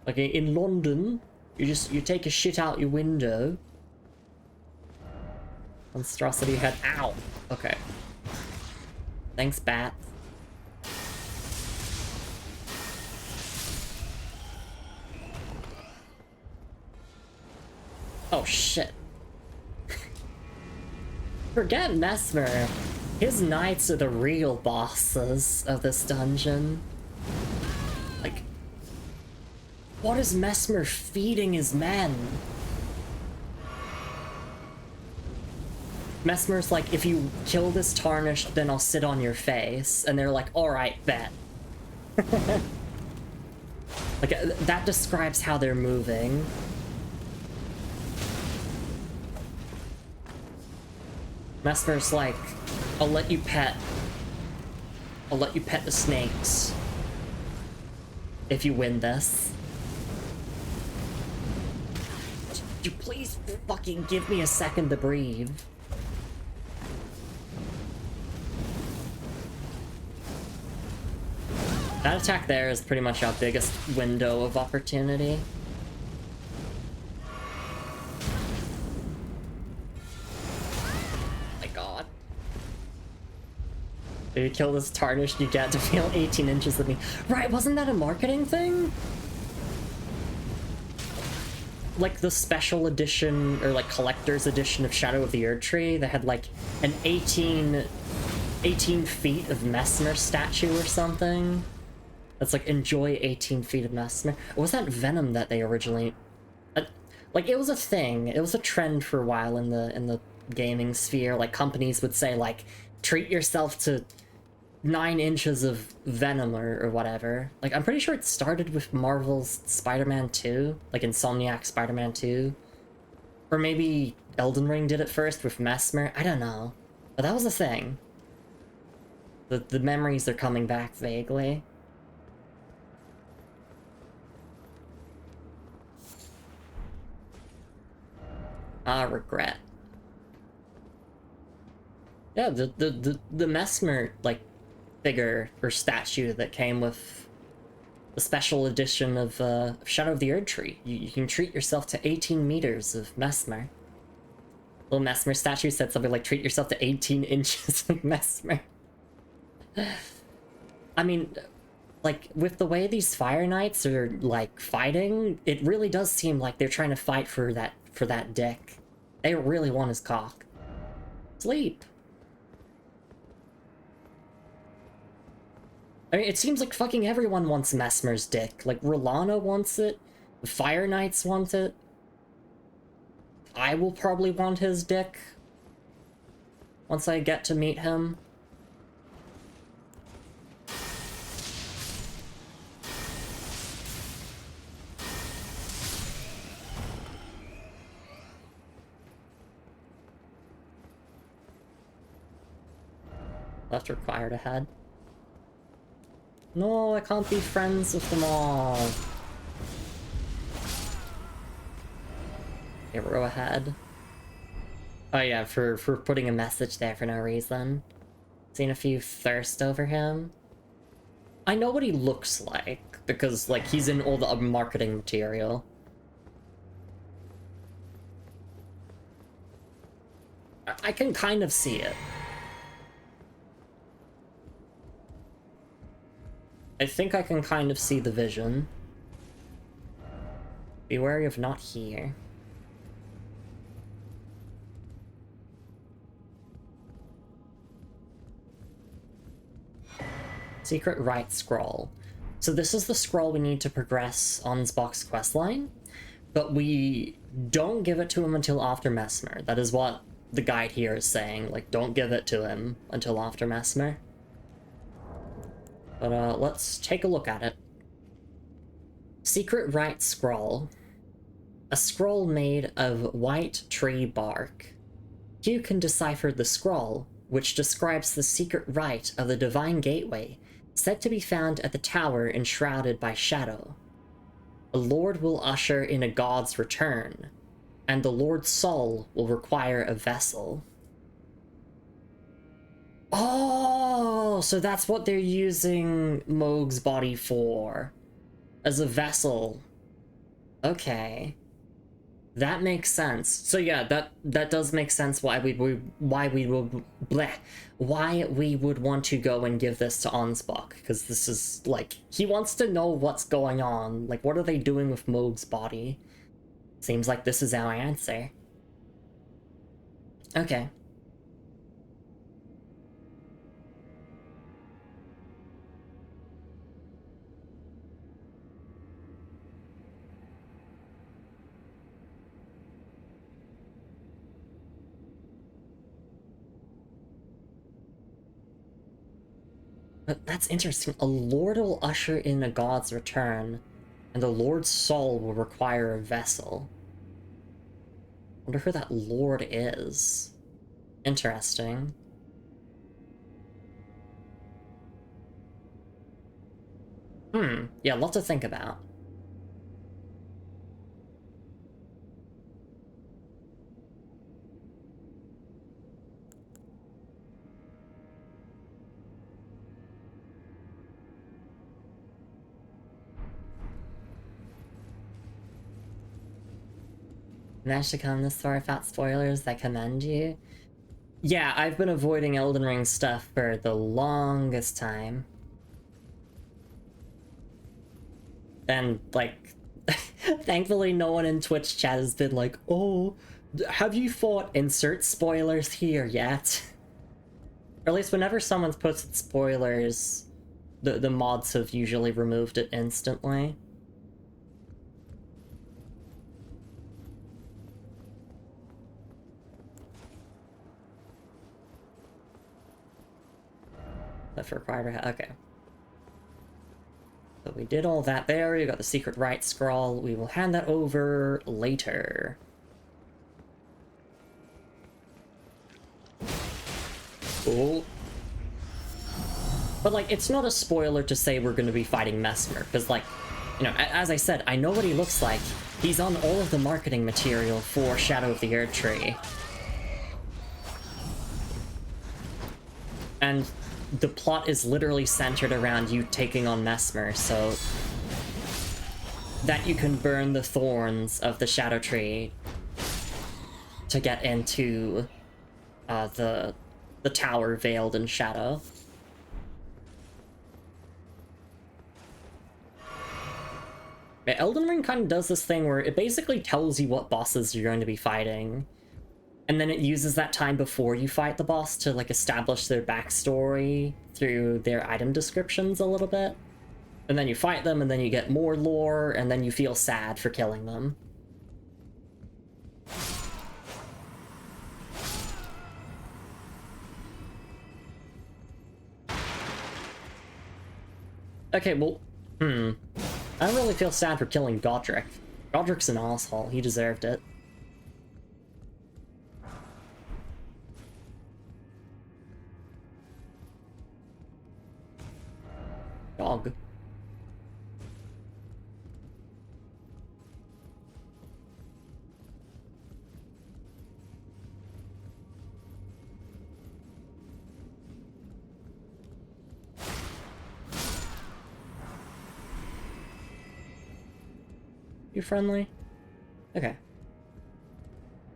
Like in London, you take a shit out your window. Monstrosity head. Ow! Okay. Thanks, bat. Oh shit. Forget Mesmer. His knights are the real bosses of this dungeon. Like, what is Mesmer feeding his men? Mesmer's like, if you kill this Tarnished, then I'll sit on your face. And they're like, alright, bet. Like, that describes how they're moving. Mesmer's like, I'll let you pet the snakes if you win this. Would you please fucking give me a second to breathe? That attack there is pretty much our biggest window of opportunity. If you kill this Tarnished, you get to feel 18 inches of me. Right, wasn't that a marketing thing? Like the special edition, or like collector's edition of Shadow of the Erdtree, that had like an 18 feet of Messmer statue or something. That's like, enjoy 18 feet of Messmer. Or was that Venom that they originally... like, it was a thing. It was a trend for a while in the gaming sphere. Like, companies would say, like, treat yourself to 9 inches of Venom or whatever. Like, I'm pretty sure it started with Marvel's Spider-Man 2, like Insomniac Spider-Man 2. Or maybe Elden Ring did it first with Messmer. I don't know. But that was a thing. The memories are coming back vaguely. Ah, regret. Yeah, the Messmer, like, figure or statue that came with the special edition of Shadow of the Erdtree. You can treat yourself to 18 meters of Messmer. Little Messmer statue said something like, treat yourself to 18 inches of Messmer. I mean, like, with the way these Fire Knights are, like, fighting, it really does seem like they're trying to fight for that dick. They really want his cock. Sleep. I mean, it seems like fucking everyone wants Messmer's dick. Like, Rolana wants it. The Fire Knights want it. I will probably want his dick once I get to meet him. Left required ahead. No, I can't be friends with them all. Arrow ahead. Oh yeah, for putting a message there for no reason. Seen a few thirst over him. I know what he looks like, because, like, he's in all the marketing material. I can kind of see it. I think I can kind of see the vision. Be wary of not here. Secret Rite Scroll. So this is the scroll we need to progress Ansbach's questline, but we don't give it to him until after Messmer. That is what the guide here is saying. Like, don't give it to him until after Messmer. But let's take a look at it. Secret Rite Scroll. A scroll made of white tree bark. You can decipher the scroll, which describes the secret rite of the Divine Gateway, said to be found at the tower enshrouded by shadow. A lord will usher in a god's return, and the lord's soul will require a vessel. Oh, so that's what they're using Mohg's body for. As a vessel. Okay. That makes sense. So yeah, that does make sense why we would want to go and give this to Ansbach, because this is like, he wants to know what's going on. Like, what are they doing with Mohg's body? Seems like this is our answer. Okay. But that's interesting. A lord will usher in a god's return, and the lord's soul will require a vessel. Wonder who that lord is. Interesting. Yeah, lot to think about. Managed to come this far without spoilers, I commend you. Yeah, I've been avoiding Elden Ring stuff for the longest time. And, like, thankfully no one in Twitch chat has been like, oh, have you fought insert spoilers here yet? Or at least whenever someone's posted spoilers, the mods have usually removed it instantly. That's required. Okay. So we did all that there. We got the secret right scroll. We will hand that over later. Cool. But, like, it's not a spoiler to say we're going to be fighting Mesmer, because, like, you know, as I said, I know what he looks like. He's on all of the marketing material for Shadow of the Erdtree. And the plot is literally centered around you taking on Mesmer, so that you can burn the thorns of the Shadow Tree to get into the tower veiled in shadow. Elden Ring kind of does this thing where it basically tells you what bosses you're going to be fighting, and then it uses that time before you fight the boss to, like, establish their backstory through their item descriptions a little bit. And then you fight them, and then you get more lore, and then you feel sad for killing them. Okay, well, I don't really feel sad for killing Godric. Godric's an asshole. He deserved it. Dog. You friendly? Okay.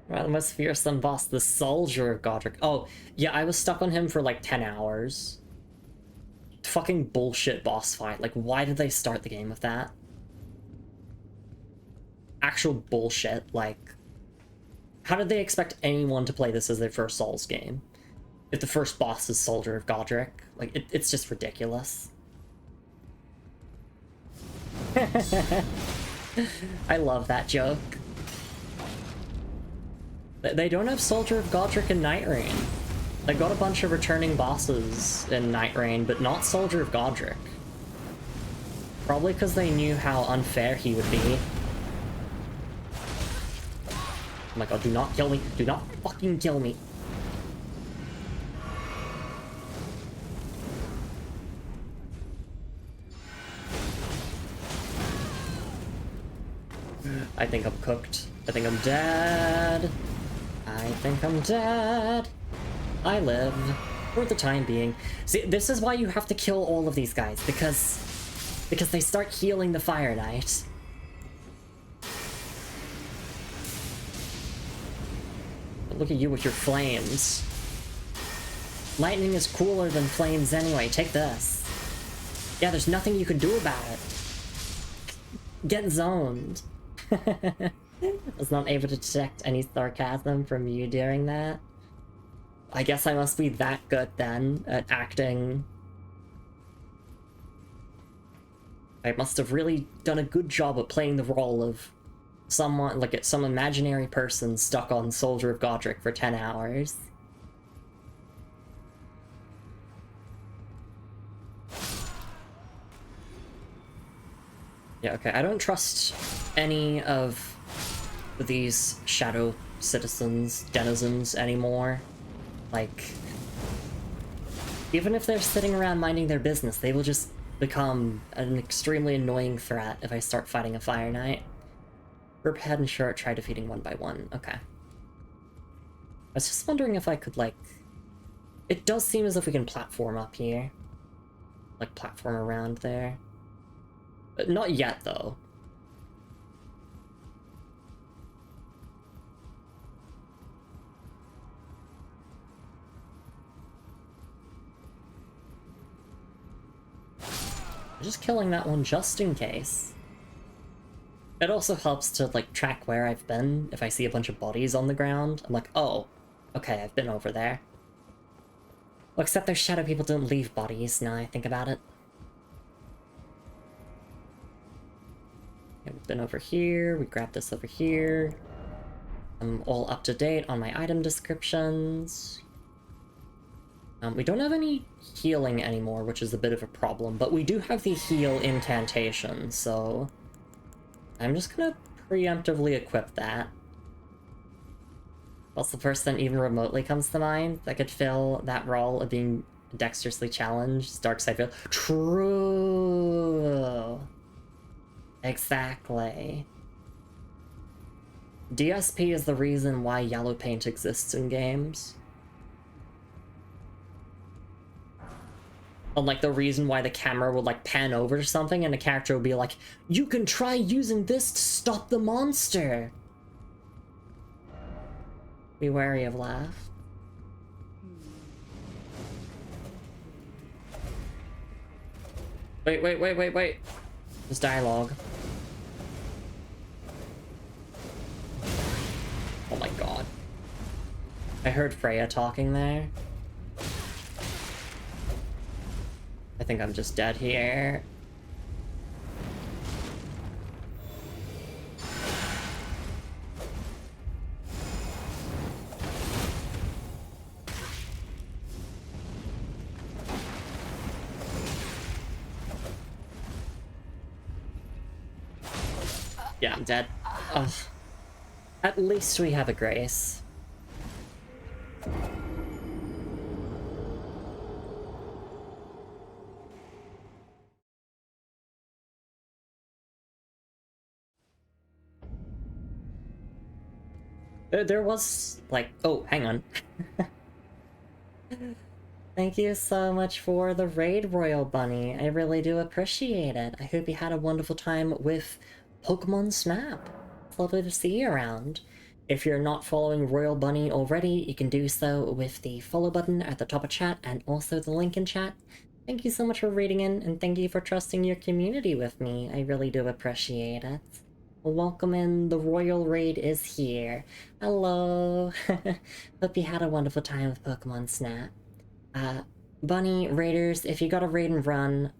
Well, the most fearsome boss, the Soldier of Godric. Oh, yeah, I was stuck on him for like 10 hours. Fucking bullshit boss fight. Like, why did they start the game with that? Actual bullshit. Like, how did they expect anyone to play this as their first Souls game? If the first boss is Soldier of Godric. Like, it's just ridiculous. I love that joke. They don't have Soldier of Godric in Night Rain. They got a bunch of returning bosses in Night Rain, but not Soldier of Godric. Probably because they knew how unfair he would be. Oh my god, do not kill me. Do not fucking kill me. I think I'm cooked. I think I'm dead. I think I'm dead. I live for the time being. See, this is why you have to kill all of these guys, because they start healing the Fire Knight. But look at you with your flames. Lightning is cooler than flames anyway. Take this. Yeah, there's nothing you can do about it. Get zoned. I was not able to detect any sarcasm from you during that. I guess I must be that good then at acting. I must have really done a good job at playing the role of someone, like some imaginary person stuck on Soldier of Godric for 10 hours. Yeah, okay, I don't trust any of these shadow citizens, denizens anymore. Like, even if they're sitting around minding their business, they will just become an extremely annoying threat if I start fighting a Fire Knight. Group head and short, try defeating one by one. Okay. I was just wondering if I could, like... It does seem as if we can platform up here. Like, platform around there. But not yet, though. I'm just killing that one just in case. It also helps to, like, track where I've been. If I see a bunch of bodies on the ground, I'm like, oh, okay, I've been over there. Well, except those shadow people don't leave bodies, now I think about it. Yeah, we've been over here, we grabbed this over here. I'm all up to date on my item descriptions. We don't have any healing anymore, which is a bit of a problem, but we do have the heal incantation, so... I'm just gonna preemptively equip that. What's the person that even remotely comes to mind that could fill that role of being dexterously challenged? Darkside Field. True! Exactly. DSP is the reason why yellow paint exists in games. Unlike the reason why the camera would, like, pan over to something and a character would be like, you can try using this to stop the monster! Be wary of laugh. Wait. There's dialogue. Oh my god. I heard Freya talking there. I think I'm just dead here. Yeah, I'm dead. Ugh. At least we have a grace. There was, like... Oh, hang on. Thank you so much for the raid, Royal Bunny. I really do appreciate it. I hope you had a wonderful time with Pokemon Snap. It's lovely to see you around. If you're not following Royal Bunny already, you can do so with the follow button at the top of chat and also the link in chat. Thank you so much for raiding in, and thank you for trusting your community with me. I really do appreciate it. Welcome in, the Royal Raid is here. Hello! Hope you had a wonderful time with Pokemon Snap. Bunny, raiders, if you got a raid and run,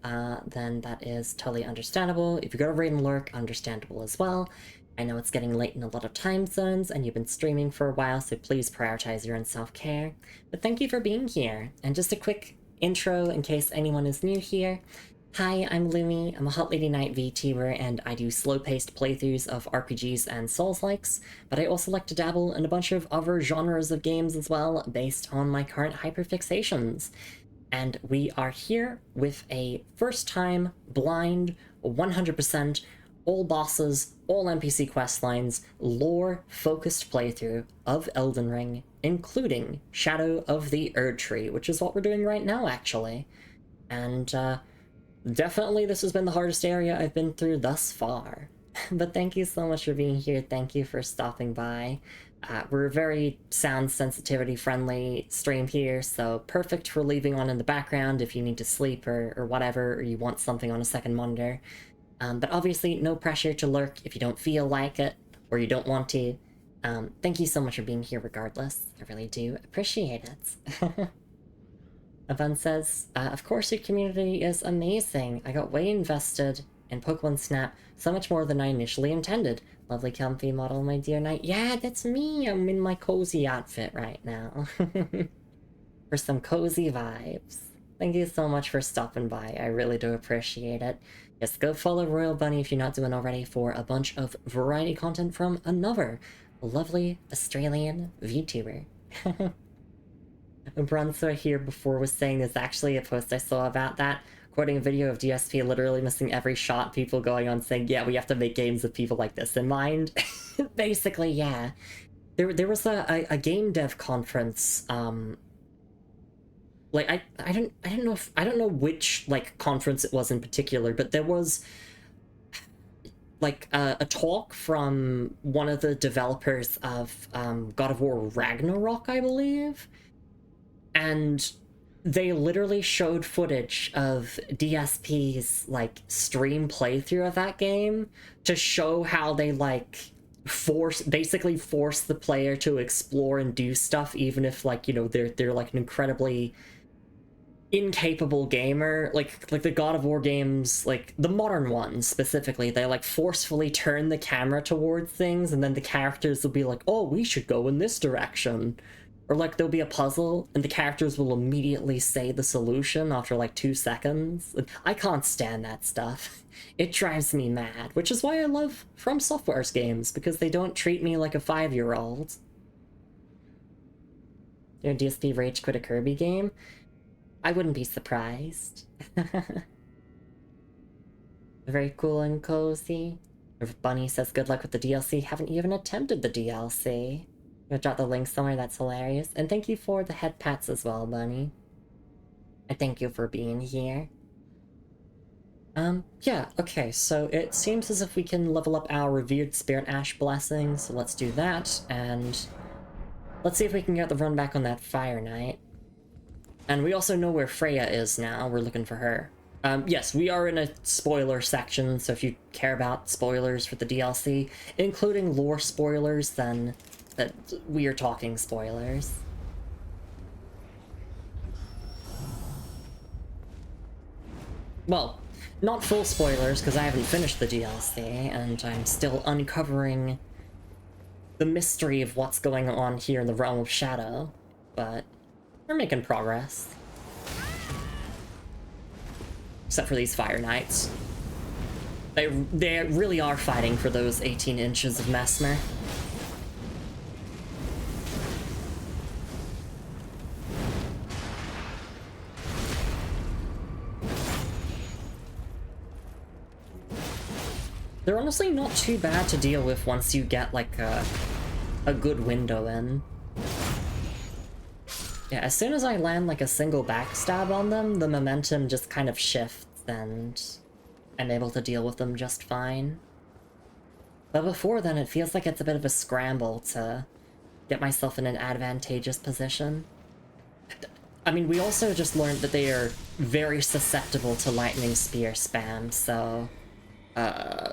then that is totally understandable. If you got a raid and lurk, understandable as well. I know it's getting late in a lot of time zones, and you've been streaming for a while, so please prioritize your own self-care. But thank you for being here, and just a quick intro in case anyone is new here. Hi, I'm Lumi, I'm a Hot Lady Knight VTuber, and I do slow-paced playthroughs of RPGs and Souls-likes, but I also like to dabble in a bunch of other genres of games as well, based on my current hyperfixations. And we are here with a first-time, blind, 100%, all bosses, all NPC questlines, lore-focused playthrough of Elden Ring, including Shadow of the Erdtree, which is what we're doing right now, actually. And, definitely this has been the hardest area I've been through thus far. But thank you so much for being here, thank you for stopping by. We're a very sound sensitivity friendly stream here, so perfect for leaving on in the background if you need to sleep or whatever, or you want something on a second monitor. But obviously no pressure to lurk if you don't feel like it, or you don't want to. Thank you so much for being here regardless, I really do appreciate it. Evan says, of course your community is amazing. I got way invested in Pokemon Snap, so much more than I initially intended. Lovely comfy model, my dear knight. Yeah, that's me! I'm in my cozy outfit right now. For some cozy vibes. Thank you so much for stopping by. I really do appreciate it. Yes, go follow Royal Bunny if you're not doing already for a bunch of variety content from another lovely Australian VTuber. Brunswick here before was saying there's actually a post I saw about that, quoting a video of DSP literally missing every shot, people going on saying, yeah, we have to make games with people like this in mind. Basically, yeah. There was a game dev conference, like I don't know which like conference it was in particular, but there was like a talk from one of the developers of God of War Ragnarok, I believe, and they literally showed footage of DSP's like stream playthrough of that game to show how they like basically force the player to explore and do stuff even if like, you know, they're like an incredibly incapable gamer. Like the God of War games, like the modern ones specifically, they like forcefully turn the camera towards things and then the characters will be like, oh, we should go in this direction. Or like there'll be a puzzle and the characters will immediately say the solution after like 2 seconds. I can't stand that stuff. It drives me mad, which is why I love From Software's games, because they don't treat me like a 5-year-old. You know, DSP rage quit a Kirby game? I wouldn't be surprised. Very cool and cozy. Bunny says good luck with the DLC. Haven't even attempted the DLC. You'll drop the link somewhere, that's hilarious. And thank you for the head pats as well, Bunny. And thank you for being here. Yeah, okay, so it seems as if we can level up our Revered Spirit Ash Blessing, so let's do that, and let's see if we can get the run back on that Fire Knight. And we also know where Freya is now, we're looking for her. Yes, we are in a spoiler section, so if you care about spoilers for the DLC, including lore spoilers, then we are talking spoilers. Well, not full spoilers, because I haven't finished the DLC, and I'm still uncovering the mystery of what's going on here in the Realm of Shadow, but we're making progress. Except for these Fire Knights. They really are fighting for those 18 inches of Mesmer. They're honestly not too bad to deal with once you get, like, a good window in. Yeah, as soon as I land, like, a single backstab on them, the momentum just kind of shifts, and I'm able to deal with them just fine. But before then, it feels like it's a bit of a scramble to get myself in an advantageous position. I mean, we also just learned that they are very susceptible to Lightning Spear spam, so...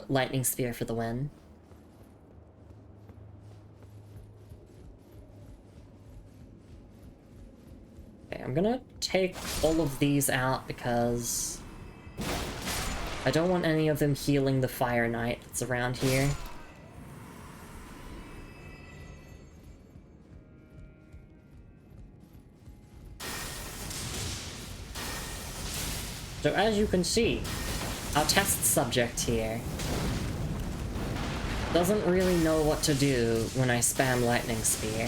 Lightning Spear for the win. Okay, I'm gonna take all of these out because I don't want any of them healing the Fire Knight that's around here. So as you can see, our test subject here doesn't really know what to do when I spam Lightning Spear.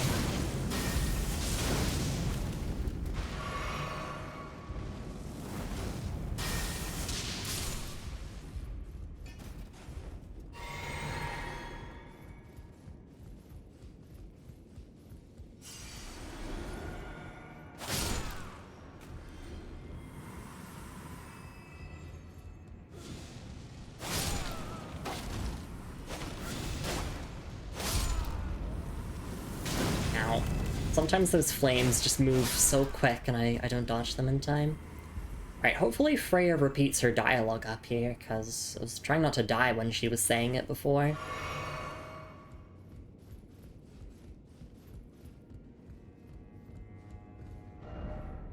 Sometimes those flames just move so quick and I don't dodge them in time. Alright, hopefully Freya repeats her dialogue up here, because I was trying not to die when she was saying it before.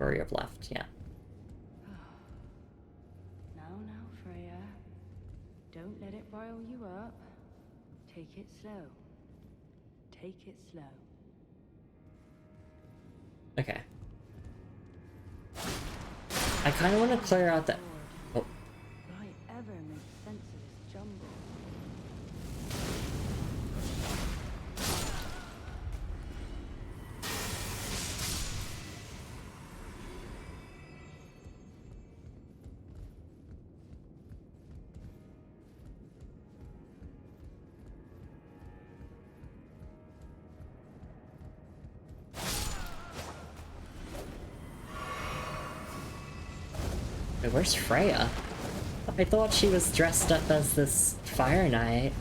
Warrior of left, yeah. Now, Freya. Don't let it rile you up. Take it slow. Take it slow. Okay. I kind of want to clear out that... Oh. Will I ever make sense of this jumble? Wait, where's Freya? I thought she was dressed up as this Fire Knight.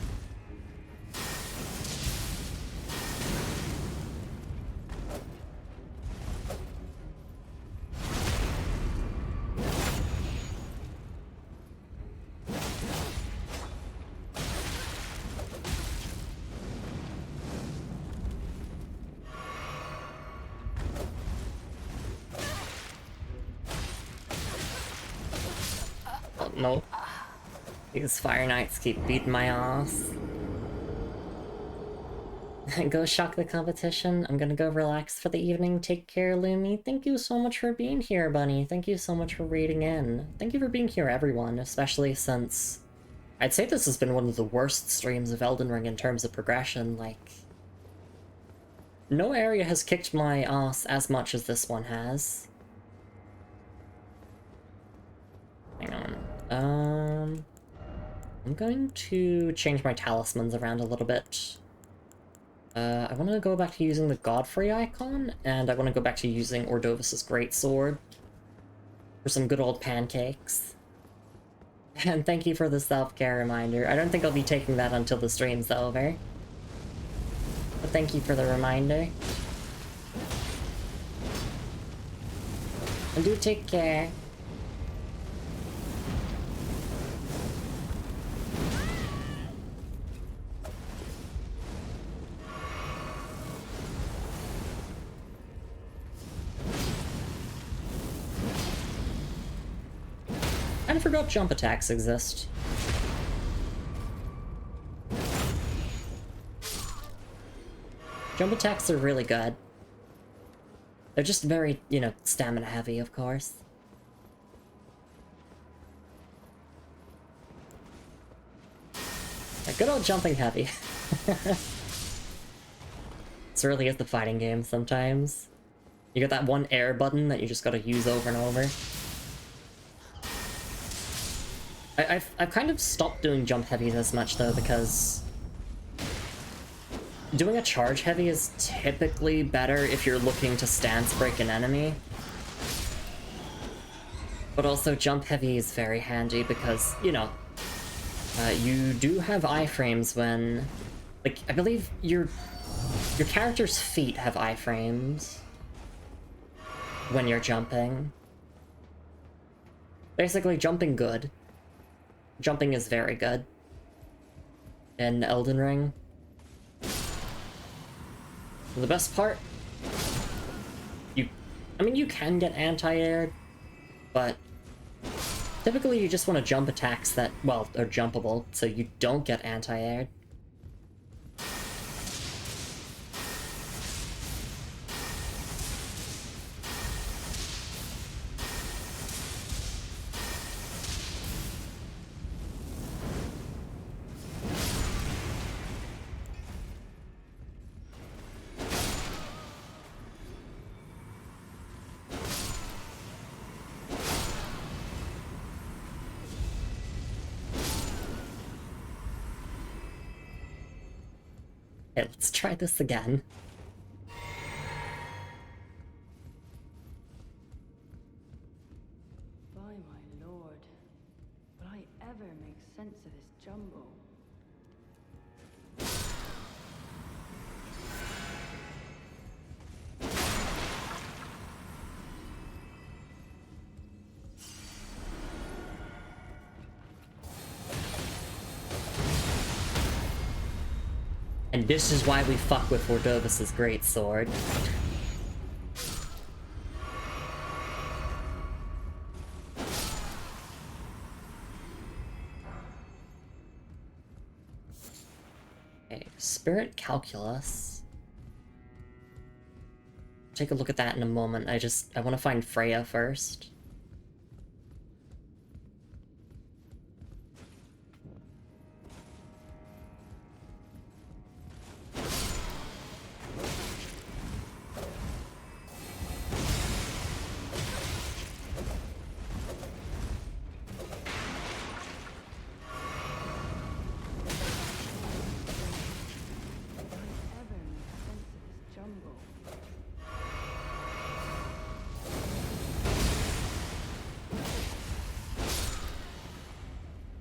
Oh, no. These Fire Knights keep beating my ass. Go shock the competition. I'm gonna go relax for the evening. Take care, Lumi. Thank you so much for being here, Bunny. Thank you so much for reading in. Thank you for being here, everyone, especially since... I'd say this has been one of the worst streams of Elden Ring in terms of progression, like... No area has kicked my ass as much as this one has. Hang on. I'm going to change my talismans around a little bit. I want to go back to using the Godfrey icon, and I want to go back to using Ordovis's Greatsword for some good old pancakes. And thank you for the self-care reminder. I don't think I'll be taking that until the stream's over. But thank you for the reminder. And do take care. I forgot jump attacks exist. Jump attacks are really good. They're just very, you know, stamina heavy, of course. Yeah, good old jumping heavy. This really is the fighting game sometimes. You get that one air button that you just gotta use over and over. I've kind of stopped doing jump heavies as much, though, because doing a charge heavy is typically better if you're looking to stance break an enemy. But also jump heavy is very handy because, you know, you do have iframes when... Like, I believe your character's feet have iframes when you're jumping. Basically, jumping good. Jumping is very good in Elden Ring. The best part, I mean, you can get anti-aired, but typically you just want to jump attacks that, well, are jumpable, so you don't get anti-aired. Okay, let's try this again. By my lord, will I ever make sense of this jumble? And this is why we fuck with Ordovis's Greatsword. Okay, Spirit Calculus. Take a look at that in a moment. I want to find Freya first.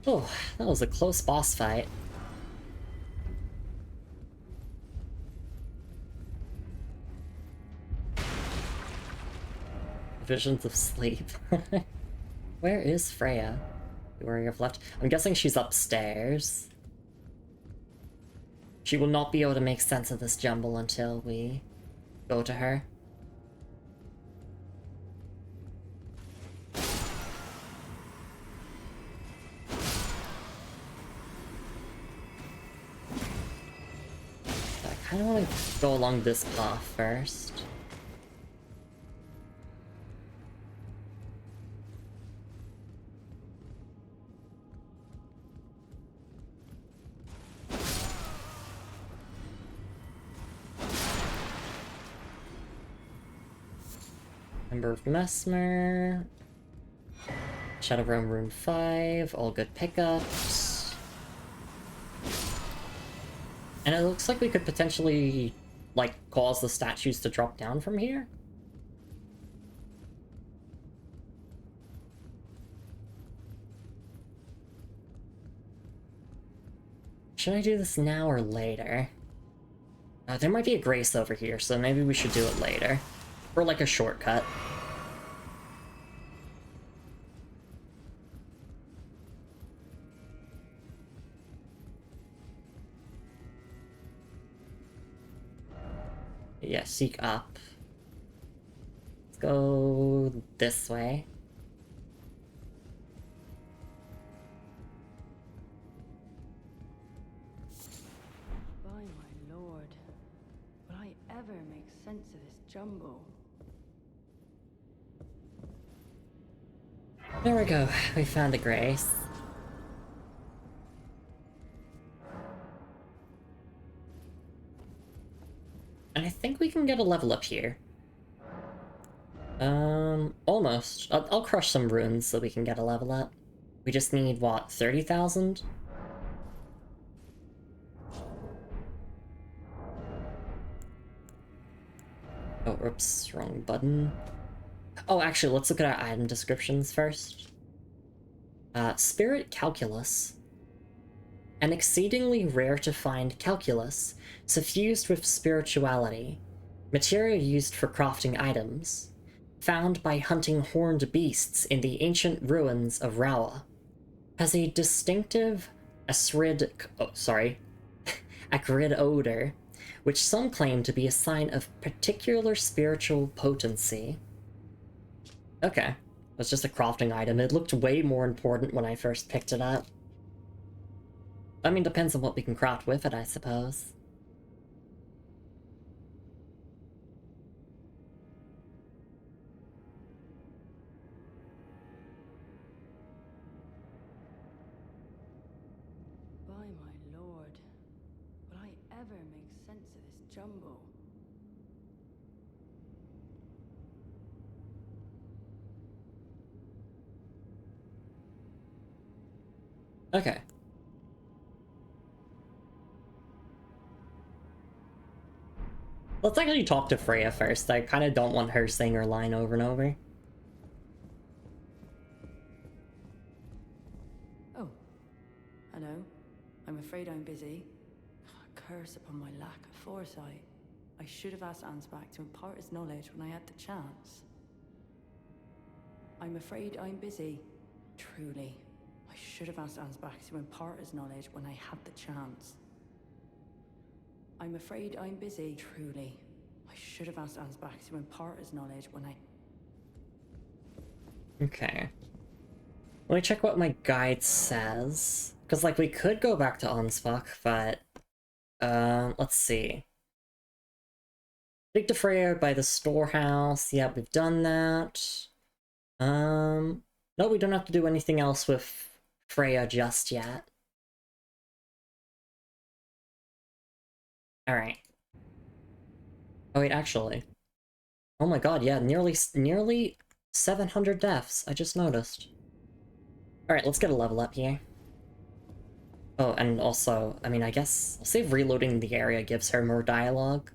Oh, that was a close boss fight. Visions of sleep. Where is Freya? Where you've left? I'm guessing she's upstairs. She will not be able to make sense of this jumble until we go to her. I kind of want to go along this path first. Member of Messmer. Shadow Realm Rune 5, all good pickups. And it looks like we could potentially, like, cause the statues to drop down from here? Should I do this now or later? There might be a grace over here, so maybe we should do it later. Or like a shortcut. Yeah, seek up. Let's go this way. By my lord, will I ever make sense of this jumble? There we go, we found a grace. And I think we can get a level up here. Almost. I'll crush some runes so we can get a level up. We just need, what, 30,000? Oh, oops, wrong button. Oh, actually, let's look at our item descriptions first. Spirit Calculus. An exceedingly rare to find calculus, suffused with spirituality. Material used for crafting items. Found by hunting horned beasts in the ancient ruins of Rawa. Has a distinctive acrid odor, which some claim to be a sign of particular spiritual potency. Okay, it's just a crafting item. It looked way more important when I first picked it up. I mean, depends on what we can craft with it, I suppose. By my lord, will I ever make sense of this jumble? Okay. Let's actually talk to Freya first. I kind of don't want her saying her line over and over. Oh, hello. I'm afraid I'm busy. Curse upon my lack of foresight. I should have asked Ansbach to impart his knowledge when I had the chance. I'm afraid I'm busy. Truly. I should have asked Ansbach to impart his knowledge when I had the chance. I'm afraid I'm busy. Truly. I should have asked Ansbach to impart his knowledge when I... Okay. Let me check what my guide says. Because, like, we could go back to Ansbach, but... let's see. Speak to Freya by the storehouse. Yeah, we've done that. No, we don't have to do anything else with Freya just yet. Alright. Oh wait, actually. Oh my god, yeah, nearly 700 deaths, I just noticed. Alright, let's get a level up here. Oh, and also, I mean, I guess, I'll see if reloading the area gives her more dialogue.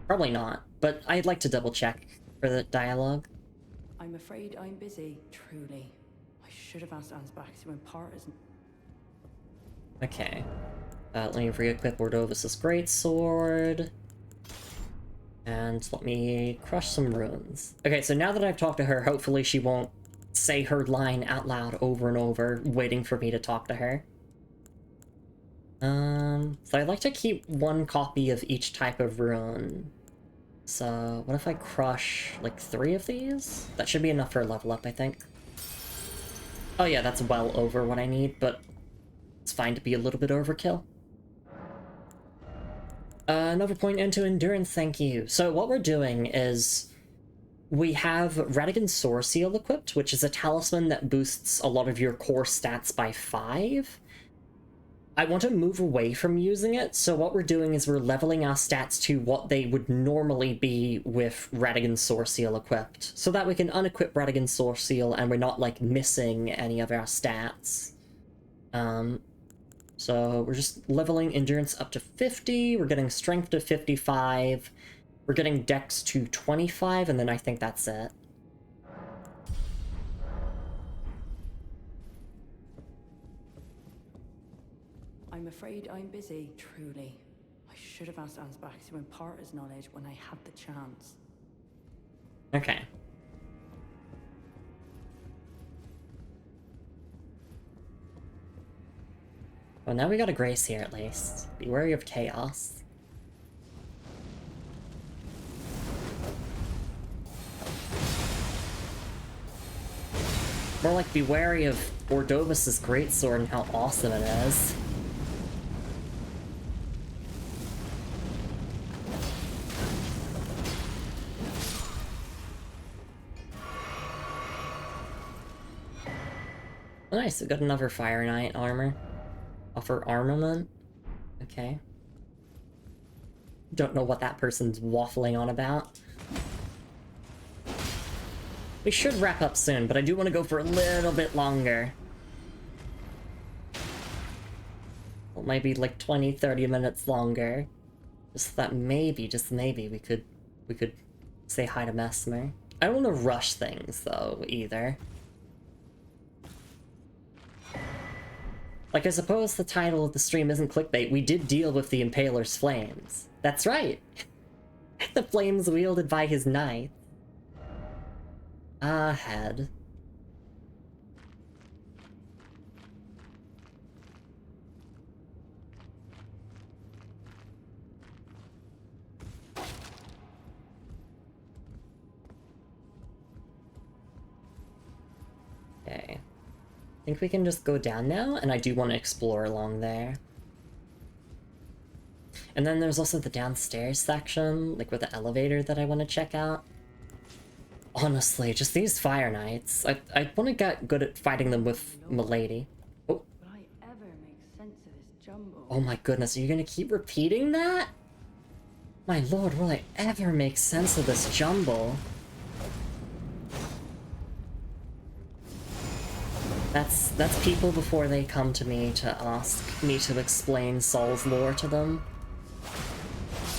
Probably not, but I'd like to double check for the dialogue. I'm afraid I'm busy. Truly. I should have asked Ansbach to impart his... Okay. Let me re-equip Ordovus' greatsword. And let me crush some runes. Okay, so now that I've talked to her, hopefully she won't say her line out loud over and over, waiting for me to talk to her. So I'd like to keep one copy of each type of rune. So, what if I crush, like, 3 of these? That should be enough for a level up, I think. Oh yeah, that's well over what I need, but it's fine to be a little bit overkill. Another point into endurance, thank you. So what we're doing is we have Radigan's Sword Seal equipped, which is a talisman that boosts a lot of your core stats by 5. I want to move away from using it, so what we're doing is we're leveling our stats to what they would normally be with Radigan's Sword Seal equipped, so that we can unequip Radigan's Sword Seal and we're not, like, missing any of our stats. So we're just leveling endurance up to 50, we're getting strength to 55, we're getting dex to 25, and then I think that's it. I'm afraid I'm busy, truly. I should have asked Ansbach to impart his knowledge when I had the chance. Okay. Well, now we got a grace here, at least. Be wary of chaos. More like be wary of Ordovus' greatsword and how awesome it is. Nice, we got another Fire Knight armor. Offer armament? Okay. Don't know what that person's waffling on about. We should wrap up soon, but I do want to go for a little bit longer. Well, maybe like 20-30 minutes longer. Just that maybe, just maybe, we could say hi to Mesmer. I don't want to rush things, though, either. Like, I suppose the title of the stream isn't clickbait. We did deal with the Impaler's flames. That's right! The flames wielded by his knight. Ah, head. Okay. I think we can just go down now, and I do want to explore along there. And then there's also the downstairs section, like with the elevator that I want to check out. Honestly, just these Fire Knights. I want to get good at fighting them with Milady. Oh. Will I ever make sense of this jumble? Oh my goodness, are you gonna keep repeating that? My lord, will I ever make sense of this jumble? That's people before they come to me to ask me to explain Saul's lore to them.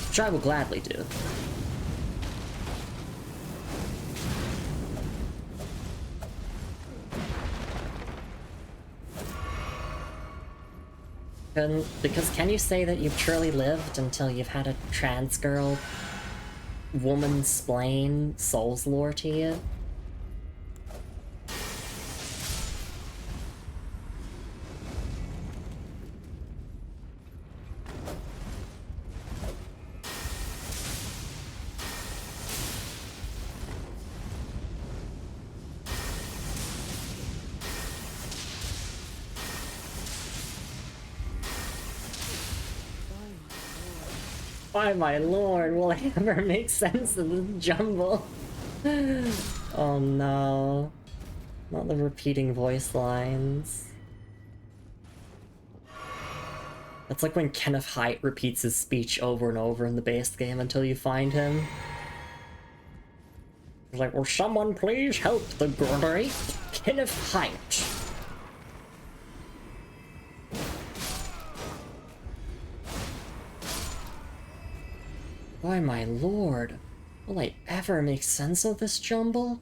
Which I will gladly do. Because can you say that you've truly lived until you've had a trans girl woman-splain Soul's lore to you? Why, my lord, will I ever make sense of this jumble? Oh no. Not the repeating voice lines. That's like when Kenneth Haidt repeats his speech over and over in the base game until you find him. He's like, will someone please help the great Kenneth Haidt? Why, my lord, will I ever make sense of this jumble?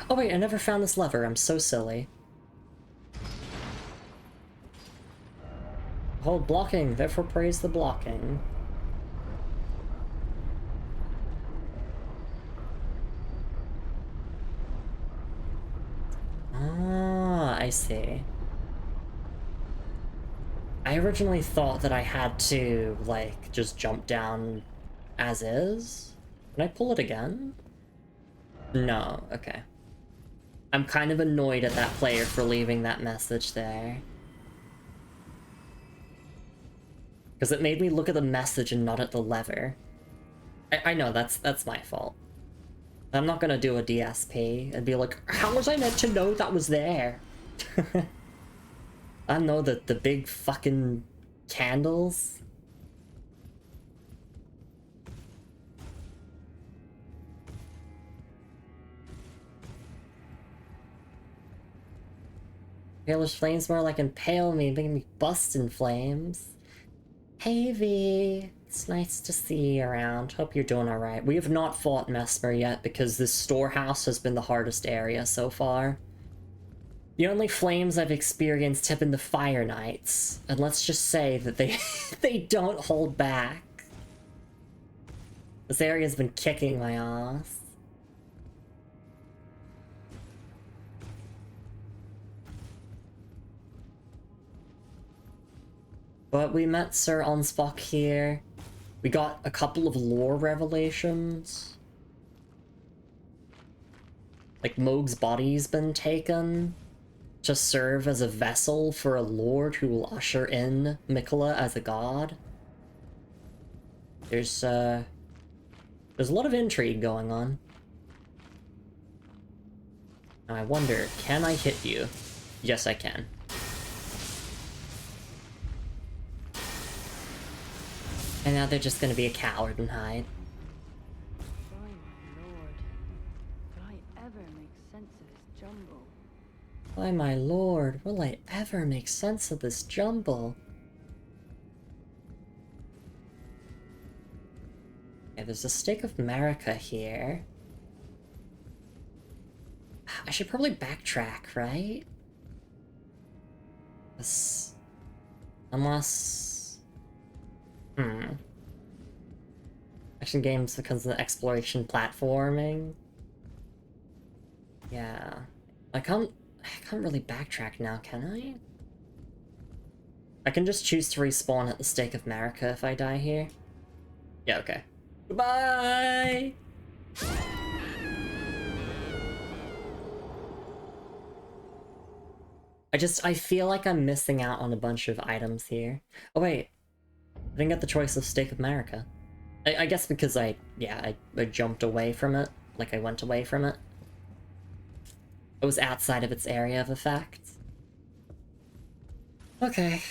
Oh wait, I never found this lever. I'm so silly. Hold blocking, therefore praise the blocking. Ah, I see. I originally thought that I had to, like, just jump down as is. Can I pull it again? No, okay. I'm kind of annoyed at that player for leaving that message there. Because it made me look at the message and not at the lever. I know, that's my fault. I'm not gonna do a DSP and be like, how was I meant to know that was there? I know that the big fucking candles. Impaler's flames more like impale me, making me bust in flames. Hey V, it's nice to see you around. Hope you're doing alright. We have not fought Mesmer yet because this storehouse has been the hardest area so far. The only flames I've experienced have been the Fire Knights, and let's just say that they don't hold back. This area's been kicking my ass. But we met Sir Onspock here. We got a couple of lore revelations. Like, Moog's body's been taken to serve as a vessel for a lord who will usher in Miquella as a god. There's a lot of intrigue going on. Now I wonder, can I hit you? Yes, I can. And now they're just gonna be a coward and hide. By my lord, could I ever make sense of this jumble? By my lord, will I ever make sense of this jumble? Okay, there's a stake of Marika here. I should probably backtrack, right? Unless... Action games because of the exploration platforming. Yeah. I can't really backtrack now, can I? I can just choose to respawn at the Stake of Marika if I die here. Yeah, okay. Goodbye! I feel like I'm missing out on a bunch of items here. Oh wait, I didn't get the choice of Stake of Marika. I guess because I jumped away from it. Like, I went away from it. It was outside of its area of effect. Okay.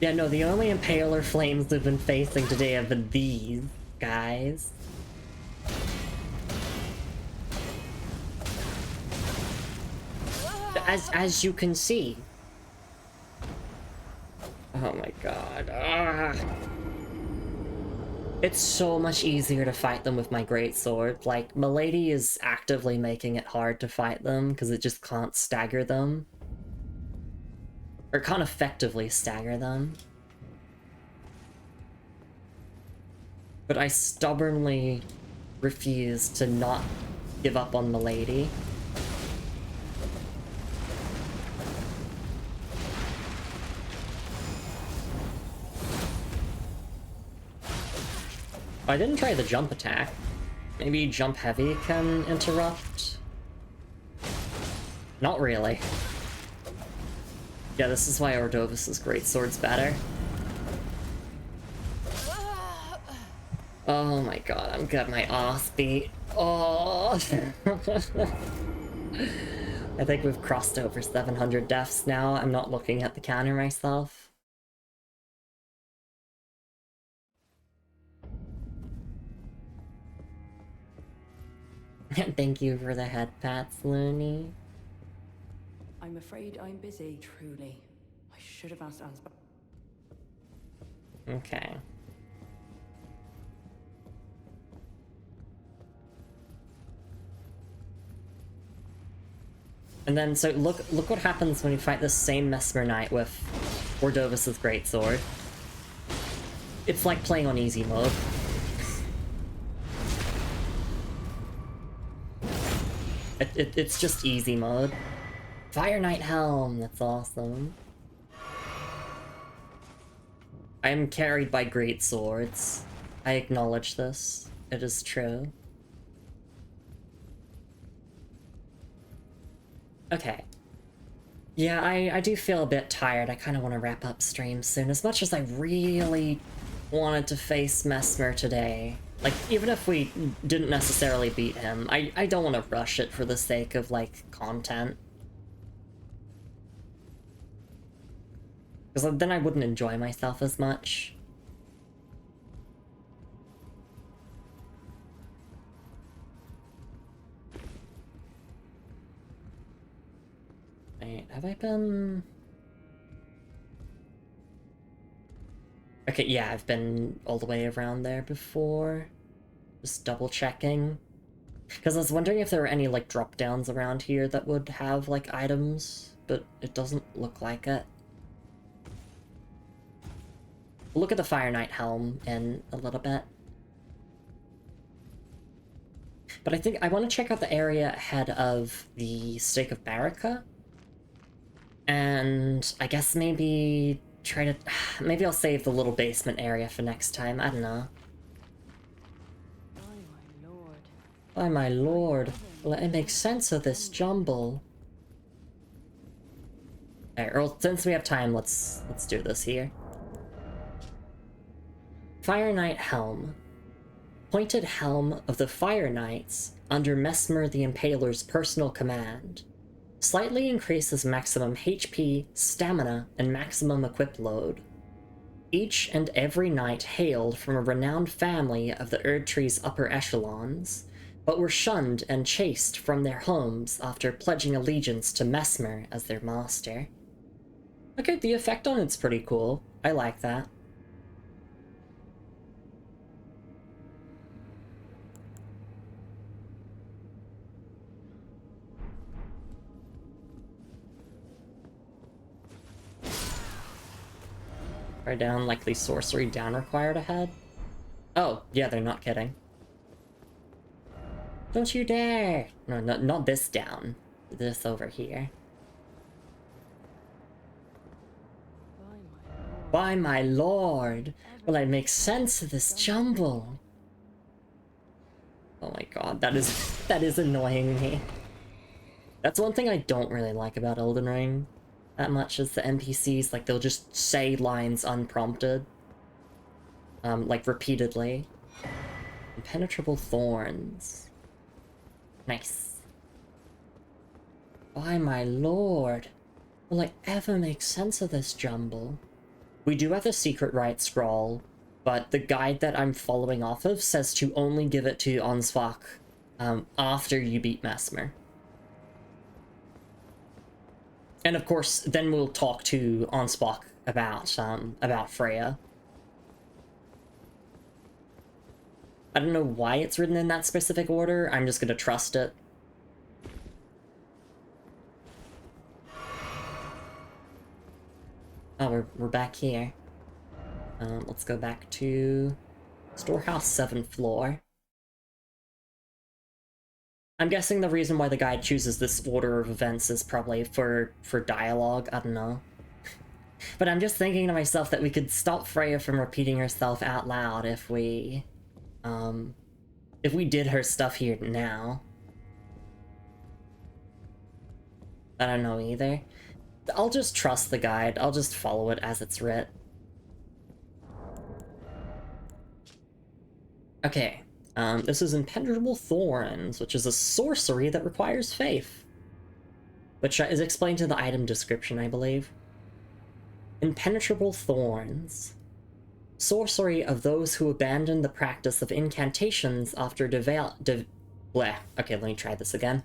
Yeah, no, the only Impaler flames we've been facing today have been these guys. As you can see. Oh my god. Ah. It's so much easier to fight them with my greatsword. Like, Milady is actively making it hard to fight them because it just can't stagger them. Or can't effectively stagger them. But I stubbornly refuse to not give up on Milady. I didn't try the jump attack. Maybe jump heavy can interrupt? Not really. Yeah, this is why Ordovis's greatsword's better. Oh my god, I'm getting my ass beat. Oh! I think we've crossed over 700 deaths now. I'm not looking at the counter myself. Thank you for the head pats, Looney. I'm afraid I'm busy, truly. I should have asked Ansbach. Okay. And then, so look what happens when you fight this same Mesmer Knight with Ordovis's Greatsword. It's like playing on easy mode. It's just easy mode. Fire Knight Helm, that's awesome. I am carried by great swords. I acknowledge this. It is true. Okay. Yeah, I do feel a bit tired. I kind of want to wrap up stream soon. As much as I really wanted to face Mesmer today. Like, even if we didn't necessarily beat him, I don't want to rush it for the sake of, like, content. Because then I wouldn't enjoy myself as much. Wait, have I been... Okay, yeah, I've been all the way around there before. Just double checking. Because I was wondering if there were any, like, drop-downs around here that would have, like, items, but it doesn't look like it. Look at the Fire Knight helm in a little bit. But I think I want to check out the area ahead of the Stake of Baraka. And I guess maybe try to... Maybe I'll save the little basement area for next time. I don't know. By my lord. By my lord. Let me make sense of this jumble. Alright, well, since we have time, let's do this here. Fire Knight Helm. Pointed helm of the Fire Knights under Mesmer the Impaler's personal command. Slightly increases maximum HP, stamina, and maximum equip load. Each and every knight hailed from a renowned family of the Erdtree's upper echelons, but were shunned and chased from their homes after pledging allegiance to Mesmer as their master. Okay, the effect on it's pretty cool. I like that. Down, likely sorcery down required ahead. Oh, yeah, they're not kidding. Don't you dare! No, not this down. This over here. By my lord! Will I make sense of this jumble? Oh my god, that is annoying me. That's one thing I don't really like about Elden Ring. That much as the NPCs, like, they'll just say lines unprompted. Like, repeatedly. Impenetrable thorns. Nice. By my lord. Will I ever make sense of this jumble? We do have a secret rite scroll, but the guide that I'm following off of says to only give it to Ansvak after you beat Mesmer. And of course, then we'll talk to Ansbach about Freya. I don't know why it's written in that specific order. I'm just gonna trust it. Oh, we're back here. Let's go back to Storehouse 7th floor. I'm guessing the reason why the guide chooses this order of events is probably for dialogue, I don't know. But I'm just thinking to myself that we could stop Freya from repeating herself out loud if we did her stuff here now. I don't know either. I'll just trust the guide, I'll just follow it as it's writ. Okay. This is Impenetrable Thorns, which is a sorcery that requires faith. Which is explained in the item description, I believe. Impenetrable Thorns. Sorcery of those who abandon the practice of incantations after Okay, let me try this again.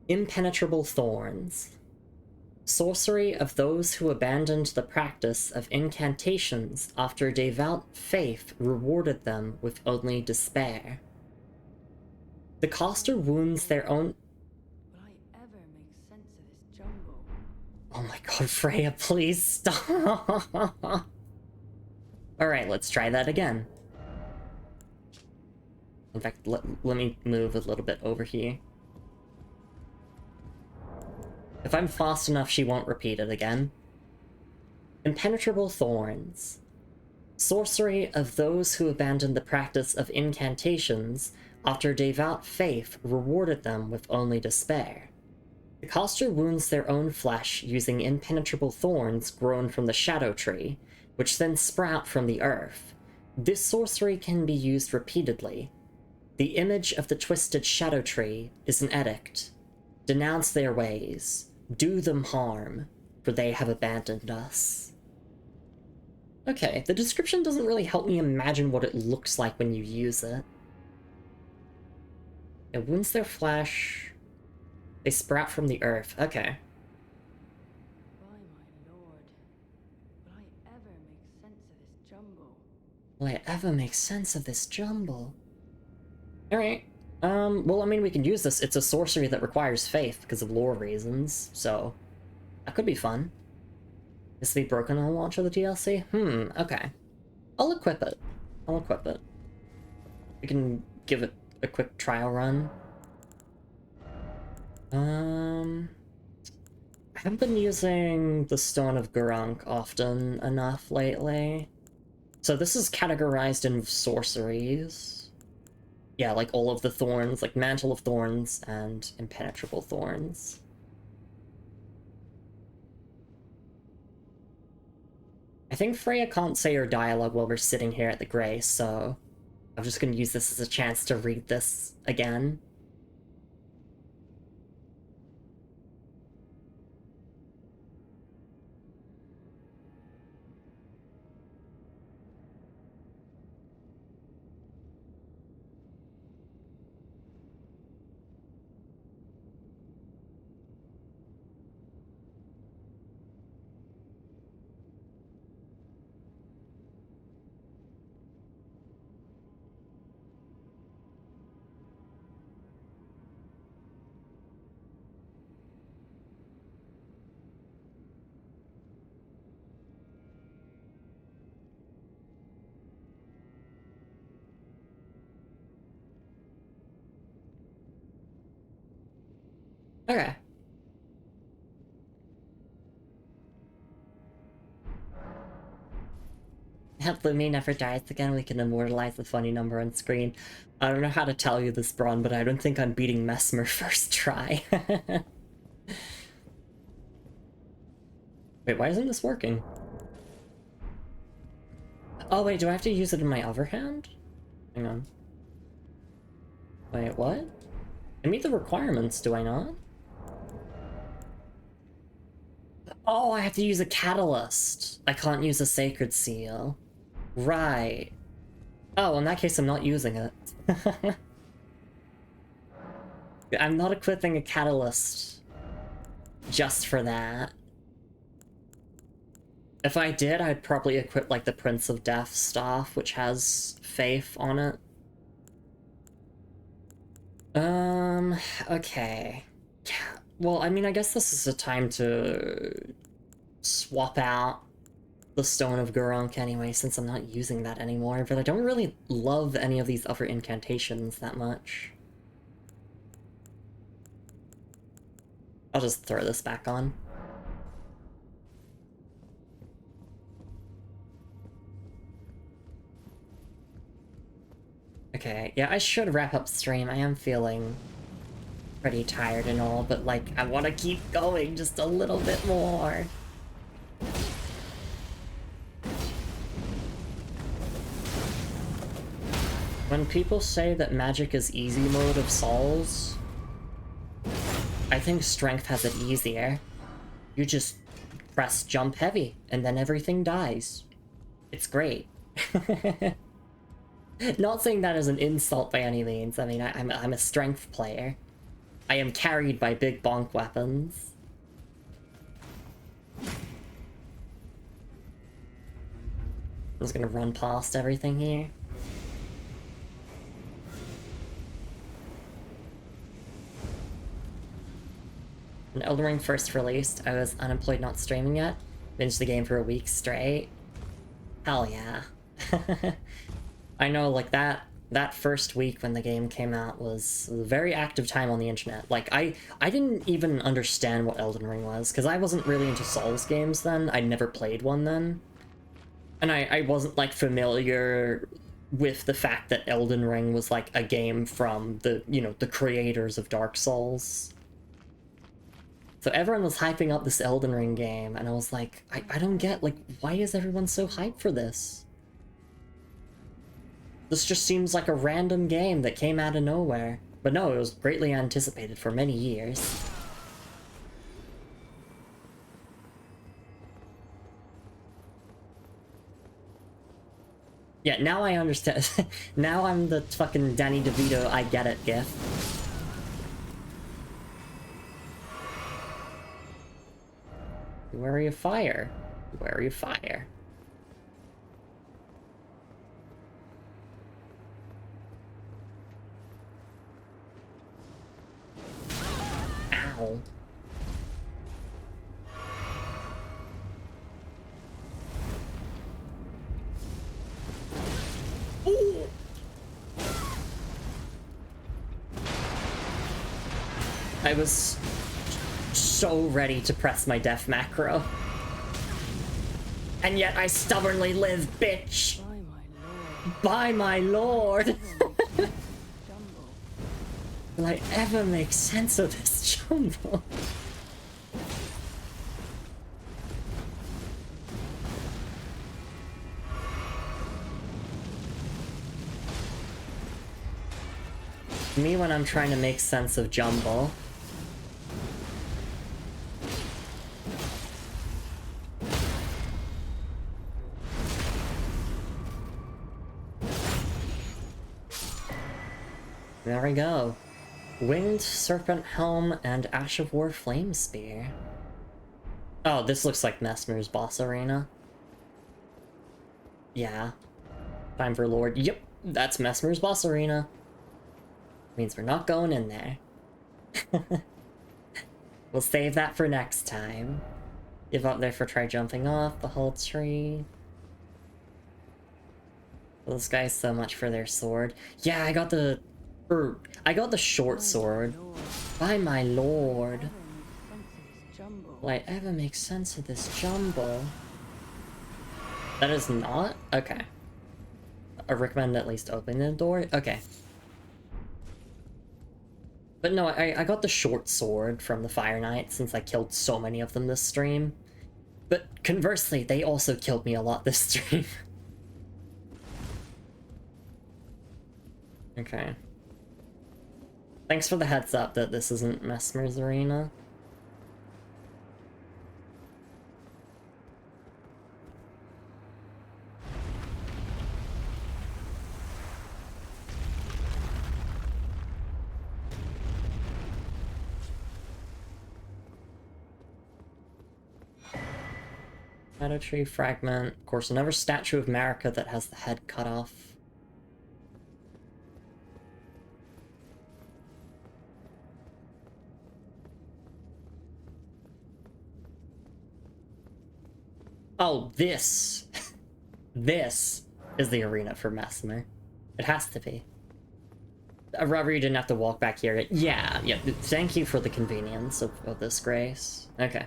Impenetrable Thorns. Sorcery of those who abandoned the practice of incantations after devout faith rewarded them with only despair. The caster wounds their own... Will I ever Oh my god, Freya, please stop! Alright, let's try that again. In fact, let me move a little bit over here. If I'm fast enough, she won't repeat it again. Impenetrable Thorns. Sorcery of those who abandoned the practice of incantations after devout faith rewarded them with only despair. The caster wounds their own flesh using impenetrable thorns grown from the shadow tree, which then sprout from the earth. This sorcery can be used repeatedly. The image of the twisted shadow tree is an edict. Denounce their ways. Do them harm, for they have abandoned us. Okay, the description doesn't really help me imagine what it looks like when you use it. It wounds their flesh. They sprout from the earth. Okay. By my lord, will I ever make sense of this jumble? Will I ever make sense of this jumble? Alright. Well, I mean, we can use this. It's a sorcery that requires faith because of lore reasons, so that could be fun. This will be broken on launch of the DLC? Okay. I'll equip it. I'll equip it. We can give it a quick trial run. I haven't been using the Stone of Gurunk often enough lately. So this is categorized in sorceries. Yeah, like all of the thorns, like Mantle of Thorns and Impenetrable Thorns. I think Freya can't say her dialogue while we're sitting here at the Grey, so I'm just gonna use this as a chance to read this again. Okay. If Lumi never dies again, we can immortalize the funny number on screen. I don't know how to tell you this, Braun, but I don't think I'm beating Mesmer first try. Wait, why isn't this working? Oh wait, do I have to use it in my other hand? Hang on. Wait, what? I meet the requirements, do I not? Oh, I have to use a catalyst. I can't use a sacred seal. Right. Oh, in that case, I'm not using it. I'm not equipping a catalyst just for that. If I did, I'd probably equip, like, the Prince of Death staff, which has faith on it. Okay. Well, I mean, I guess this is a time to swap out the Stone of Gurunk anyway, since I'm not using that anymore, but I don't really love any of these other incantations that much. I'll just throw this back on. Okay, yeah, I should wrap up stream. I am feeling pretty tired and all, but, like, I want to keep going just a little bit more. When people say that magic is easy mode of Souls, I think strength has it easier. You just press jump heavy, and then everything dies. It's great. Not saying that as an insult by any means. I mean, I'm a strength player. I am carried by big bonk weapons. I'm just gonna run past everything here. And Elden Ring first released, I was unemployed, not streaming yet. Binged the game for a week straight. Hell yeah. I know, like, that first week when the game came out was a very active time on the internet. Like, I didn't even understand what Elden Ring was, because I wasn't really into Souls games then. I'd never played one then. And I wasn't, like, familiar with the fact that Elden Ring was, like, a game from the, you know, the creators of Dark Souls. So everyone was hyping up this Elden Ring game, and I was like, I don't get, like, why is everyone so hyped for this? This just seems like a random game that came out of nowhere. But no, it was greatly anticipated for many years. Yeah, now I understand. Now I'm the fucking Danny DeVito I get it gif. Wary of fire. Wary of fire. Ow. Ooh. I was so ready to press my death macro. And yet I stubbornly live, bitch! By my lord! Will I ever make sense of this jumble? Me when I'm trying to make sense of jumble. There we go. Winged Serpent Helm and Ash of War Flame Spear. Oh, this looks like Messmer's boss arena. Yeah. Time for Lord. Yep, that's Messmer's boss arena. Means we're not going in there. We'll save that for next time. Give up there for try jumping off the whole tree. Those guys so much for their sword. Yeah, I got the short sword. By my lord. Will I ever make sense of this jumble? That is not? Okay. I recommend at least opening the door? Okay. But no, I got the short sword from the Fire Knight since I killed so many of them this stream. But conversely, they also killed me a lot this stream. Okay. Thanks for the heads up that this isn't Messmer's arena. Shadow Tree Fragment. Of course, another statue of Marika that has the head cut off. Oh, this. This is the arena for Messmer. It has to be. Rubber, you didn't have to walk back here. Yeah. Thank you for the convenience of this, Grace. Okay.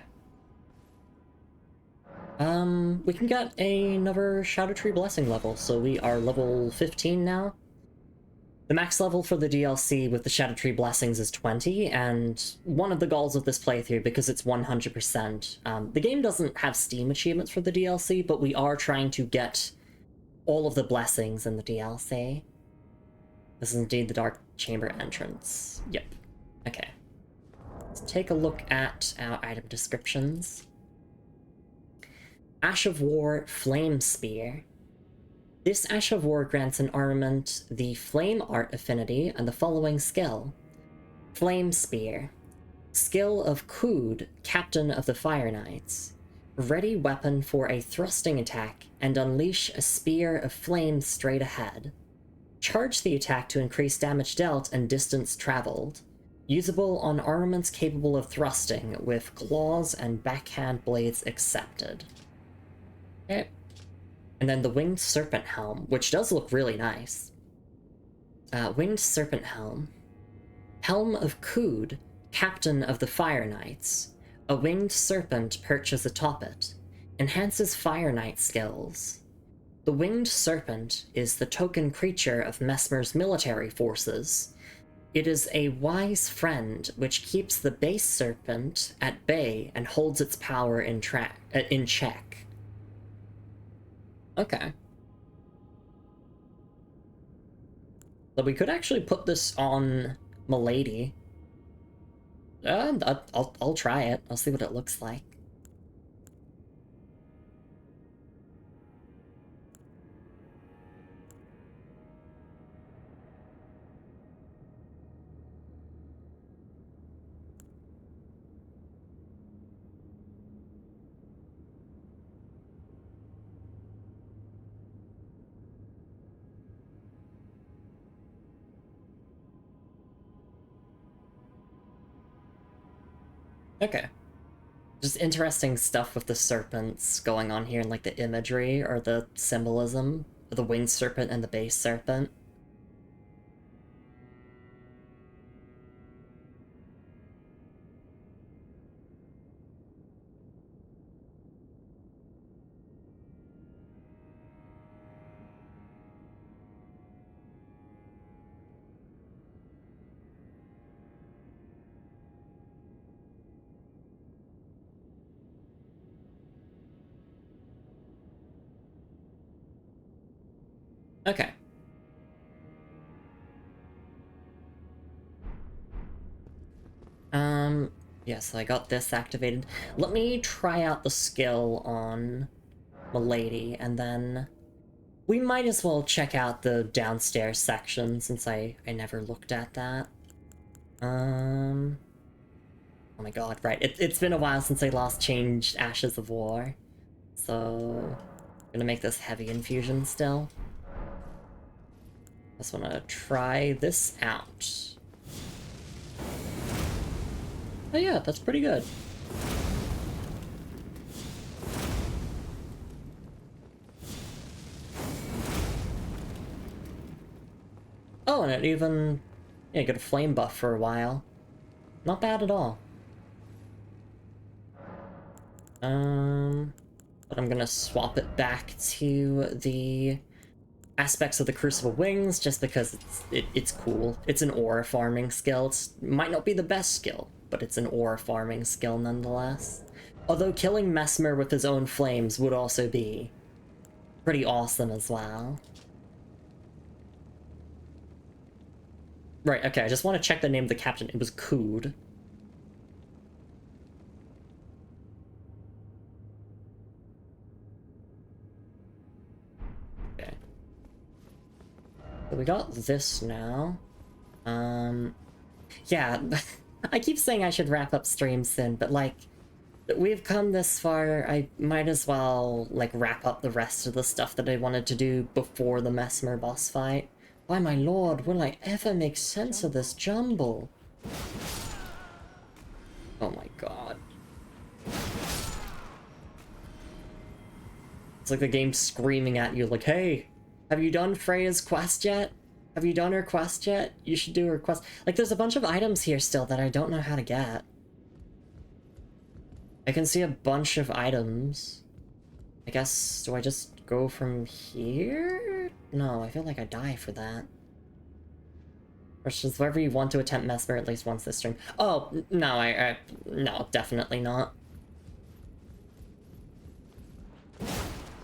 We can get another Shadow Tree Blessing level, so we are level 15 now. The max level for the DLC with the Shadow Tree Blessings is 20, and one of the goals of this playthrough, because it's 100%, the game doesn't have Steam achievements for the DLC, but we are trying to get all of the blessings in the DLC. This is indeed the Dark Chamber entrance. Yep. Okay. Let's take a look at our item descriptions. Ash of War Flame Spear. This Ash of War grants an armament the Flame Art affinity and the following skill. Flame Spear. Skill of Kood, Captain of the Fire Knights. Ready weapon for a thrusting attack and unleash a spear of flame straight ahead. Charge the attack to increase damage dealt and distance traveled. Usable on armaments capable of thrusting, with claws and backhand blades accepted. Okay. And then the Winged Serpent Helm, which does look really nice. Winged Serpent Helm. Helm of Kood, captain of the Fire Knights. A winged serpent perches atop it. Enhances Fire Knight skills. The Winged Serpent is the token creature of Messmer's military forces. It is a wise friend which keeps the base serpent at bay and holds its power in check. Okay. So we could actually put this on Milady. I'll try it. I'll see what it looks like. Okay. Just interesting stuff with the serpents going on here, and like the imagery or the symbolism of the winged serpent and the base serpent. Okay. Yes, I got this activated. Let me try out the skill on Milady, and then we might as well check out the downstairs section, since I never looked at that. Oh my god, right. It's been a while since I last changed Ashes of War. So, I'm gonna make this heavy infusion still. Just wanna try this out. Oh yeah, that's pretty good. Oh, and it even... yeah, got a flame buff for a while. Not bad at all. But I'm gonna swap it back to the aspects of the Crucible Wings, just because it's cool. It's an aura farming skill. It might not be the best skill, but it's an aura farming skill nonetheless. Although killing Messmer with his own flames would also be pretty awesome as well. Right, okay, I just want to check the name of the captain. It was Kood. Okay. So we got this now. Yeah, I keep saying I should wrap up stream soon, but like, we've come this far, I might as well, like, wrap up the rest of the stuff that I wanted to do before the Messmer boss fight. By my lord, will I ever make sense of this jumble? Oh my god. It's like the game screaming at you, like, hey, have you done Freya's quest yet? Have you done her quest yet? You should do her quest. Like, there's a bunch of items here still that I don't know how to get. I can see a bunch of items. I guess, do I just go from here? No, I feel like I die for that. Which is wherever you want to attempt Messmer at least once this stream. Oh, no, no, definitely not.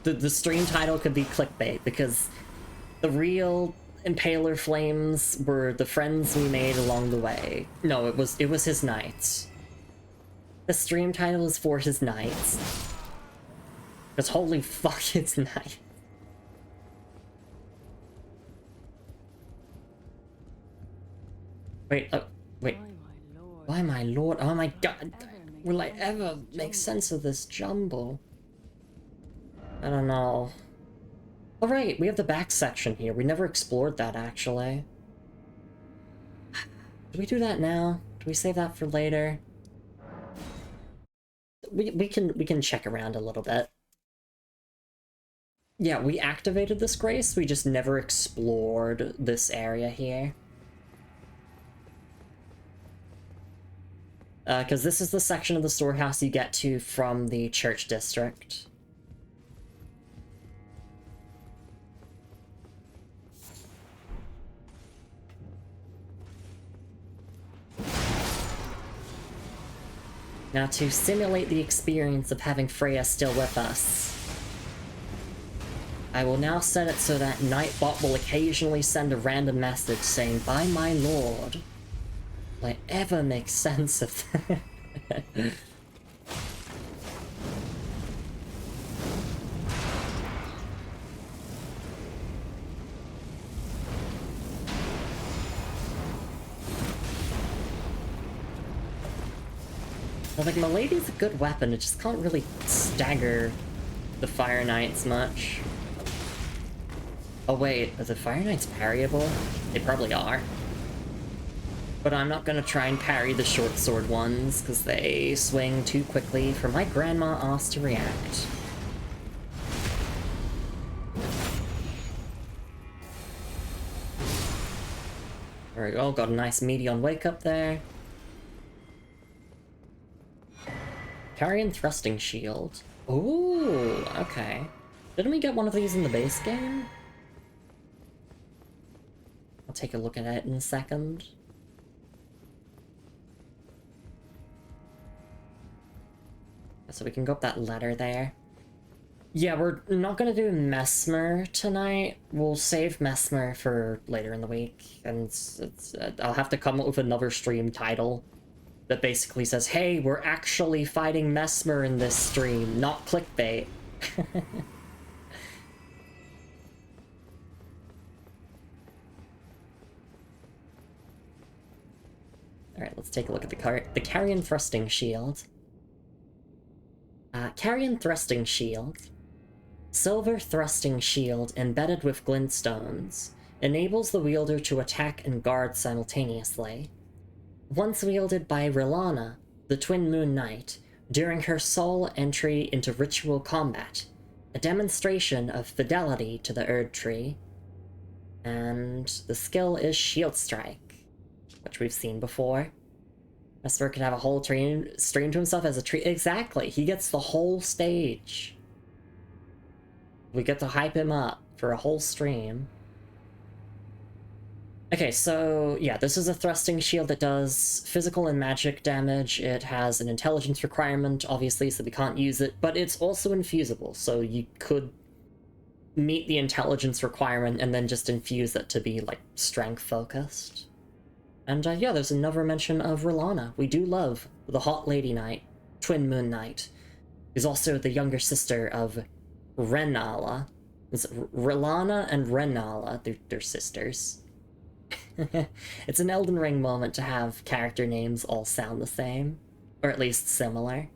The stream title could be clickbait, because the real Impaler flames were the friends we made along the way. No, it was his knights. The stream title is for his knights. Because holy fuck, it's knights. Wait, wait. Why, my lord? Oh my god. Will I ever make sense of this jumble? I don't know. Oh right, we have the back section here. We never explored that, actually. Do we do that now? Do we save that for later? We can check around a little bit. Yeah, we activated this grace, we just never explored this area here. Because this is the section of the storehouse you get to from the church district. Now, to simulate the experience of having Freya still with us, I will now set it so that Nightbot will occasionally send a random message saying, "By my lord." Will I ever make sense of that? Like, Milady's a good weapon, it just can't really stagger the Fire Knights much. Oh wait, are the Fire Knights parryable? They probably are. But I'm not gonna try and parry the short sword ones, because they swing too quickly for my grandma ass to react. There we go, got a nice meaty on wake up there. Carrion Thrusting Shield. Ooh, okay. Didn't we get one of these in the base game? I'll take a look at it in a second. So we can go up that ladder there. Yeah, we're not gonna do Mesmer tonight. We'll save Mesmer for later in the week, and I'll have to come up with another stream title that basically says, "Hey, we're actually fighting Mesmer in this stream, not clickbait." Alright, let's take a look at the Carrion Thrusting Shield. Carrion Thrusting Shield. Silver Thrusting Shield embedded with glintstones. Enables the wielder to attack and guard simultaneously. Once wielded by Rilana, the Twin Moon Knight, during her sole entry into ritual combat, a demonstration of fidelity to the Erd Tree. And the skill is Shield Strike, which we've seen before. Mesmer could have a whole stream to himself as a tree. Exactly, he gets the whole stage. We get to hype him up for a whole stream. Okay, so yeah, this is a thrusting shield that does physical and magic damage. It has an intelligence requirement, obviously, so we can't use it, but it's also infusible, so you could meet the intelligence requirement and then just infuse it to be, like, strength-focused. And yeah, there's another mention of Rilana. We do love the Hot Lady Knight, Twin Moon Knight, who's also the younger sister of Renala. It's Rilana and Renala, they're sisters. It's an Elden Ring moment to have character names all sound the same, or at least similar.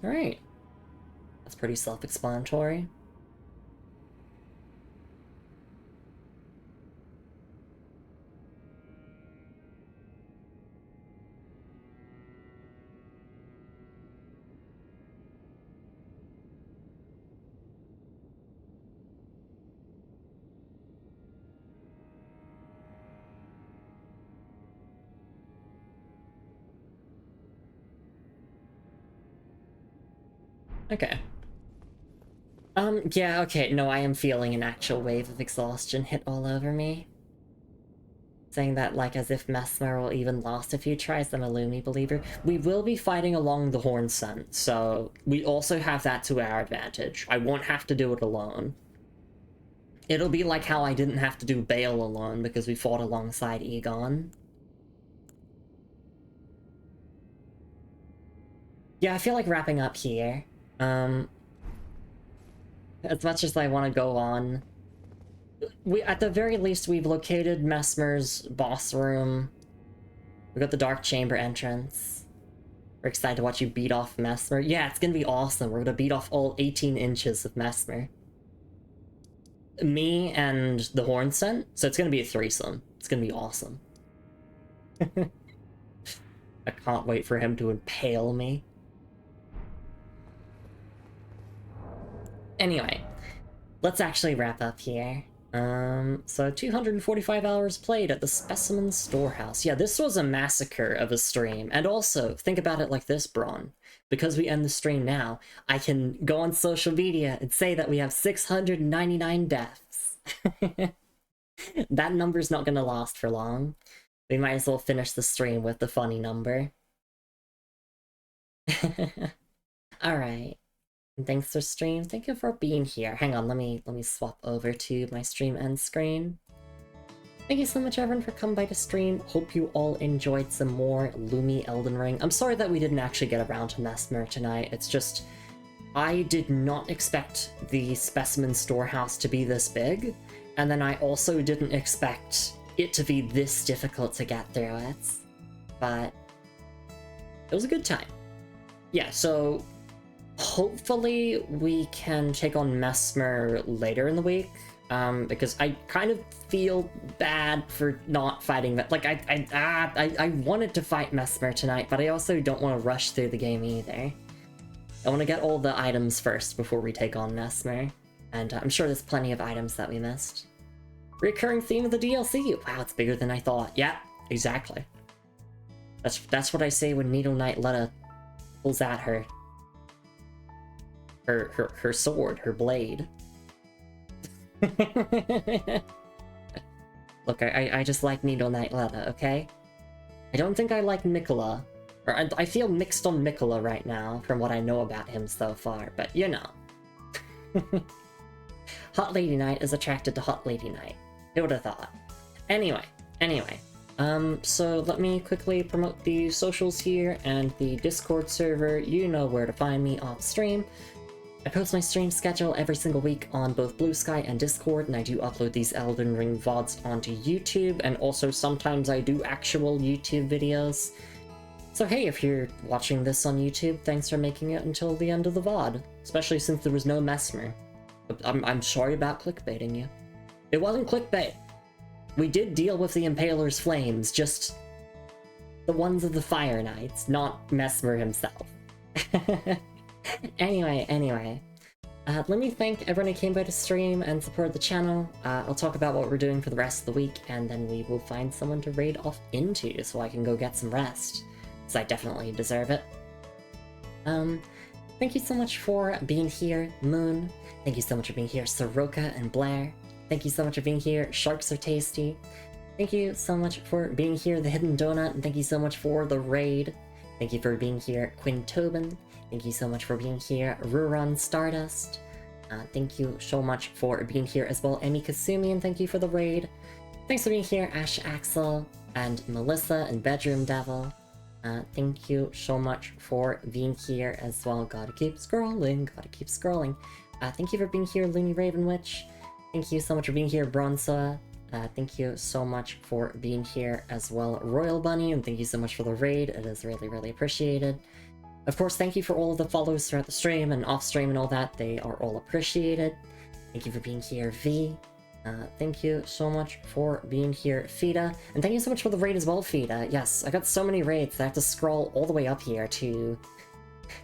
Alright. That's pretty self-explanatory. Okay. Yeah, okay, no, I am feeling an actual wave of exhaustion hit all over me. Saying that, like, as if Mesmer will even last a few tries, I'm a Lumi believer. We will be fighting along the Horn Scent, so we also have that to our advantage. I won't have to do it alone. It'll be like how I didn't have to do Bale alone because we fought alongside Egon. Yeah, I feel like wrapping up here. As much as I want to go on, at the very least, we've located Mesmer's boss room. We got the Dark Chamber entrance. We're excited to watch you beat off Mesmer. Yeah, it's gonna be awesome. We're gonna beat off all 18 inches of Mesmer. Me and the Horn Scent, so it's gonna be a threesome. It's gonna be awesome. I can't wait for him to impale me. Anyway, let's actually wrap up here. So 245 hours played at the Specimen Storehouse. Yeah, this was a massacre of a stream. And also, think about it like this, Braun. Because we end the stream now, I can go on social media and say that we have 699 deaths. That number's not gonna last for long. We might as well finish the stream with the funny number. Alright. Thanks for stream. Thank you for being here. Hang on, let me swap over to my stream end screen. Thank you so much, everyone, for coming by to stream. Hope you all enjoyed some more Lumi Elden Ring. I'm sorry that we didn't actually get around to Mesmer tonight. It's just, I did not expect the Specimen Storehouse to be this big, and then I also didn't expect it to be this difficult to get through it. But it was a good time. Yeah, so hopefully we can take on Mesmer later in the week, because I kind of feel bad for not fighting that. Like, I wanted to fight Mesmer tonight, but I also don't want to rush through the game either. I want to get all the items first before we take on Mesmer, and I'm sure there's plenty of items that we missed. Recurring theme of the DLC! Wow, it's bigger than I thought. Yeah, exactly. That's what I say when Needle Knight Letta pulls at her. Her sword, her blade. Look, I just like Needle Knight Letta, okay? I don't think I like Mikola. Or I feel mixed on Mikola right now, from what I know about him so far, but you know. Hot Lady Knight is attracted to Hot Lady Knight. Who would have thought? Anyway. So let me quickly promote the socials here and the Discord server. You know where to find me off stream. I post my stream schedule every single week on both Blue Sky and Discord, and I do upload these Elden Ring VODs onto YouTube, and also sometimes I do actual YouTube videos. So hey, if you're watching this on YouTube, thanks for making it until the end of the VOD, especially since there was no Mesmer. I'm sorry about clickbaiting you. It wasn't clickbait. We did deal with the Impaler's flames, just the ones of the Fire Knights, not Mesmer himself. Anyway. Let me thank everyone who came by to stream and support the channel. I'll talk about what we're doing for the rest of the week, and then we will find someone to raid off into so I can go get some rest, because I definitely deserve it. Thank you so much for being here, Moon. Thank you so much for being here, Soroka and Blair. Thank you so much for being here, Sharks Are Tasty. Thank you so much for being here, The Hidden Donut, and thank you so much for the raid. Thank you for being here, Quinn Tobin. Thank you so much for being here, Ruron Stardust. Thank you so much for being here as well, Emi Kasumi, and thank you for the raid. Thanks for being here, Ash Axel, and Melissa, and Bedroom Devil. Thank you so much for being here as well. Gotta keep scrolling. Thank you for being here, Looney Ravenwitch. Thank you so much for being here, Bronza. Thank you so much for being here as well, Royal Bunny, and thank you so much for the raid. It is really, really appreciated. Of course, thank you for all of the follows throughout the stream and off stream and all that. They are all appreciated. Thank you for being here, V. Thank you so much for being here, Fida. And thank you so much for the raid as well, Fida. Yes, I got so many raids that I have to scroll all the way up here to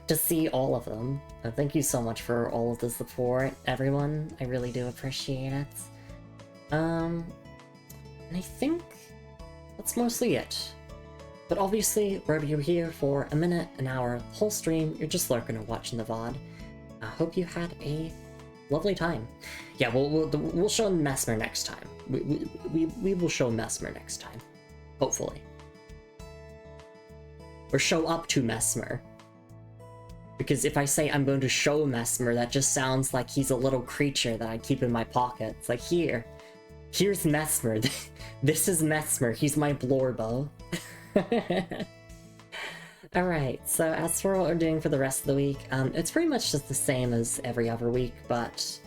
see all of them. Thank you so much for all of the support, everyone. I really do appreciate it. And I think that's mostly it. But obviously, wherever you're here for a minute, an hour, whole stream, you're just lurking or watching the VOD. I hope you had a lovely time. Yeah, we'll show Mesmer next time. We will show Mesmer next time. Hopefully. Or show up to Mesmer. Because if I say I'm going to show Mesmer, that just sounds like he's a little creature that I keep in my pocket. It's like, here's Mesmer. This is Mesmer. He's my Blorbo. Alright, so as for what we're doing for the rest of the week, it's pretty much just the same as every other week, but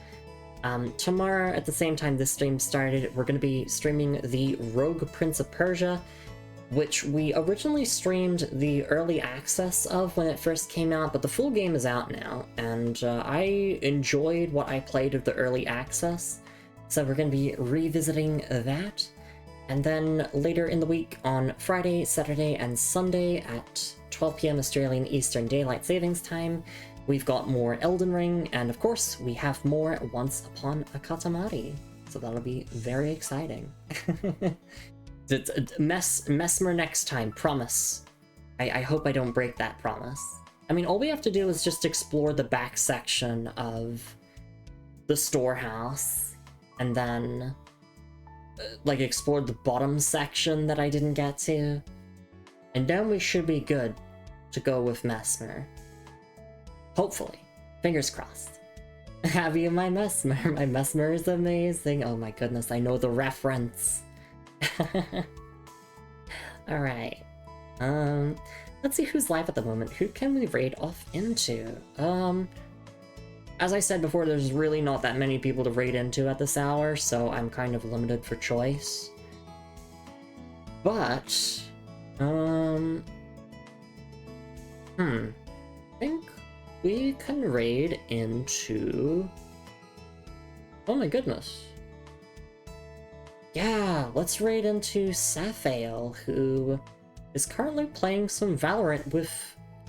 tomorrow at the same time this stream started, we're going to be streaming the Rogue Prince of Persia, which we originally streamed the early access of when it first came out, but the full game is out now, and I enjoyed what I played of the early access, so we're going to be revisiting that. And then later in the week on Friday, Saturday, and Sunday at 12 p.m. Australian Eastern Daylight Savings Time, we've got more Elden Ring, and of course, we have more Once Upon a Katamari. So that'll be very exciting. Mesmer next time, promise. I hope I don't break that promise. I mean, all we have to do is just explore the back section of the storehouse, and then like explore the bottom section that I didn't get to, and then we should be good to go with Mesmer. Hopefully. Fingers crossed. Have you my Mesmer? My Mesmer is amazing. Oh my goodness, I know the reference. Alright. Let's see who's live at the moment. Who can we raid off into? As I said before, there's really not that many people to raid into at this hour, so I'm kind of limited for choice. But, I think we can raid into... Oh my goodness. Yeah, let's raid into Saphael, who is currently playing some Valorant with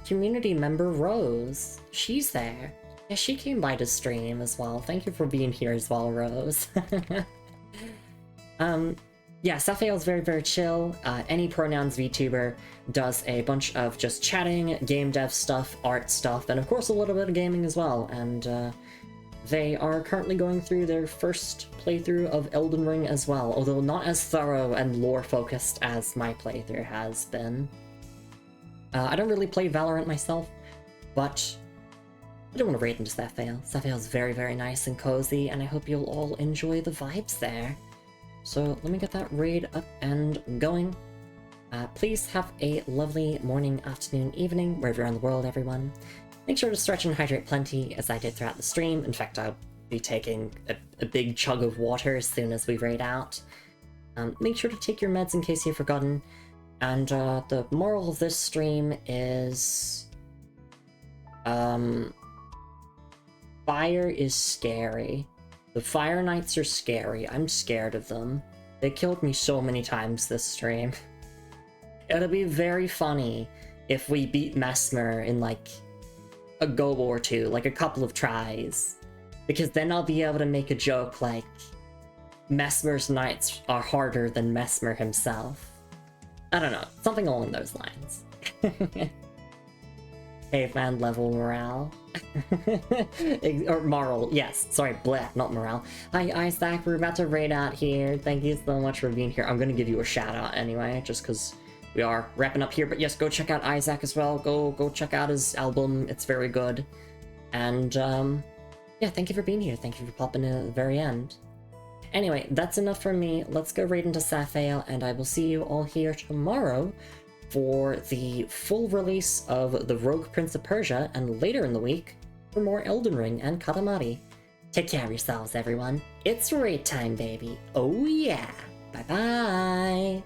community member Rose. She's there. Yeah, she came by to stream as well. Thank you for being here as well, Rose. Yeah, Saphael's very, very chill. Any pronouns VTuber does a bunch of just chatting, game dev stuff, art stuff, and of course a little bit of gaming as well. And they are currently going through their first playthrough of Elden Ring as well, although not as thorough and lore-focused as my playthrough has been. I don't really play Valorant myself, but I don't want to raid into Saphael. Saphael's very, very nice and cozy, and I hope you'll all enjoy the vibes there. So let me get that raid up and going. Please have a lovely morning, afternoon, evening, wherever you're in the world, everyone. Make sure to stretch and hydrate plenty, as I did throughout the stream. In fact, I'll be taking a big chug of water as soon as we raid out. Make sure to take your meds in case you've forgotten. And the moral of this stream is... Fire is scary. The Fire Knights are scary. I'm scared of them. They killed me so many times this stream. It'll be very funny if we beat Mesmer in, like, a go or two, like a couple of tries. Because then I'll be able to make a joke like, Mesmer's Knights are harder than Mesmer himself. I don't know, something along those lines. Caveman level morale. Or moral, yes, sorry, bleh, not morale. Hi Isaac, we're about to raid out here. Thank you so much for being here. I'm gonna give you a shout out anyway, just because we are wrapping up here. But yes, go check out Isaac as well. Go check out his album, it's very good. And yeah, thank you for being here. Thank you for popping in at the very end. Anyway, that's enough for me. Let's go raid into Saphael, and I will see you all here tomorrow for the full release of the Rogue Prince of Persia, and later in the week for more Elden Ring and Katamari. Take care of yourselves, everyone. It's raid time, baby. Oh yeah. Bye-bye.